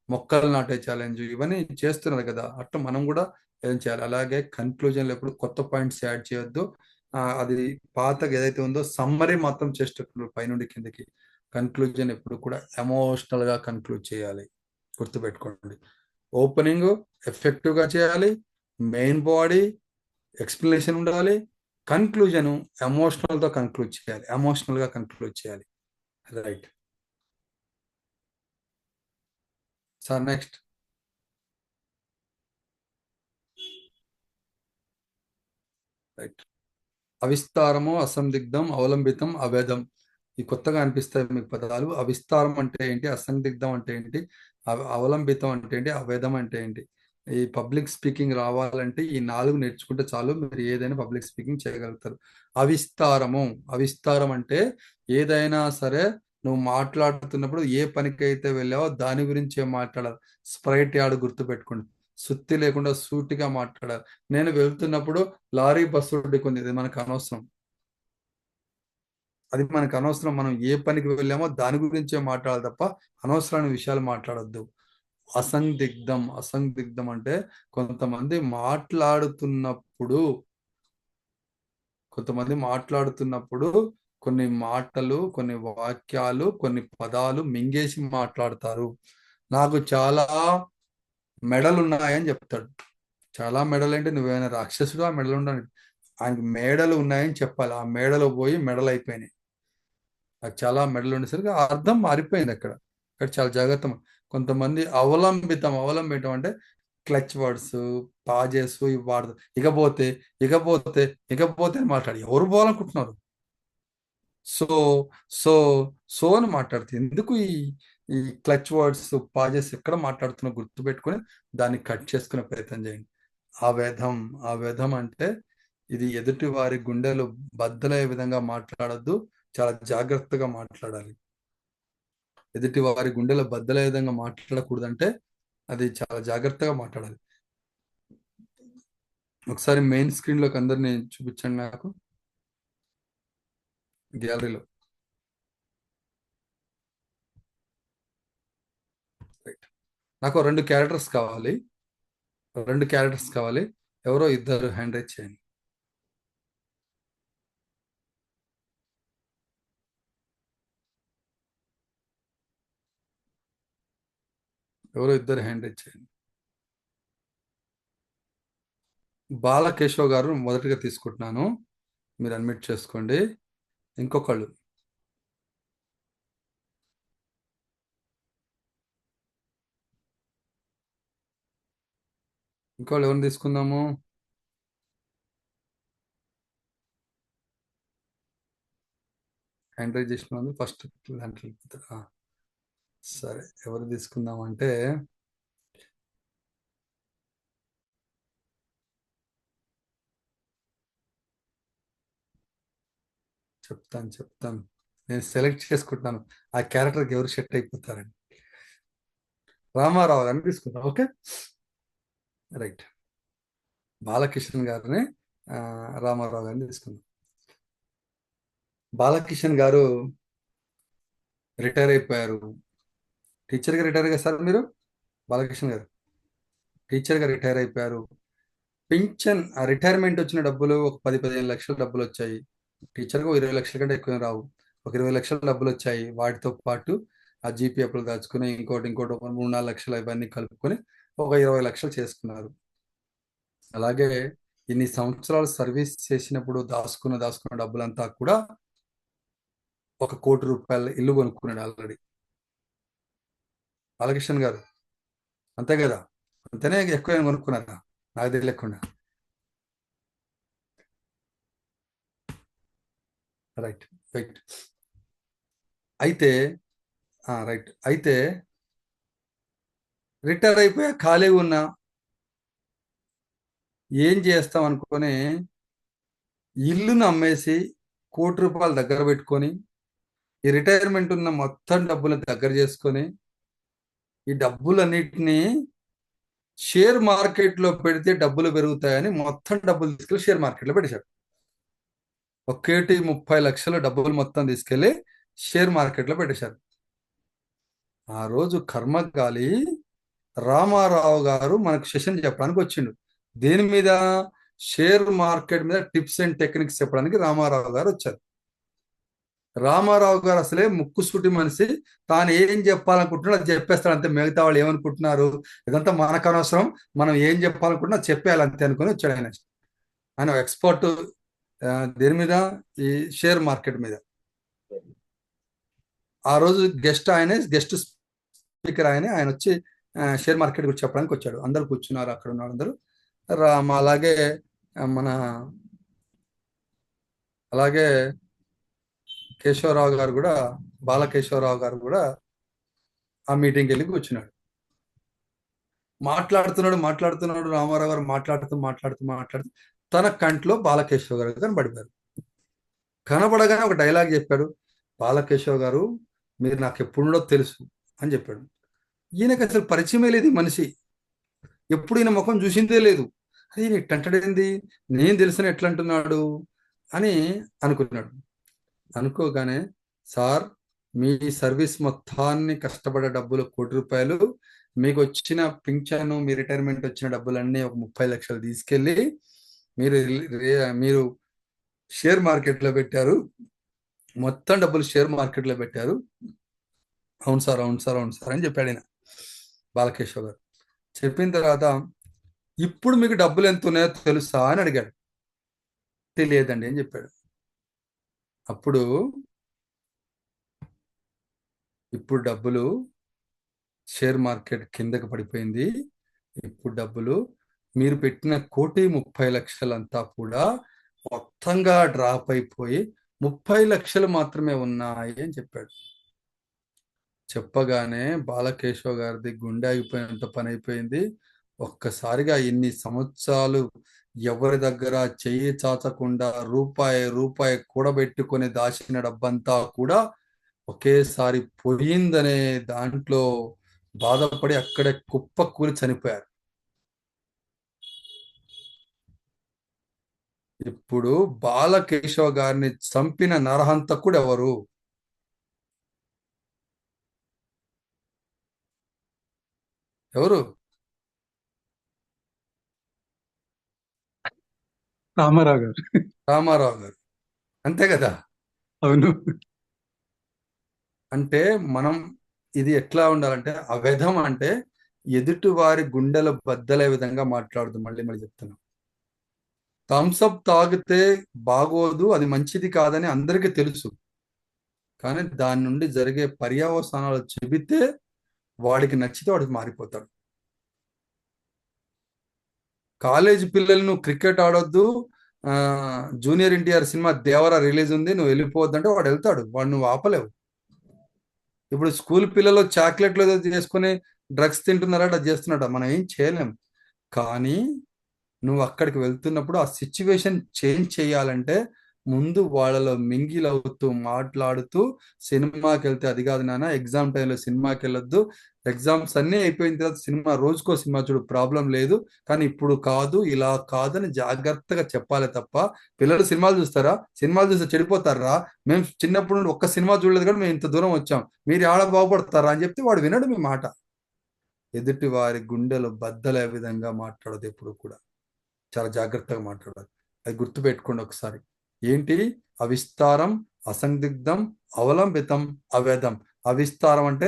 మొక్కలు నాటే ఛాలెంజ్, ఇవన్నీ చేస్తున్నారు కదా, అట్లా మనం కూడా ఏం చేయాలి. అలాగే కన్క్లూజన్లో ఎప్పుడు కొత్త పాయింట్స్ యాడ్ చేయొద్దు. అది పాతగా ఏదైతే ఉందో సమ్మరీ మాత్రం చేసేటప్పుడు పైనుండి కిందకి. కన్క్లూజన్ ఎప్పుడు కూడా ఎమోషనల్గా కన్క్లూడ్ చేయాలి. గుర్తుపెట్టుకోండి. ఓపెనింగ్ ఎఫెక్టివ్గా చేయాలి, మెయిన్ బాడీ ఎక్స్ప్లెనేషన్ ఉండాలి, కన్క్లూజన్ ఎమోషనల్తో కంక్లూడ్ చేయాలి, ఎమోషనల్గా కంక్లూడ్ చేయాలి. Right sir, next. రైట్. అవిస్తారము, అసందిగ్ధం, అవలంబితం, అవేదం. ఈ కొత్తగా అనిపిస్తాయి మీకు పదాలు. అవిస్తారం అంటే ఏంటి, అసందిగ్ధం అంటే ఏంటి, అవలంబితం అంటే ఏంటి, అవేదం అంటే ఏంటి. ఈ పబ్లిక్ స్పీకింగ్ రావాలంటే ఈ 4 నేర్చుకుంటే చాలు, మీరు ఏదైనా పబ్లిక్ స్పీకింగ్ చేయగలుగుతారు. అవిస్తారము, అవిస్తారం అంటే ఏదైనా సరే నువ్వు మాట్లాడుతున్నప్పుడు ఏ పనికైతే వెళ్ళావో దాని గురించే మాట్లాడాలి. స్ప్రైట్ యాడ్ గుర్తుపెట్టుకోండి, సుత్తి లేకుండా సూటిగా మాట్లాడాలి. నేను వెళ్తున్నప్పుడు లారీ బస్సు ఢీకొంది, ఇది మనకు అనవసరం, అది మనకు అనవసరం. మనం ఏ పనికి వెళ్ళామో దాని గురించే మాట్లాడాలి తప్ప అనవసరమైన విషయాలు మాట్లాడొద్దు. అసందిగ్ధం, అసందిగ్ధం అంటే కొంతమంది మాట్లాడుతున్నప్పుడు కొన్ని మాటలు, కొన్ని వాక్యాలు, కొన్ని పదాలు మింగేసి మాట్లాడతారు. నాకు చాలా మెడలు ఉన్నాయని చెప్తాడు. చాలా మెడలు అంటే నువ్వేమైనా రాక్షసుడు, ఆ మెడలు ఉండాలి. ఆయనకి మేడలు ఉన్నాయని చెప్పాలి. ఆ మేడలో పోయి మెడలు అయిపోయినాయి. నాకు చాలా మెడలు ఉండేసరికి అర్థం మారిపోయింది. అక్కడ చాలా జాగ్రత్త. కొంతమంది అవలంబితం అంటే క్లచ్ వర్డ్స్, పాజెస్ ఇవి వాడదు. ఇకపోతే ఇకపోతే ఇకపోతే అని మాట్లాడి ఎవరు పోవాలనుకుంటున్నారు? సో సో సో అని మాట్లాడుతుంది. ఎందుకు ఈ క్లచ్ వర్డ్స్, పాజెస్ ఎక్కడ మాట్లాడుతున్నా గుర్తుపెట్టుకొని దాన్ని కట్ చేసుకునే ప్రయత్నం చేయండి. ఆవేదం అంటే ఇది ఎదుటి వారి గుండెలు బద్దలయ్యే విధంగా మాట్లాడద్దు, చాలా జాగ్రత్తగా మాట్లాడాలి. ఎదుటి వారి గుండెలు బద్దలయ్యే విధంగా మాట్లాడకూడదంటే అది చాలా జాగ్రత్తగా మాట్లాడాలి. ఒకసారి మెయిన్ స్క్రీన్లోకి అందరినీ చూపించండి నాకు, గ్యాలరీలో. నాకు 2 క్యారెక్టర్స్ కావాలి, 2 క్యారెక్టర్స్ కావాలి. ఎవరో ఇద్దరు హ్యాండ్ రైజ్ చేయండి. ఎవరో ఇద్దరు హ్యాండ్ రైజ్ చేయండి. బాలకేశవ్ గారు మొదటిగా తీసుకుంటున్నాను, మీరు అడ్మిట్ చేసుకోండి. ఇంకొకళ్ళు ఎవరిని తీసుకుందాము? హ్యాండ్ రైజ్ చేసిన వాళ్ళు ఫస్ట్ దాంట్లో. సరే, ఎవరు తీసుకుందామంటే చెప్తాను. నేను సెలెక్ట్ చేసుకుంటున్నాను ఆ క్యారెక్టర్కి ఎవరు సెట్ అయిపోతారని. రామారావు గారిని తీసుకుందాం. Okay, right. బాలకిషన్ గారిని, రామారావు గారిని తీసుకుందాం. బాలకిషన్ గారు రిటైర్ అయిపోయారు. టీచర్గా రిటైర్ అయ్యారు సార్ మీరు. బాలకిషన్ గారు టీచర్గా రిటైర్ అయిపోయారు. పింఛన్ రిటైర్మెంట్ వచ్చిన డబ్బులు ఒక 10-15 లక్షల డబ్బులు వచ్చాయి. టీచర్గా 20 లక్షల కంటే ఎక్కువ రావు. ఒక 20 లక్షల డబ్బులు వచ్చాయి. వాటితో పాటు ఆ జీపీఎఫ్లు దాచుకుని ఇంకోటి 3-4 లక్షలు ఇవన్నీ కలుపుకొని ఒక 20 లక్షలు చేసుకున్నారు. అలాగే ఇన్ని సంవత్సరాలు సర్వీస్ చేసినప్పుడు దాచుకున్న డబ్బులంతా కూడా 1 కోటి రూపాయల ఇల్లు కొనుక్కున్నాడు ఆల్రెడీ బాలకృష్ణ గారు. అంతే కదా? అంతేనే, ఎక్కువ కొనుక్కున్నారా? నాకు తెలియకుండా. రైట్. అయితే రిటైర్ అయిపోయా ఖాళీగా ఉన్నా ఏం చేస్తాం అనుకొని ఇల్లును అమ్మేసి 1 కోటి రూపాయలు దగ్గర పెట్టుకొని ఈ రిటైర్మెంట్ ఉన్న మొత్తం డబ్బులు దగ్గర చేసుకొని ఈ డబ్బులన్నిటినీ షేర్ మార్కెట్లో పెడితే డబ్బులు పెరుగుతాయని మొత్తం డబ్బులు తీసుకెళ్ళి షేర్ మార్కెట్లో పెట్టేశాడు. 1,30 లక్షల డబ్బులు మొత్తం తీసుకెళ్ళి షేర్ మార్కెట్లో పెట్టేశారు. ఆ రోజు కర్మగాలి రామారావు గారు మనకు సెషన్ చెప్పడానికి వచ్చిండు. దేని మీద? షేర్ మార్కెట్ మీద టిప్స్ అండ్ టెక్నిక్స్ చెప్పడానికి రామారావు గారు వచ్చారు. రామారావు గారు అసలే ముక్కుసూటి మనిషి, తాను ఏం చెప్పాలనుకుంటున్నా అది చెప్పేస్తాడు అంతే. మిగతా వాళ్ళు ఏమనుకుంటున్నారు ఇదంతా మనకు అనవసరం, మనం ఏం చెప్పాలనుకుంటున్నా చెప్పేయాలి అంతే అనుకుని వచ్చాడు ఆయన. ఆయన ఎక్స్పర్ట్ దేని మీద? ఈ షేర్ మార్కెట్ మీద. ఆ రోజు గెస్ట్ స్పీకర్ ఆయన వచ్చి షేర్ మార్కెట్ గురించి చెప్పడానికి వచ్చాడు. అందరు కూర్చున్నారు, అక్కడ ఉన్న అందరూ. అలాగే కేశవరావు గారు కూడా, బాలకేశవరావు గారు కూడా ఆ మీటింగ్కి వెళ్ళి కూర్చున్నాడు. మాట్లాడుతున్నాడు రామారావు గారు మాట్లాడుతూ తన కంట్లో బాలకేశవ గారు కనబడిపోయారు. కనబడగానే ఒక డైలాగ్ చెప్పాడు. బాలకేశవ గారు, మీరు నాకు ఎప్పుడుండో తెలుసు అని చెప్పాడు. ఈయనకి అసలు పరిచయమే లేదు ఈ మనిషి, ఎప్పుడు ఈయన ముఖం చూసిందే లేదు. అది ఈయన ఎట్లంటాడేంది, నేను తెలిసిన ఎట్లా అంటున్నాడు అని అనుకున్నాడు. అనుకోగానే, సార్ మీ సర్వీస్ మొత్తాన్ని కష్టపడే డబ్బులు ₹1,00,00,000, మీకు వచ్చిన పింఛను, మీ రిటైర్మెంట్ వచ్చిన డబ్బులన్నీ ఒక 30 లక్షలు తీసుకెళ్ళి మీరు షేర్ మార్కెట్లో పెట్టారు, మొత్తం డబ్బులు షేర్ మార్కెట్లో పెట్టారు. అవును సార్ అని చెప్పాడు ఆయన బాలకేశవ గారు. చెప్పిన తర్వాత, ఇప్పుడు మీకు డబ్బులు ఎంత ఉన్నాయో తెలుసా అని అడిగాడు. తెలియదండి అని చెప్పాడు. అప్పుడు ఇప్పుడు డబ్బులు షేర్ మార్కెట్ కిందకి పడిపోయింది. ఇప్పుడు డబ్బులు మీరు పెట్టిన 1,30,00,000 అంతా కూడా మొత్తంగా డ్రాప్ అయిపోయి 30 లక్షలు మాత్రమే ఉన్నాయి అని చెప్పాడు. చెప్పగానే బాలకేశవ గారిది గుండె ఆగిపోయినంత పని అయిపోయింది. ఒక్కసారిగా ఇన్ని సంవత్సరాలు ఎవరి దగ్గర చెయ్యి చాచకుండా రూపాయి కూడబెట్టుకొని దాచిన డబ్బంతా కూడా ఒకేసారి పోయిందనే దాంట్లో బాధపడి అక్కడే కుప్ప కూలి చనిపోయారు. ఇప్పుడు బాలకేశవ గారిని చంపిన నరహంతకుడు ఎవరు?
రామారావు గారు.
అంతే కదా?
అవును.
అంటే మనం ఇది ఎట్లా ఉండాలంటే, అవేధం అంటే ఎదుటి వారి గుండెలు బద్దలే విధంగా మాట్లాడదు. మళ్ళీ చెప్తున్నాం, థమ్స్అప్ తాగితే బాగోదు, అది మంచిది కాదని అందరికీ తెలుసు. కానీ దాని నుండి జరిగే పర్యవసానాలు చెబితే వాడికి నచ్చితే వాడికి మారిపోతాడు. కాలేజీ పిల్లలు క్రికెట్ ఆడొద్దు, junior NTR cinema Devara release ఉంది, నువ్వు వెళ్ళిపోవద్దంటే వాడు వెళ్తాడు, వాడు నువ్వు ఆపలేవు. ఇప్పుడు స్కూల్ పిల్లలు చాక్లెట్లు ఏదో చేసుకుని డ్రగ్స్ తింటున్నారట, అది చేస్తున్నారట, మనం ఏం చేయలేం. కానీ నువ్వు అక్కడికి వెళ్తున్నప్పుడు ఆ సిచ్యువేషన్ చేంజ్ చేయాలంటే ముందు వాళ్ళలో మింగిల్ అవుతూ మాట్లాడుతూ, సినిమాకి వెళ్తే అది కాదు నాన్న, ఎగ్జామ్ టైంలో సినిమాకి వెళ్ళొద్దు, ఎగ్జామ్స్ అన్నీ అయిపోయిన తర్వాత సినిమా, రోజుకో సినిమా చూడు, ప్రాబ్లం లేదు, కానీ ఇప్పుడు కాదు, ఇలా కాదని జాగ్రత్తగా చెప్పాలి తప్ప, పిల్లలు సినిమాలు చూస్తారా? సినిమాలు చూస్తే చెడిపోతారా? మేము చిన్నప్పుడు నుండి ఒక్క సినిమా చూడలేదు కానీ మేము ఇంత దూరం వచ్చాం, మీరు ఆడ బాగుపడతారా అని చెప్తే వాడు వినడు మీ మాట. ఎదుటి వారి గుండెలు బద్దలే విధంగా మాట్లాడదు, ఎప్పుడు కూడా చాలా జాగ్రత్తగా మాట్లాడాలి. అది గుర్తుపెట్టుకోండి ఒకసారి. ఏంటి? అవిస్తారం, అసందిగ్ధం, అవలంబితం, అవేదం. అవిస్తారం అంటే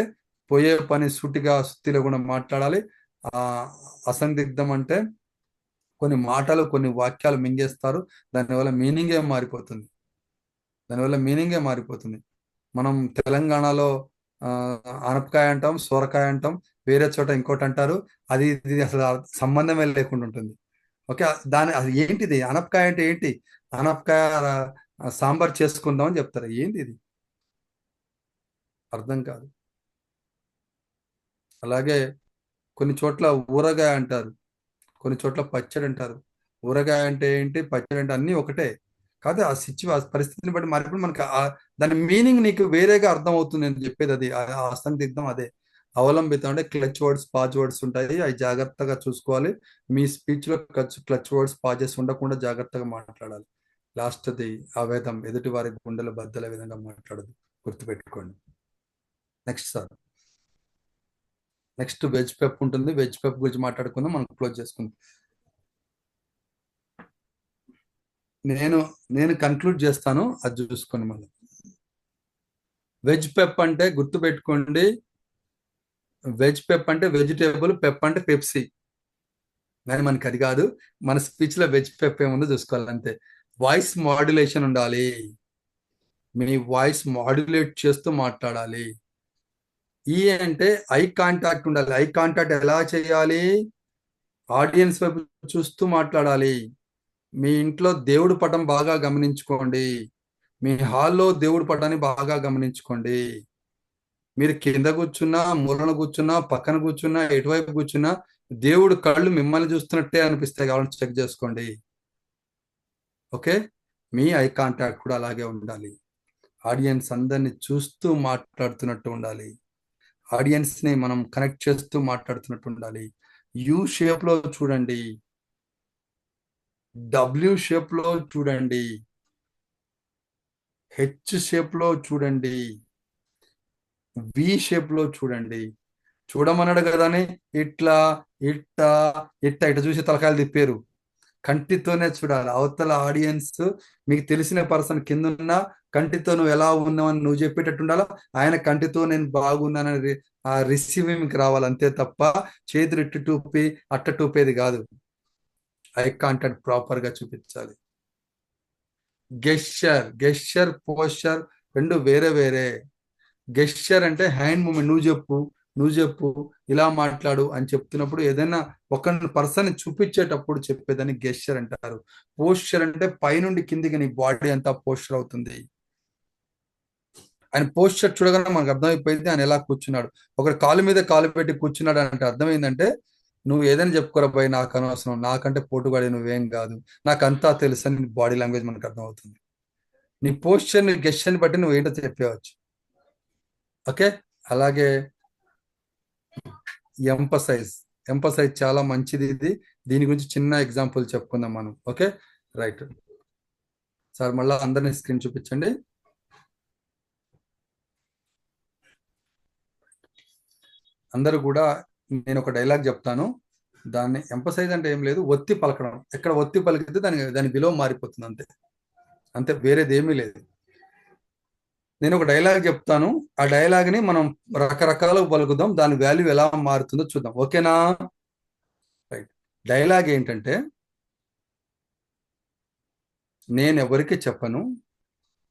పోయే పని సూటిగా సుత్తిలో కూడా మాట్లాడాలి. అసందిగ్ధం అంటే కొన్ని మాటలు, కొన్ని వాక్యాలు మింగేస్తారు, దానివల్ల మీనింగే మారిపోతుంది. మనం తెలంగాణలో ఆనపకాయ అంటాం, సొరకాయ అంటాం, వేరే చోట ఇంకోటి అంటారు, అది ఇది అసలు సంబంధమే లేకుండా ఉంటుంది. ఓకే, అది ఏంటిది? ఆనపకాయ అంటే ఏంటి? ఆనపకాయ సాంబార్ చేసుకుందాం అని చెప్తారు. ఏంటి ఇది? అర్థం కాదు. అలాగే కొన్ని చోట్ల ఊరగాయ అంటారు, కొన్ని చోట్ల పచ్చడి అంటారు. ఊరగాయ అంటే ఏంటి, పచ్చడి అంటే అన్నీ ఒకటే కాదు. ఆ పరిస్థితిని బట్టి మారినప్పుడు మనకి దాని మీనింగ్ నీకు వేరేగా అర్థం అవుతుంది. నేను చెప్పేది అది. అసందిగ్ధం అదే. అవలంబితం అంటే క్లచ్ వర్డ్స్, పాజ్ వర్డ్స్ ఉంటాయి, అవి జాగ్రత్తగా చూసుకోవాలి. మీ స్పీచ్లో క్లచ్ వర్డ్స్, పాజెస్ ఉండకుండా జాగ్రత్తగా మాట్లాడాలి. లాస్ట్ది అవేదం, ఎదుటి వారి గుండెలు బద్దలే విధంగా మాట్లాడదు, గుర్తుపెట్టుకోండి. నెక్స్ట్ సార్, నెక్స్ట్ వెజ్ పెప్ ఉంటుంది. వెజ్ పెప్ గురించి మాట్లాడుకుందాం, మనం క్లోజ్ చేసుకుందాం. నేను కన్క్లూడ్ చేస్తాను, అది చూసుకోండి. మళ్ళీ వెజ్ పెప్ అంటే గుర్తుపెట్టుకోండి, వెజ్ పెప్ అంటే వెజిటేబుల్, పెప్ అంటే పెప్సీ. కానీ మనకి అది కాదు, మన స్పీచ్లో వెజ్ పెప్ ఏముందో చూసుకోవాలి అంతే. వాయిస్ మాడ్యులేషన్ ఉండాలి. మీ వాయిస్ మాడ్యులేట్ చేస్తూ మాట్లాడాలి. ఈ అంటే ఐ కాంటాక్ట్ ఉండాలి. ఐ కాంటాక్ట్ ఎలా చేయాలి? ఆడియన్స్ వైపు చూస్తూ మాట్లాడాలి. మీ ఇంట్లో దేవుడి పటం బాగా గమనించుకోండి. మీ హాల్లో దేవుడి పటాన్ని బాగా గమనించుకోండి. మీరు కింద కూర్చున్నా, మూలన కూర్చున్నా, పక్కన కూర్చున్నా, ఎటువైపు కూర్చున్నా దేవుడు కళ్ళు మిమ్మల్ని చూస్తున్నట్టే అనిపిస్తాయి. కావాలని చెక్ చేసుకోండి. ఓకే, మీ ఐ కాంటాక్ట్ కూడా అలాగే ఉండాలి. ఆడియన్స్ అందరినీ చూస్తూ మాట్లాడుతున్నట్టు ఉండాలి. ఆడియన్స్ని మనం కనెక్ట్ చేస్తూ మాట్లాడుతున్నట్టు ఉండాలి. యూ షేప్లో చూడండి, డబ్ల్యూ షేప్లో చూడండి, హెచ్ షేప్లో చూడండి, వి షేప్లో చూడండి. చూడమన్నాడు కదాని ఇట్లా ఇట్లా ఇట్లా ఇట్లా చూసి తలకాయలు తిప్పారు. కంటితోనే చూడాలి. అవతల ఆడియన్స్ మీకు తెలిసిన పర్సన్ కింద ఉన్నా కంటితో నువ్వు ఎలా ఉన్నావని నువ్వు చెప్పేటట్టు ఉండాలా. ఆయన కంటితో నేను బాగున్నానని ఆ రిసీవింగ్కి రావాలి. అంతే తప్ప చేతులు ఇట్టు టూపి అట్ట టూపేది కాదు. ఐ కాంటాక్ట్ ప్రాపర్గా చూపించాలి. గెస్చర్ పోస్చర్ రెండు వేరే వేరే. గెస్చర్ అంటే హ్యాండ్ మూమెంట్, నువ్వు చెప్పు ఇలా మాట్లాడు అని చెప్తున్నప్పుడు ఏదైనా ఒక పర్సన్ చూపించేటప్పుడు చెప్పేదాన్ని గెస్చర్ అంటారు. పోస్చర్ అంటే పైనుండి కిందికి నీ బాడీ అంతా పోస్చర్ అవుతుంది. ఆయన పోస్చర్ చూడగానే మనకు అర్థమైపోయింది ఆయన ఎలా కూర్చున్నాడు. ఒకరు కాలు మీద కాలు పెట్టి కూర్చున్నాడు అంటే అర్థం ఏంటంటే నువ్వు ఏదైనా చెప్పుకోరా భయ్, నాకు అనవసరం, నాకంటే పోటుగాడి నువ్వేం కాదు, నాకు అంతా తెలుసు అని బాడీ లాంగ్వేజ్ మనకు అర్థమవుతుంది. నీ పోస్చర్, నీ గెస్చర్ని బట్టి నువ్వు ఏంటో చెప్పవచ్చు. ఓకే, అలాగే ఎంపసైజ్ చాలా మంచిది. దీని గురించి చిన్న ఎగ్జాంపుల్ చెప్పుకుందాం మనం. ఓకే, రైట్ సార్, మళ్ళీ అందరినీ స్క్రీన్ చూపించండి. అందరూ కూడా నేను ఒక డైలాగ్ చెప్తాను, దాన్ని ఎంపసైజ్ అంటే ఏం లేదు, ఒత్తి పలకడం. ఎక్కడ ఒత్తి పలికితే దాని విలువ మారిపోతుంది. అంతే, వేరేది ఏమీ లేదు. నేను ఒక డైలాగ్ చెప్తాను, ఆ డైలాగ్ని మనం రకరకాలుగా పలుకుదాం, దాని వాల్యూ ఎలా మారుతుందో చూద్దాం. ఓకేనా? రైట్. డైలాగ్ ఏంటంటే, నేను ఎవరికి చెప్పను,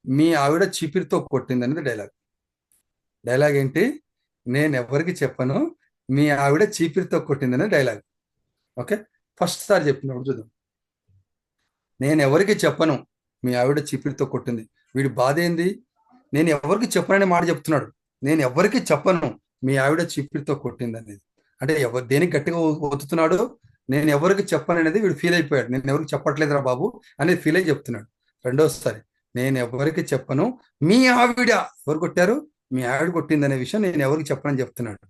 మీ ఆవిడ చీపిరితో కొట్టింది అనేది డైలాగ్. డైలాగ్ ఏంటి? నేను ఎవరికి చెప్పను, మీ ఆవిడ చీపిరితో కొట్టింది అనేది డైలాగ్. ఓకే, ఫస్ట్ సారి చెప్పినప్పుడు చూద్దాం. నేను ఎవరికి చెప్పను, మీ ఆవిడ చీపిరితో కొట్టింది. వీడి బాధ ఏంది? నేను ఎవరికి చెప్పననే మాట చెప్తున్నాడు. నేను ఎవరికి చెప్పను, మీ ఆవిడ చీపిరితో కొట్టింది అనేది. అంటే దేనికి గట్టిగా ఒత్తుతున్నాడు? నేను ఎవరికి చెప్పను అనేది వీడు ఫీల్ అయిపోయాడు. నేను ఎవరికి చెప్పట్లేదురా బాబు అనేది ఫీల్ అయి చెప్తున్నాడు. రెండోసారి, నేను ఎవరికి చెప్పను, మీ ఆవిడ ఎవరు కొట్టారు, మీ ఆవిడ కొట్టింది అనే విషయం నేను ఎవరికి చెప్పనని చెప్తున్నాడు.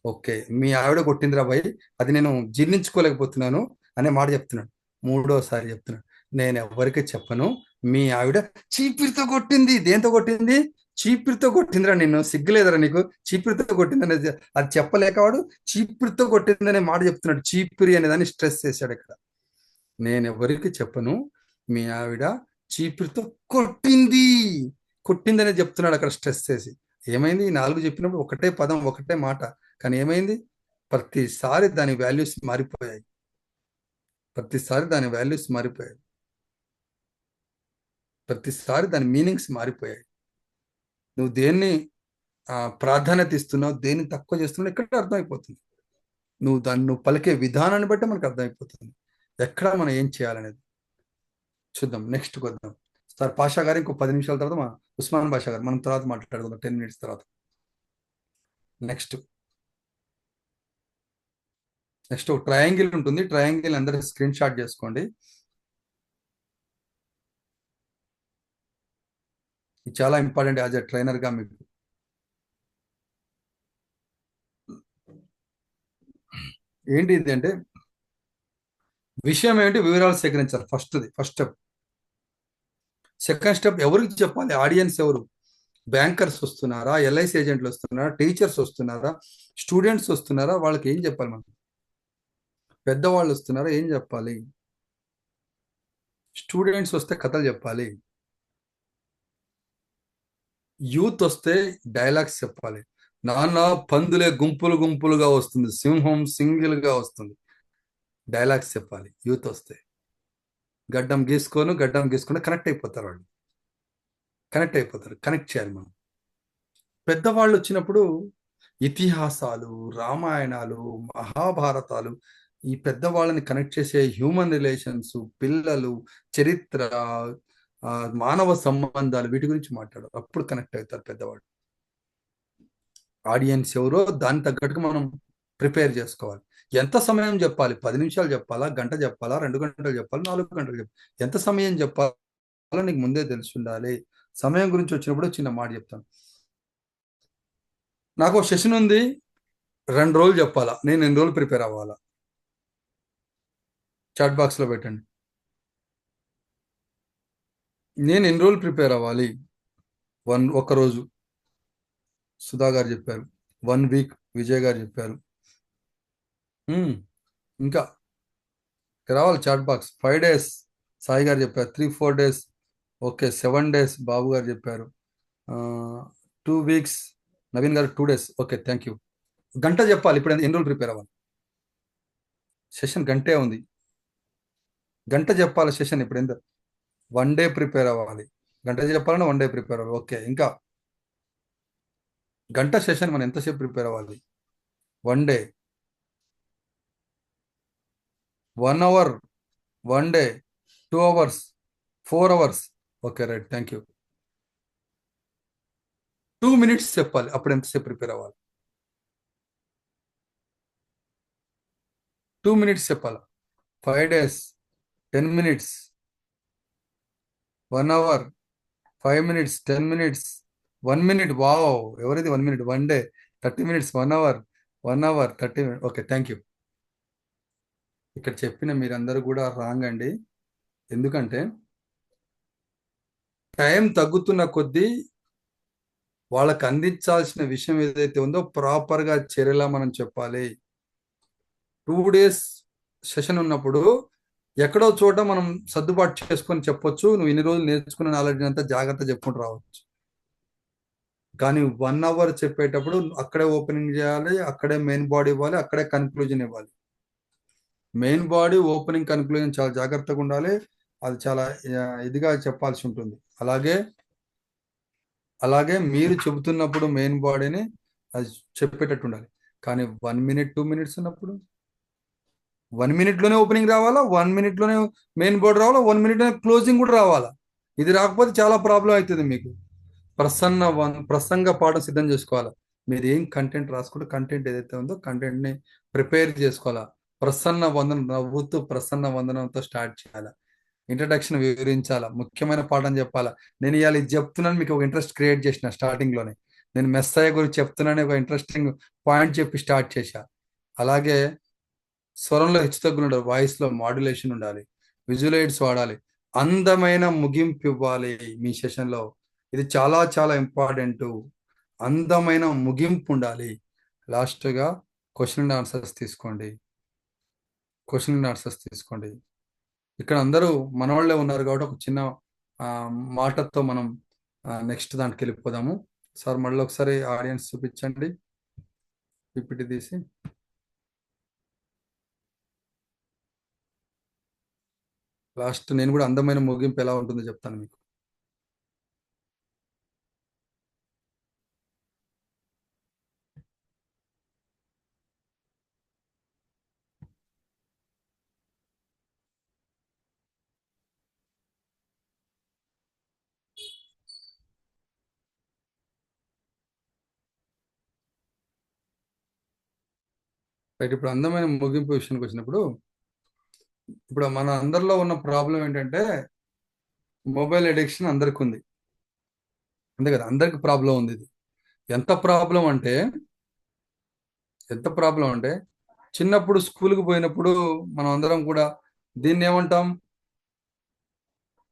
ఓకే, మీ ఆవిడ కొట్టిందిరా భయ్, అది నేను జీర్ణించుకోలేకపోతున్నాను అనే మాట చెప్తున్నాడు. మూడోసారి చెప్తున్నాడు, నేను ఎవరికి చెప్పను, మీ ఆవిడ చీపిరితో కొట్టింది. దేంతో కొట్టింది? చీపిరితో కొట్టిందిరా. నిన్ను సిగ్గులేదురా నీకు? చీపిరితో కొట్టింది అనేది అది చెప్పలేక వాడు చీపిరితో కొట్టింది అనే మాట చెప్తున్నాడు. చీపిరి అనే దాన్ని స్ట్రెస్ చేశాడు ఇక్కడ. నేను ఎవరికి చెప్పను, మీ ఆవిడ చీపిరితో కొట్టింది అనేది చెప్తున్నాడు అక్కడ స్ట్రెస్ చేసి. ఏమైంది? ఈ 4 చెప్పినప్పుడు ఒకటే పదం, ఒకటే మాట, కానీ ఏమైంది? ప్రతిసారి దాని వాల్యూస్ మారిపోయాయి. ప్రతిసారి దాని మీనింగ్స్ మారిపోయాయి. నువ్వు దేన్ని ప్రాధాన్యత ఇస్తున్నావు, దేన్ని తక్కువ చేస్తున్నావు ఇక్కడ అర్థమైపోతుంది. నువ్వు పలికే విధానాన్ని బట్టి మనకు అర్థమైపోతుంది ఎక్కడ మనం ఏం చేయాలనేది. చూద్దాం, నెక్స్ట్కి వద్దాం. సార్ పాషా గారు ఇంకో 10 నిమిషాల తర్వాత ఉస్మాన్ బాషా గారు మనం తర్వాత మాట్లాడుకుందాం, 10 minutes తర్వాత. నెక్స్ట్ ఒక ట్రయాంగిల్ ఉంటుంది. ట్రయాంగిల్ అందరూ స్క్రీన్ షాట్ చేసుకోండి. ఇది చాలా ఇంపార్టెంట్ యాజ్ ఎ ట్రైనర్గా మీకు. ఏంటి ఇది అంటే, విషయం ఏంటి, వివరాలు సేకరించాలి. First step. సెకండ్ స్టెప్, ఎవరికి చెప్పాలి? ఆడియన్స్ ఎవరు? బ్యాంకర్స్ వస్తున్నారా, ఎల్ఐసి ఏజెంట్లు వస్తున్నారా, టీచర్స్ వస్తున్నారా, స్టూడెంట్స్ వస్తున్నారా, వాళ్ళకి ఏం చెప్పాలి? మనం పెద్దవాళ్ళు వస్తున్నారా, ఏం చెప్పాలి? స్టూడెంట్స్ వస్తే కథలు చెప్పాలి, యూత్ వస్తే డైలాగ్స్ చెప్పాలి. నాన్న పందులే గుంపులుగా వస్తుంది, సింహం సింగిల్ గా వస్తుంది, డైలాగ్స్ చెప్పాలి యూత్ వస్తే. గడ్డం గీసుకొని కనెక్ట్ అయిపోతారు వాళ్ళు. కనెక్ట్ చేయాలి మనం. పెద్దవాళ్ళు వచ్చినప్పుడు ఇతిహాసాలు, రామాయణాలు, మహాభారతాలు, ఈ పెద్దవాళ్ళని కనెక్ట్ చేసే హ్యూమన్ రిలేషన్స్, పిల్లలు, చరిత్ర, మానవ సంబంధాలు, వీటి గురించి మాట్లాడారు. అప్పుడు కనెక్ట్ అవుతారు పెద్దవాళ్ళు. ఆడియన్స్ ఎవరో దానికి తగ్గట్టుగా మనం ప్రిపేర్ చేసుకోవాలి. ఎంత సమయం చెప్పాలి? 10 నిమిషాలు చెప్పాలా, గంట చెప్పాలా, 2 గంటలు చెప్పాలా, 4 గంటలు చెప్పాలి? ఎంత సమయం చెప్పాలో నీకు ముందే తెలిసి ఉండాలి. సమయం గురించి వచ్చినప్పుడు చిన్న మాట చెప్తాను. నాకు ఒక సెషన్ ఉంది, 2 రోజులు చెప్పాలా, నేను ఎన్ని రోజులు ప్రిపేర్ అవ్వాలా? చాట్ బాక్స్లో పెట్టండి. నేను ఎన్ని రోజులు ప్రిపేర్ అవ్వాలి? ఒక రోజు సుధా గారు చెప్పారు, 1 వీక్ విజయ్ గారు చెప్పారు. ఇంకా రావాలి చాట్ బాక్స్. 5 days సాయి గారు చెప్పారు, 3-4 days, ఓకే 7 days బాబు గారు చెప్పారు, 2 weeks నవీన్ గారు, 2 days, ఓకే థ్యాంక్ యూ. గంట చెప్పాలి. ఇప్పుడు ఎన్ని రోజులు ప్రిపేర్ అవ్వాలి? సెషన్ గంటే ఉంది, గంట చెప్పాలి సెషన్. ఇప్పుడు ఎంత? 1 day ప్రిపేర్ అవ్వాలి. గంట చెప్పాలని 1 day ప్రిపేర్ అవ్వాలి. ఓకే, ఇంకా గంట సెషన్ మనం ఎంతసేపు ప్రిపేర్ అవ్వాలి? 1 day, 1 hour, 1 day, 2 hours, 4 hours. Okay right, thank you. 2 minutes చెప్పాలి. అప్పుడు ఎంతసేపు ప్రిపేర్ అవ్వాలి? 2 minutes చెప్పాలి. 5 days, 10 minutes, 1 hour, 5 minutes, 10 minutes, 1 minute. Wow, ఎవరిది 1 minute? 1 day, 30 minutes, 1 hour, 30 minutes. Okay thank you. ఇక్కడ చెప్పిన మీరందరూ కూడా రాంగ్ అండి. ఎందుకంటే టైం తగ్గుతున్న కొద్దీ వాళ్ళకి అందించాల్సిన విషయం ఏదైతే ఉందో ప్రాపర్గా చర్యలా మనం చెప్పాలి. 2 days సెషన్ ఉన్నప్పుడు ఎక్కడో చోట మనం సర్దుబాటు చేసుకొని చెప్పొచ్చు, నువ్వు ఇన్ని రోజులు నేర్చుకున్న నాలెడ్జ్ అంతా జాగ్రత్త చెప్పుకుంటూ రావచ్చు. కానీ 1 hour చెప్పేటప్పుడు అక్కడే ఓపెనింగ్ చేయాలి, అక్కడే మెయిన్ బాడీ ఇవ్వాలి, అక్కడే కన్క్లూజన్ ఇవ్వాలి. మెయిన్ బాడీ, ఓపెనింగ్, కన్క్లూజన్ చాలా జాగ్రత్తగా ఉండాలి. అది చాలా ఇదిగా చెప్పాల్సి ఉంటుంది. అలాగే మీరు చెబుతున్నప్పుడు మెయిన్ బాడీని అది చెప్పేటట్టు ఉండాలి. కానీ 1 minute, 2 minutes ఉన్నప్పుడు 1 minute-లోనే ఓపెనింగ్ రావాలా, 1 minute-లోనే మెయిన్ బాడీ రావాలా, 1 minute-లోనే క్లోజింగ్ కూడా రావాలా? ఇది రాకపోతే చాలా ప్రాబ్లం అవుతుంది మీకు. ప్రసంగ పాఠం సిద్ధం చేసుకోవాలా. మీరు ఏం కంటెంట్ రాసుకుంటే కంటెంట్ ఏదైతే ఉందో కంటెంట్ని ప్రిపేర్ చేసుకోవాలా. ప్రసన్న వందనం, నవ్వుతూ ప్రసన్న వందనంతో స్టార్ట్ చేయాలా. ఇంట్రడక్షన్ వివరించాలా, ముఖ్యమైన పాఠం చెప్పాలా. నేను ఇవాళ ఇది చెప్తున్నాను, మీకు ఒక ఇంట్రెస్ట్ క్రియేట్ చేసిన స్టార్టింగ్లోనే. నేను మెస్సయ్య గురించి చెప్తున్నాను, ఒక ఇంట్రెస్టింగ్ పాయింట్ చెప్పి స్టార్ట్ చేశా. అలాగే స్వరంలో హెచ్చుతగ్గులు ఉండాలి, వాయిస్లో మాడ్యులేషన్ ఉండాలి, విజువల్ ఎయిడ్స్ వాడాలి, అందమైన ముగింపు ఇవ్వాలి మీ సెషన్లో. ఇది చాలా చాలా ఇంపార్టెంట్. అందమైన ముగింపు ఉండాలి. లాస్ట్గా క్వశ్చన్ అండ్ ఆన్సర్స్ తీసుకోండి. ఇక్కడ అందరూ మనవాళ్ళే ఉన్నారు కాబట్టి ఒక చిన్న మాటతో మనం నెక్స్ట్ దాంట్కి వెళ్ళిపోదాము. సార్ మళ్ళీ ఒకసారి ఆడియన్స్ చూపించండి, పిపిటి తీసి. లాస్ట్ నేను కూడా అందమైన ముగింపు ఎలా ఉంటుందో చెప్తాను మీకు. రైట్, ఇప్పుడు అందమైన ముగింపు విషయానికి వచ్చినప్పుడు, ఇప్పుడు మన అందరిలో ఉన్న ప్రాబ్లం ఏంటంటే మొబైల్ అడిక్షన్ అందరికి ఉంది, అంతే కదా? అందరికి ప్రాబ్లం ఉంది. ఇది ఎంత ప్రాబ్లం అంటే చిన్నప్పుడు స్కూల్కి పోయినప్పుడు మనం అందరం కూడా దీన్ని ఏమంటాం?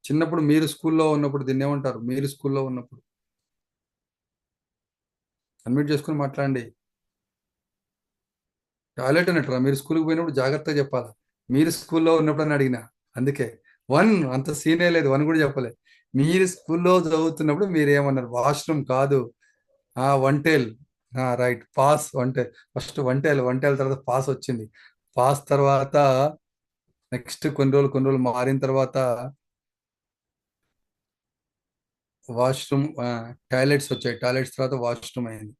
చిన్నప్పుడు మీరు స్కూల్లో ఉన్నప్పుడు దీన్ని ఏమంటారు? మీరు స్కూల్లో ఉన్నప్పుడు అన్మ్యూట్ చేసుకుని మాట్లాడండి. టాయిలెట్ అన్నట్రా? మీరు స్కూల్కి పోయినప్పుడు జాగ్రత్తగా చెప్పాలా. మీరు స్కూల్లో ఉన్నప్పుడు అని అడిగినా, అందుకే 1 అంత సీనే లేదు, 1 కూడా చెప్పలే. మీరు స్కూల్లో చదువుతున్నప్పుడు మీరు ఏమన్నారు? వాష్రూమ్ కాదు, వంటేల్. Right, pass. వంటేల్ ఫస్ట్, వంటేల్ తర్వాత పాస్ వచ్చింది. పాస్ తర్వాత నెక్స్ట్ కొన్ని రోజులు మారిన తర్వాత వాష్రూమ్, టాయిలెట్స్ వచ్చాయి. టాయిలెట్స్ తర్వాత వాష్రూమ్ అయింది.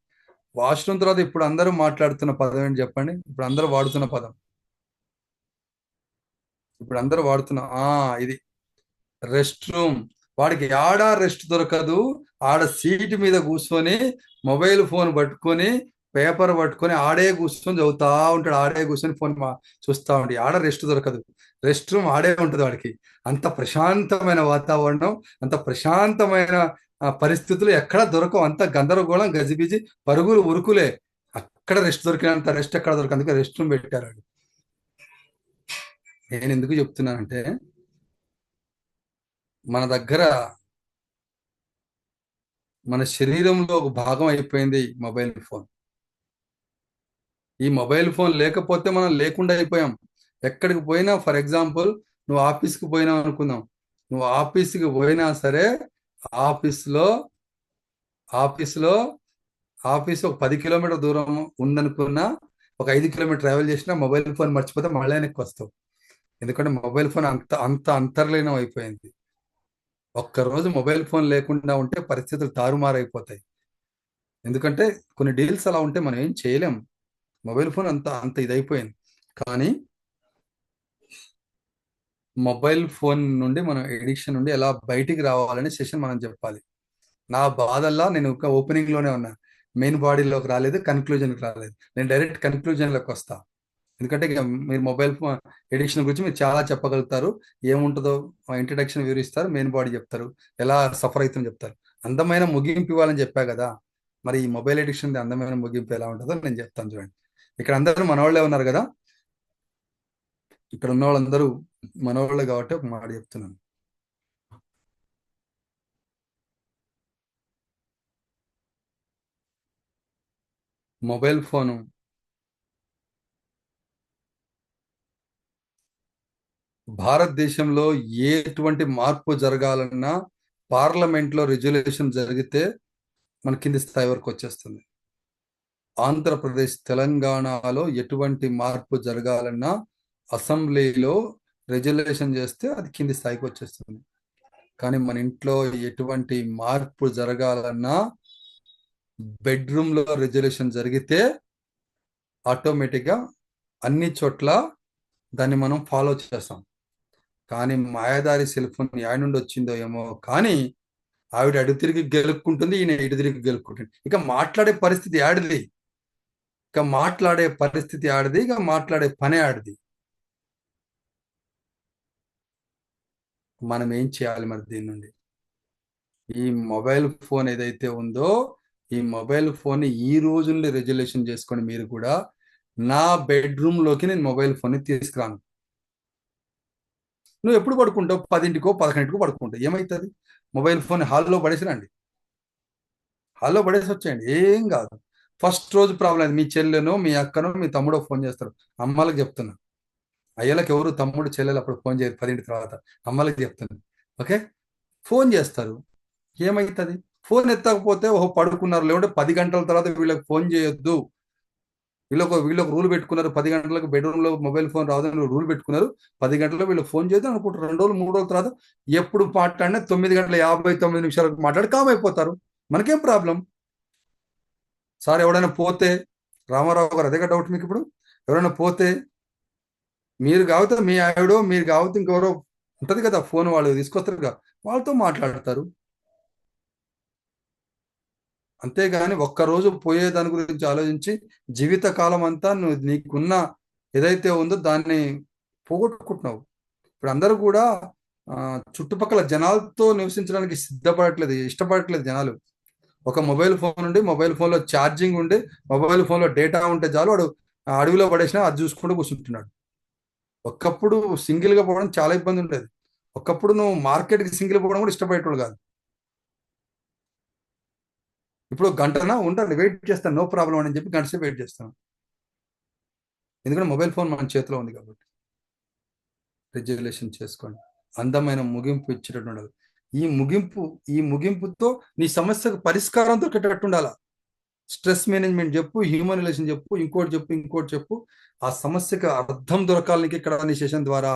వాష్రూమ్ తర్వాత ఇప్పుడు అందరూ మాట్లాడుతున్న పదం ఏంటి చెప్పండి? ఇప్పుడు అందరూ వాడుతున్న పదం, ఇప్పుడు అందరూ వాడుతున్న ఇది రెస్ట్ రూమ్. వాడికి ఆడ రెస్ట్ దొరకదు, ఆడ సీట్ మీద కూర్చొని మొబైల్ ఫోన్ పట్టుకొని పేపర్ పట్టుకొని ఆడే కూర్చొని చదువుతా ఉంటాడు, ఆడే కూర్చొని ఫోన్ చూస్తూ ఉంటాడు. ఆడ రెస్ట్ దొరకదు, రెస్ట్ రూమ్ ఆడే ఉంటుంది వాడికి. అంత ప్రశాంతమైన వాతావరణం, అంత ప్రశాంతమైన పరిస్థితులు ఎక్కడ దొరకవు. అంత గందరగోళం, గజిబిజి, పరుగులు ఉరుకులే. అక్కడ రెస్ట్ దొరికినంత రెస్ట్ ఎక్కడ దొరకదు. అందుకే రెస్ట్ రూమ్ పెట్టారు. నేను ఎందుకు చెప్తున్నానంటే, మన దగ్గర మన శరీరంలో ఒక భాగం అయిపోయింది మొబైల్ ఫోన్. ఈ మొబైల్ ఫోన్ లేకపోతే మనం లేకుండా అయిపోయాం. ఎక్కడికి పోయినా, ఫర్ ఎగ్జాంపుల్ నువ్వు ఆఫీస్కి పోయినావు అనుకుందాం, నువ్వు ఆఫీస్కి పోయినా సరే ఆఫీస్ ఒక 10 కిలోమీటర్ దూరం ఉందనుకున్నా, ఒక 5 కిలోమీటర్ ట్రావెల్ చేసినా మొబైల్ ఫోన్ మర్చిపోతే మళ్ళీ వెనక్కి వస్తావు. ఎందుకంటే మొబైల్ ఫోన్ అంత అంతర్లీనం అయిపోయింది. ఒక్కరోజు మొబైల్ ఫోన్ లేకుండా ఉంటే పరిస్థితులు తారుమారైపోతాయి. ఎందుకంటే కొన్ని డీల్స్ అలా ఉంటే మనం ఏం చేయలేం. మొబైల్ ఫోన్ అంత ఇదైపోయింది. కానీ మొబైల్ ఫోన్ నుండి మనం ఎడిక్షన్ నుండి ఎలా బయటికి రావాలనే సెషన్ మనం చెప్పాలి. నా బాధల్లా నేను ఒక ఓపెనింగ్లోనే ఉన్నా, మెయిన్ బాడీలోకి రాలేదు, కన్క్లూజన్కి రాలేదు. నేను డైరెక్ట్ కన్క్లూజన్లోకి వస్తా. ఎందుకంటే ఇక మీరు మొబైల్ ఫోన్ ఎడిక్షన్ గురించి మీరు చాలా చెప్పగలుగుతారు. ఏముంటుందో ఇంట్రడక్షన్ వివరిస్తారు, మెయిన్ బాడీ చెప్తారు, ఎలా సఫర్ అవుతుందో చెప్తారు. అందమైన ముగింపు ఇవ్వాలని చెప్పా కదా. మరి ఈ మొబైల్ ఎడిక్షన్ అందమైన ముగింపు ఎలా ఉంటుందో నేను చెప్తాను. చూడండి, ఇక్కడ అందరూ మనవాళ్ళే ఉన్నారు కదా. ఇక్కడ ఉన్న వాళ్ళందరూ మనవాళ్ళే కాబట్టి ఒక మాట చెప్తున్నాను. మొబైల్ ఫోను భారతదేశంలో ఎటువంటి మార్పు జరగాలన్నా పార్లమెంట్లో రెజల్యూషన్ జరిగితే మన కింది స్థాయి వరకు వచ్చేస్తుంది. ఆంధ్రప్రదేశ్, తెలంగాణలో ఎటువంటి మార్పు జరగాలన్నా అసెంబ్లీలో రెజల్యూషన్ చేస్తే అది కింది స్థాయికి వచ్చేస్తుంది. కానీ మన ఇంట్లో ఎటువంటి మార్పు జరగాలన్నా బెడ్రూమ్లో రెజల్యూషన్ జరిగితే ఆటోమేటిక్గా అన్ని చోట్ల దాన్ని మనం ఫాలో చేస్తాం. కానీ మాయాదారి సెల్ ఫోన్ యాడ్ నుండి వచ్చిందో ఏమో కానీ ఆవిడ అడు తిరిగి గెలుక్కుంటుంది, ఈయన ఇటు తిరిగి గెలుక్కుంటుంది. ఇక మాట్లాడే పరిస్థితి ఆడిది, ఇక మాట్లాడే పనే ఆడిది. మనం ఏం చేయాలి మరి దీని నుండి? ఈ మొబైల్ ఫోన్ ఏదైతే ఉందో ఈ మొబైల్ ఫోన్ ఈ రోజు నుండి రెజల్యూషన్ చేసుకొని మీరు కూడా నా బెడ్రూమ్లోకి నేను మొబైల్ ఫోన్ని తీసుకురాను. నువ్వు ఎప్పుడు పడుకుంటావు? 10ంటికో 11ంటికో పడుకుంటావు. ఏమవుతుంది? మొబైల్ ఫోన్ హాల్లో పడేసిరండి, హాల్లో పడేసి వచ్చేయండి, ఏం కాదు. ఫస్ట్ రోజు ప్రాబ్లం, మీ చెల్లెనో మీ అక్కనో మీ తమ్ముడో ఫోన్ చేస్తారు. అమ్మలకు చెప్తున్నా, అయ్యలకు ఎవరు తమ్ముడు చెల్లెలు అప్పుడు ఫోన్ చేయరు 10ంటి తర్వాత. అమ్మలకు చెప్తున్నా, ఓకే? ఫోన్ చేస్తారు, ఏమవుతుంది? ఫోన్ ఎత్తకపోతే ఓహో పడుకున్నారు, లేకుంటే 10 గంటల తర్వాత వీళ్ళకి ఫోన్ చేయొద్దు, వీళ్ళొక రూల్ పెట్టుకున్నారు. 10 గంటలకు బెడ్రూమ్లో మొబైల్ ఫోన్ రాదని రూల్ పెట్టుకున్నారు. 10 గంటలకు వీళ్ళు ఫోన్ చేయొద్దు అనుకుంటారు. 2 రోజులు 3 రోజుల తర్వాత ఎప్పుడు మాట్లాడినా 9:59 మాట్లాడి కామ్ అయిపోతారు. మనకేం ప్రాబ్లం? సార్ ఎవడైనా పోతే, రామారావు గారు అదే డౌట్ మీకు ఇప్పుడు, ఎవరైనా పోతే మీరు కావుతా మీ ఆవిడో మీరు కావుతా ఇంకెవరో ఉంటుంది కదా ఫోన్, వాళ్ళు తీసుకొస్తారు కదా, వాళ్ళతో మాట్లాడతారు. అంతేగాని ఒక్కరోజు పోయే దాని గురించి ఆలోచించి జీవితకాలం అంతా నువ్వు నీకున్న ఏదైతే ఉందో దాన్ని పోగొట్టుకుంటున్నావు. ఇప్పుడు అందరూ కూడా చుట్టుపక్కల జనాలతో నివసించడానికి ఇష్టపడట్లేదు జనాలు. ఒక మొబైల్ ఫోన్ ఉండి, మొబైల్ ఫోన్లో ఛార్జింగ్ ఉండి, మొబైల్ ఫోన్లో డేటా ఉంటే చాలు, వాడు అడవిలో పడేసినా అది చూసుకుంటూ కూర్చుంటున్నాడు. ఒకప్పుడు సింగిల్గా పోవడం చాలా ఇబ్బంది ఉండేది. ఒకప్పుడు నువ్వు మార్కెట్కి సింగిల్ పోవడం కూడా ఇష్టపడేటోడు కాదు. ఇప్పుడు గంటనా ఉండండి, వెయిట్ చేస్తాను, నో ప్రాబ్లం అని చెప్పి గంట సేపు వెయిట్ చేస్తాను. ఎందుకంటే మొబైల్ ఫోన్ మన చేతిలో ఉంది కాబట్టి. రెగ్యులేషన్ చేసుకోండి. అందమైన ముగింపు ఇచ్చేటట్టు ఉండాలి. ఈ ముగింపుతో నీ సమస్యకు పరిష్కారం దొరికేటట్టు ఉండాలా. స్ట్రెస్ మేనేజ్మెంట్ చెప్పు, హ్యూమన్ రిలేషన్ చెప్పు, ఇంకోటి చెప్పు. ఆ సమస్యకు అర్థం దొరకాలి ఇక్కడ నీ సెషన్ ద్వారా.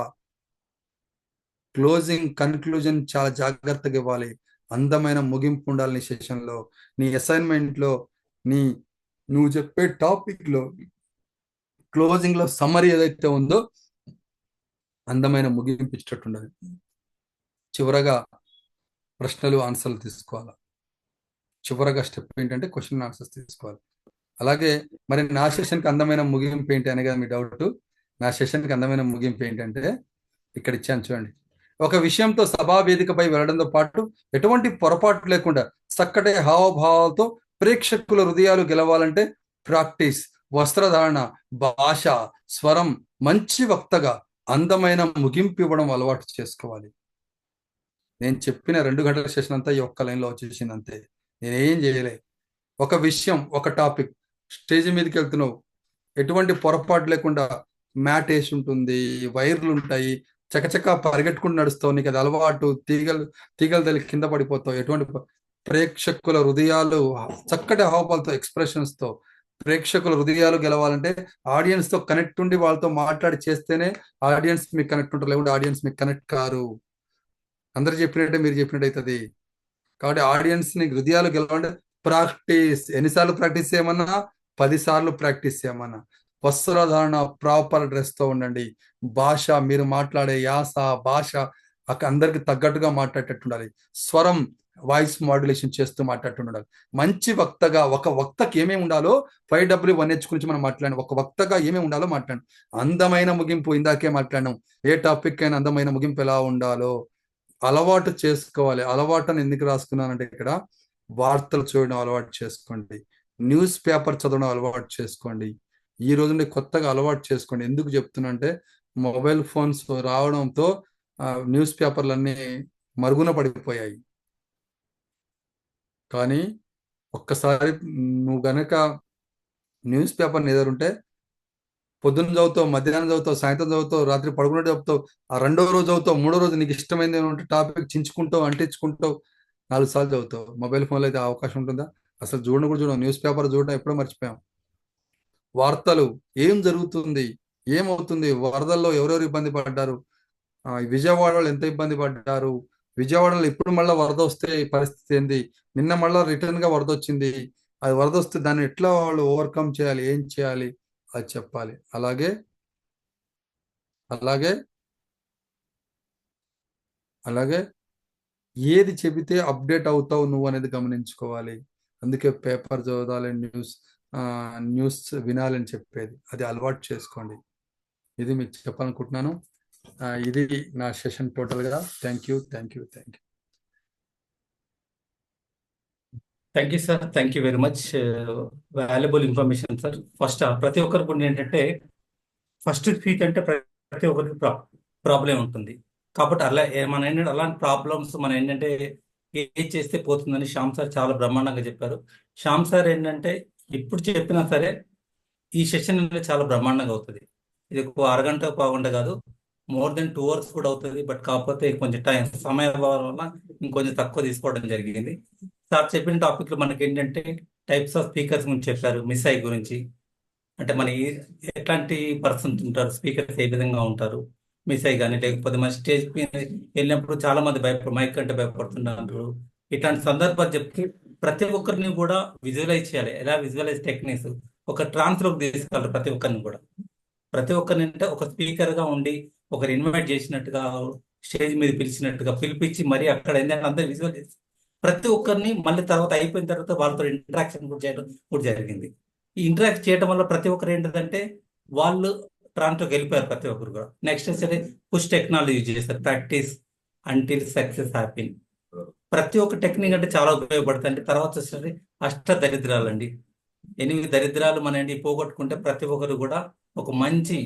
క్లోజింగ్ కన్క్లూజన్ చాలా జాగ్రత్తగా ఇవ్వాలి. అందమైన ముగింపు ఉండాలి నీ సెషన్లో, నీ అసైన్మెంట్లో, నువ్వు చెప్పే టాపిక్లో క్లోజింగ్లో సమ్మరీ ఏదైతే ఉందో అందమైన ముగింపు ఇచ్చేటట్టు ఉండాలి. చివరగా ప్రశ్నలు ఆన్సర్లు తీసుకోవాలి. చివరగా స్టెప్ ఏంటంటే క్వశ్చన్ ఆన్సర్స్ తీసుకోవాలి. అలాగే మరి నా సెషన్కి అందమైన ముగింపు ఏంటి అనే కదా మీ డౌట్. నా సెషన్కి అందమైన ముగింపు ఏంటంటే ఇక్కడ ఇచ్చాను చూడండి. ఒక విషయంతో సభా వేదికపై వెళ్ళడంతో పాటు ఎటువంటి పొరపాటు లేకుండా చక్కటి హావభావాలతో ప్రేక్షకుల హృదయాలు గెలవాలంటే ప్రాక్టీస్, వస్త్రధారణ, భాష, స్వరం, మంచి వక్తగా అందమైన ముగింపు ఇవ్వడం అలవాటు చేసుకోవాలి. నేను చెప్పిన 2 గంటల సెషన్ అంతా ఈ ఒక్క లైన్లో వచ్చేసింది అంతే. నేనేం చేయలే. ఒక విషయం, ఒక టాపిక్, స్టేజ్ మీదకి వెళ్తున్నావు, ఎటువంటి పొరపాటు లేకుండా మ్యాట్ వేసి ఉంటుంది, వైర్లు ఉంటాయి, చకచక పరిగెట్టుకుంటూ నడుస్తావు, నీకు అది అలవాటు, తీగలు తల్లి కింద పడిపోతావు. ఎటువంటి ప్రేక్షకుల హృదయాలు చక్కటి హావభావాలతో, ఎక్స్ప్రెషన్స్తో ప్రేక్షకుల హృదయాలు గెలవాలంటే ఆడియన్స్తో కనెక్ట్ ఉండి వాళ్ళతో మాట్లాడి చేస్తేనే ఆడియన్స్ మీకు కనెక్ట్ ఉంటారు, లేకుంటే ఆడియన్స్ మీకు కనెక్ట్ కారు. అందరు చెప్పినట్టే మీరు చెప్పినట్టు అవుతుంది. కాబట్టి ఆడియన్స్ని హృదయాలు గెలవాలంటే ప్రాక్టీస్. ఎన్నిసార్లు ప్రాక్టీస్ చేయమన్నా? 10 సార్లు ప్రాక్టీస్ చేయమన్నా. వస్త్రధారణ, ప్రాపర్ డ్రెస్తో ఉండండి. భాష, మీరు మాట్లాడే యాస, భాష అందరికి తగ్గట్టుగా మాట్లాడేటట్టు ఉండాలి. స్వరం, వాయిస్ మాడ్యులేషన్ చేస్తూ మాట్లాడుతూ ఉండాలి. మంచి వక్తగా, ఒక వక్తకి ఏమేమి ఉండాలో 5W1H గురించి మనం మాట్లాడాం. ఒక వక్తగా ఏమేమి ఉండాలో మాట్లాడాం. అందమైన ముగింపు ఇందాకే మాట్లాడినాం. ఏ టాపిక్ అయినా అందమైన ముగింపు ఎలా ఉండాలో అలవాటు చేసుకోవాలి. అలవాటుని ఎందుకు రాసుకున్నానంటే ఇక్కడ వార్తలు చూడడం అలవాటు చేసుకోండి, న్యూస్ పేపర్ చదవడం అలవాటు చేసుకోండి. ఈ రోజు నుండి కొత్తగా అలవాటు చేసుకోండి. ఎందుకు చెప్తున్నా అంటే మొబైల్ ఫోన్స్ రావడంతో న్యూస్ పేపర్లన్నీ మరుగున పడిపోయాయి. కానీ ఒక్కసారి నువ్వు గనక న్యూస్ పేపర్ని ఎదురుంటే పొద్దున్న చదువుతావు, మధ్యాహ్నం చదువుతావు, సాయంత్రం చదువుతావు, రాత్రి పడుకున్నట్టు చదువుతావు, ఆ 2వ రోజు చదువుతావు, 3వ రోజు నీకు ఇష్టమైంది ఏమంటే టాపిక్ చించుకుంటావు, అంటించుకుంటావు, 4 సార్లు చదువుతావు. మొబైల్ ఫోన్లో అయితే అవకాశం ఉంటుందా? అసలు చూడడం కూడా చూడం. న్యూస్ పేపర్ చూడడం ఎప్పుడో మర్చిపోయాం. వార్తలు, ఏం జరుగుతుంది, ఏమవుతుంది, వరదల్లో ఎవరెవరు ఇబ్బంది పడ్డారు, విజయవాడలో ఎంత ఇబ్బంది పడ్డారు, విజయవాడలో ఇప్పుడు మళ్ళీ వరద వస్తే పరిస్థితి ఏంది, నిన్న మళ్ళీ రిటర్న్గా వరద వచ్చింది, అది వరద వస్తే దాన్ని ఎట్లా వాళ్ళు ఓవర్కమ్ చేయాలి, ఏం చేయాలి అది చెప్పాలి. అలాగే అలాగే అలాగే ఏది చెబితే అప్డేట్ అవుతావు నువ్వు అనేది గమనించుకోవాలి. అందుకే పేపర్ చదవాలి, న్యూస్ వినాలని చెప్పేది, అది అలవాటు చేసుకోండి. ఇది మీకు చెప్పాలనుకుంటున్నాను. ఇది నా సెషన్ టోటల్గా. Thank you
sir. Thank you very much. Valuable information sir. First ప్రతి ఒక్కరికి కూడా ఏంటంటే ఫస్ట్ స్పీచ్ అంటే ప్రతి ఒక్కరికి ప్రాబ్లం ఉంటుంది. కాబట్టి మన ఏంటంటే అలాంటి ప్రాబ్లమ్స్ మనం ఏంటంటే ఏం చేస్తే పోతుందని శ్యామ్ సార్ చాలా బ్రహ్మాండంగా చెప్పారు. శ్యామ్ సార్ ఏంటంటే ఇప్పుడు చెప్పినా సరే ఈ సెషన్ అనేది చాలా బ్రహ్మాండంగా అవుతుంది. ఇది ఒక అరగంట పావుగంట కాదు, మోర్ దెన్ 2 hours కూడా అవుతుంది. బట్ కాకపోతే కొంచెం సమయం వల్ల ఇంకొంచెం తక్కువ తీసుకోవడం జరిగింది. సార్ చెప్పిన టాపిక్లో మనకి ఏంటంటే టైప్స్ ఆఫ్ స్పీకర్స్ గురించి చెప్పారు, మిస్ఐ గురించి, అంటే మన ఎట్లాంటి పర్సన్స్ ఉంటారు, స్పీకర్స్ ఏ విధంగా ఉంటారు, మిస్ఐ కానీ, లేకపోతే మన స్టేజ్ మీద వెళ్ళినప్పుడు చాలా మంది మైక్ అంటే భయపడుతుంటారు. ఇట్లాంటి సందర్భాలు చెప్తే ప్రతి ఒక్కరిని కూడా విజువలైజ్ చేయాలి. ఎలా విజువలైజ్ టెక్నిక్స్ ఒక ట్రాన్స్లోకి తీసుకెళ్ళాలి. ప్రతి ఒక్కరిని అంటే ఒక స్పీకర్గా ఉండి ఒకరు ఇన్వైట్ చేసినట్టుగా స్టేజ్ మీద పిలిపించి మరి అక్కడ ఏంటంటే అందరూ విజువల్ చేసి ప్రతి ఒక్కరిని మళ్ళీ తర్వాత అయిపోయిన తర్వాత వాళ్ళతో ఇంటరాక్షన్ కూడా చేయడం కూడా జరిగింది. ఈ ఇంటరాక్ట్ చేయడం వల్ల ప్రతి ఒక్కరు ఏంటంటే వాళ్ళు ట్రాన్స్లోకి వెళ్ళిపోయారు. ప్రతి ఒక్కరు కూడా నెక్స్ట్ సరే పుష్ టెక్నాలజీ యూజ్ చేస్తారు. Practice until success happen. ప్రతి ఒక్క టెక్నిక్ అంటే చాలా ఉపయోగపడుతుంది. తర్వాత వచ్చేసరికి దరిద్రాలండి. 8 దరిద్రాలు మన పోగొట్టుకుంటే ప్రతి ఒక్కరు కూడా ఒక మంచి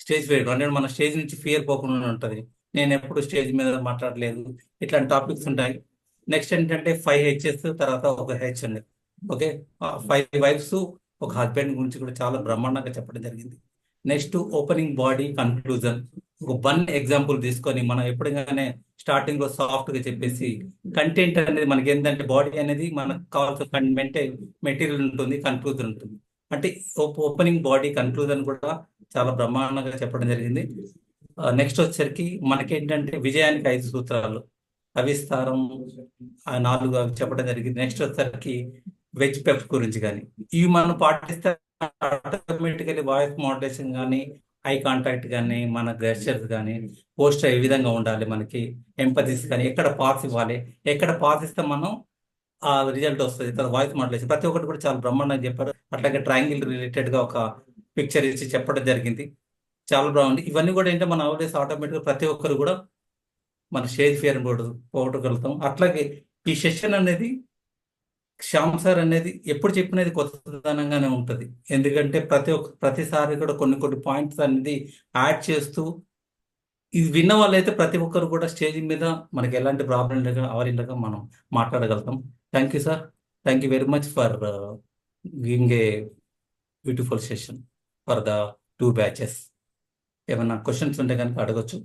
స్టేజ్ ఫియర్ అంటే మన స్టేజ్ నుంచి ఫియర్ పోకుండా ఉంటుంది. నేను ఎప్పుడు స్టేజ్ మీద మాట్లాడలేదు, ఇట్లాంటి టాపిక్స్ ఉంటాయి. నెక్స్ట్ ఏంటంటే 5 H's, తర్వాత ఒక హెచ్ అండి. ఓకే, 5 wives ఒక హస్బెండ్ గురించి కూడా చాలా బ్రహ్మాండంగా చెప్పడం జరిగింది. Next opening body conclusion. ఒక 1 ఎగ్జాంపుల్ తీసుకొని మనం ఎప్పుడైనా స్టార్టింగ్ లో సాఫ్ట్ గా చెప్పేసి కంటెంట్ అనేది మనకి ఏంటంటే బాడీ అనేది మనకు కావాల్సిన మెటీరియల్ ఉంటుంది, కన్క్లూజన్ ఉంటుంది. అంటే ఓపెనింగ్ బాడీ కన్క్లూజన్ కూడా చాలా బ్రహ్మాండంగా చెప్పడం జరిగింది. నెక్స్ట్ వచ్చేసరికి మనకేంటంటే విజయానికి 5 సూత్రాలు, అవిస్తారం 4 అవి చెప్పడం జరిగింది. నెక్స్ట్ వచ్చేసరికి వెజ్ పెప్స్ గురించి కానీ ఇవి మనం పాటిస్తే ఆటోమేటికలీ వాయిస్ మోడ్యులేషన్ కానీ, ఐ కాంటాక్ట్ కానీ, మన గెస్చర్స్ కానీ, పోస్టర్ ఏ విధంగా ఉండాలి, మనకి ఎంపథిస్ కానీ, ఎక్కడ పాస్ ఇవ్వాలి, ఎక్కడ పాస్ ఇస్తే మనం ఆ రిజల్ట్ వస్తుంది. తర్వాత వాయిస్ మోడ్యులేషన్ ప్రతి ఒక్కటి కూడా చాలా బ్రహ్మాండంగా చెప్పారు. అట్లాగే ట్రయాంగిల్ రిలేటెడ్ గా ఒక పిక్చర్ ఇచ్చి చెప్పడం జరిగింది. చాలా బాగుంది. ఇవన్నీ కూడా ఏంటంటే మనం ఆల్వేస్ ఆటోమేటిక్గా ప్రతి ఒక్కరు కూడా మన స్టేజ్ ఫియర్ పోగొట్టగలుగుతాం. అట్లాగే ఈ సెషన్ అనేది శ్యామ్ సార్ అనేది ఎప్పుడు చెప్పినది కొత్తదనంగానే ఉంటుంది. ఎందుకంటే ప్రతిసారి కూడా కొన్ని పాయింట్స్ అనేది యాడ్ చేస్తూ, ఇది విన్న వాళ్ళైతే ప్రతి ఒక్కరు కూడా స్టేజ్ మీద మనకి ఎలాంటి ప్రాబ్లం లేక అవరిండగా మనం మాట్లాడగలుగుతాం. Thank you sir. Thank you very much for giving a beautiful session for the 2 batches. ఏమైనా క్వశ్చన్స్ ఉంటే కనుక అడగొచ్చు.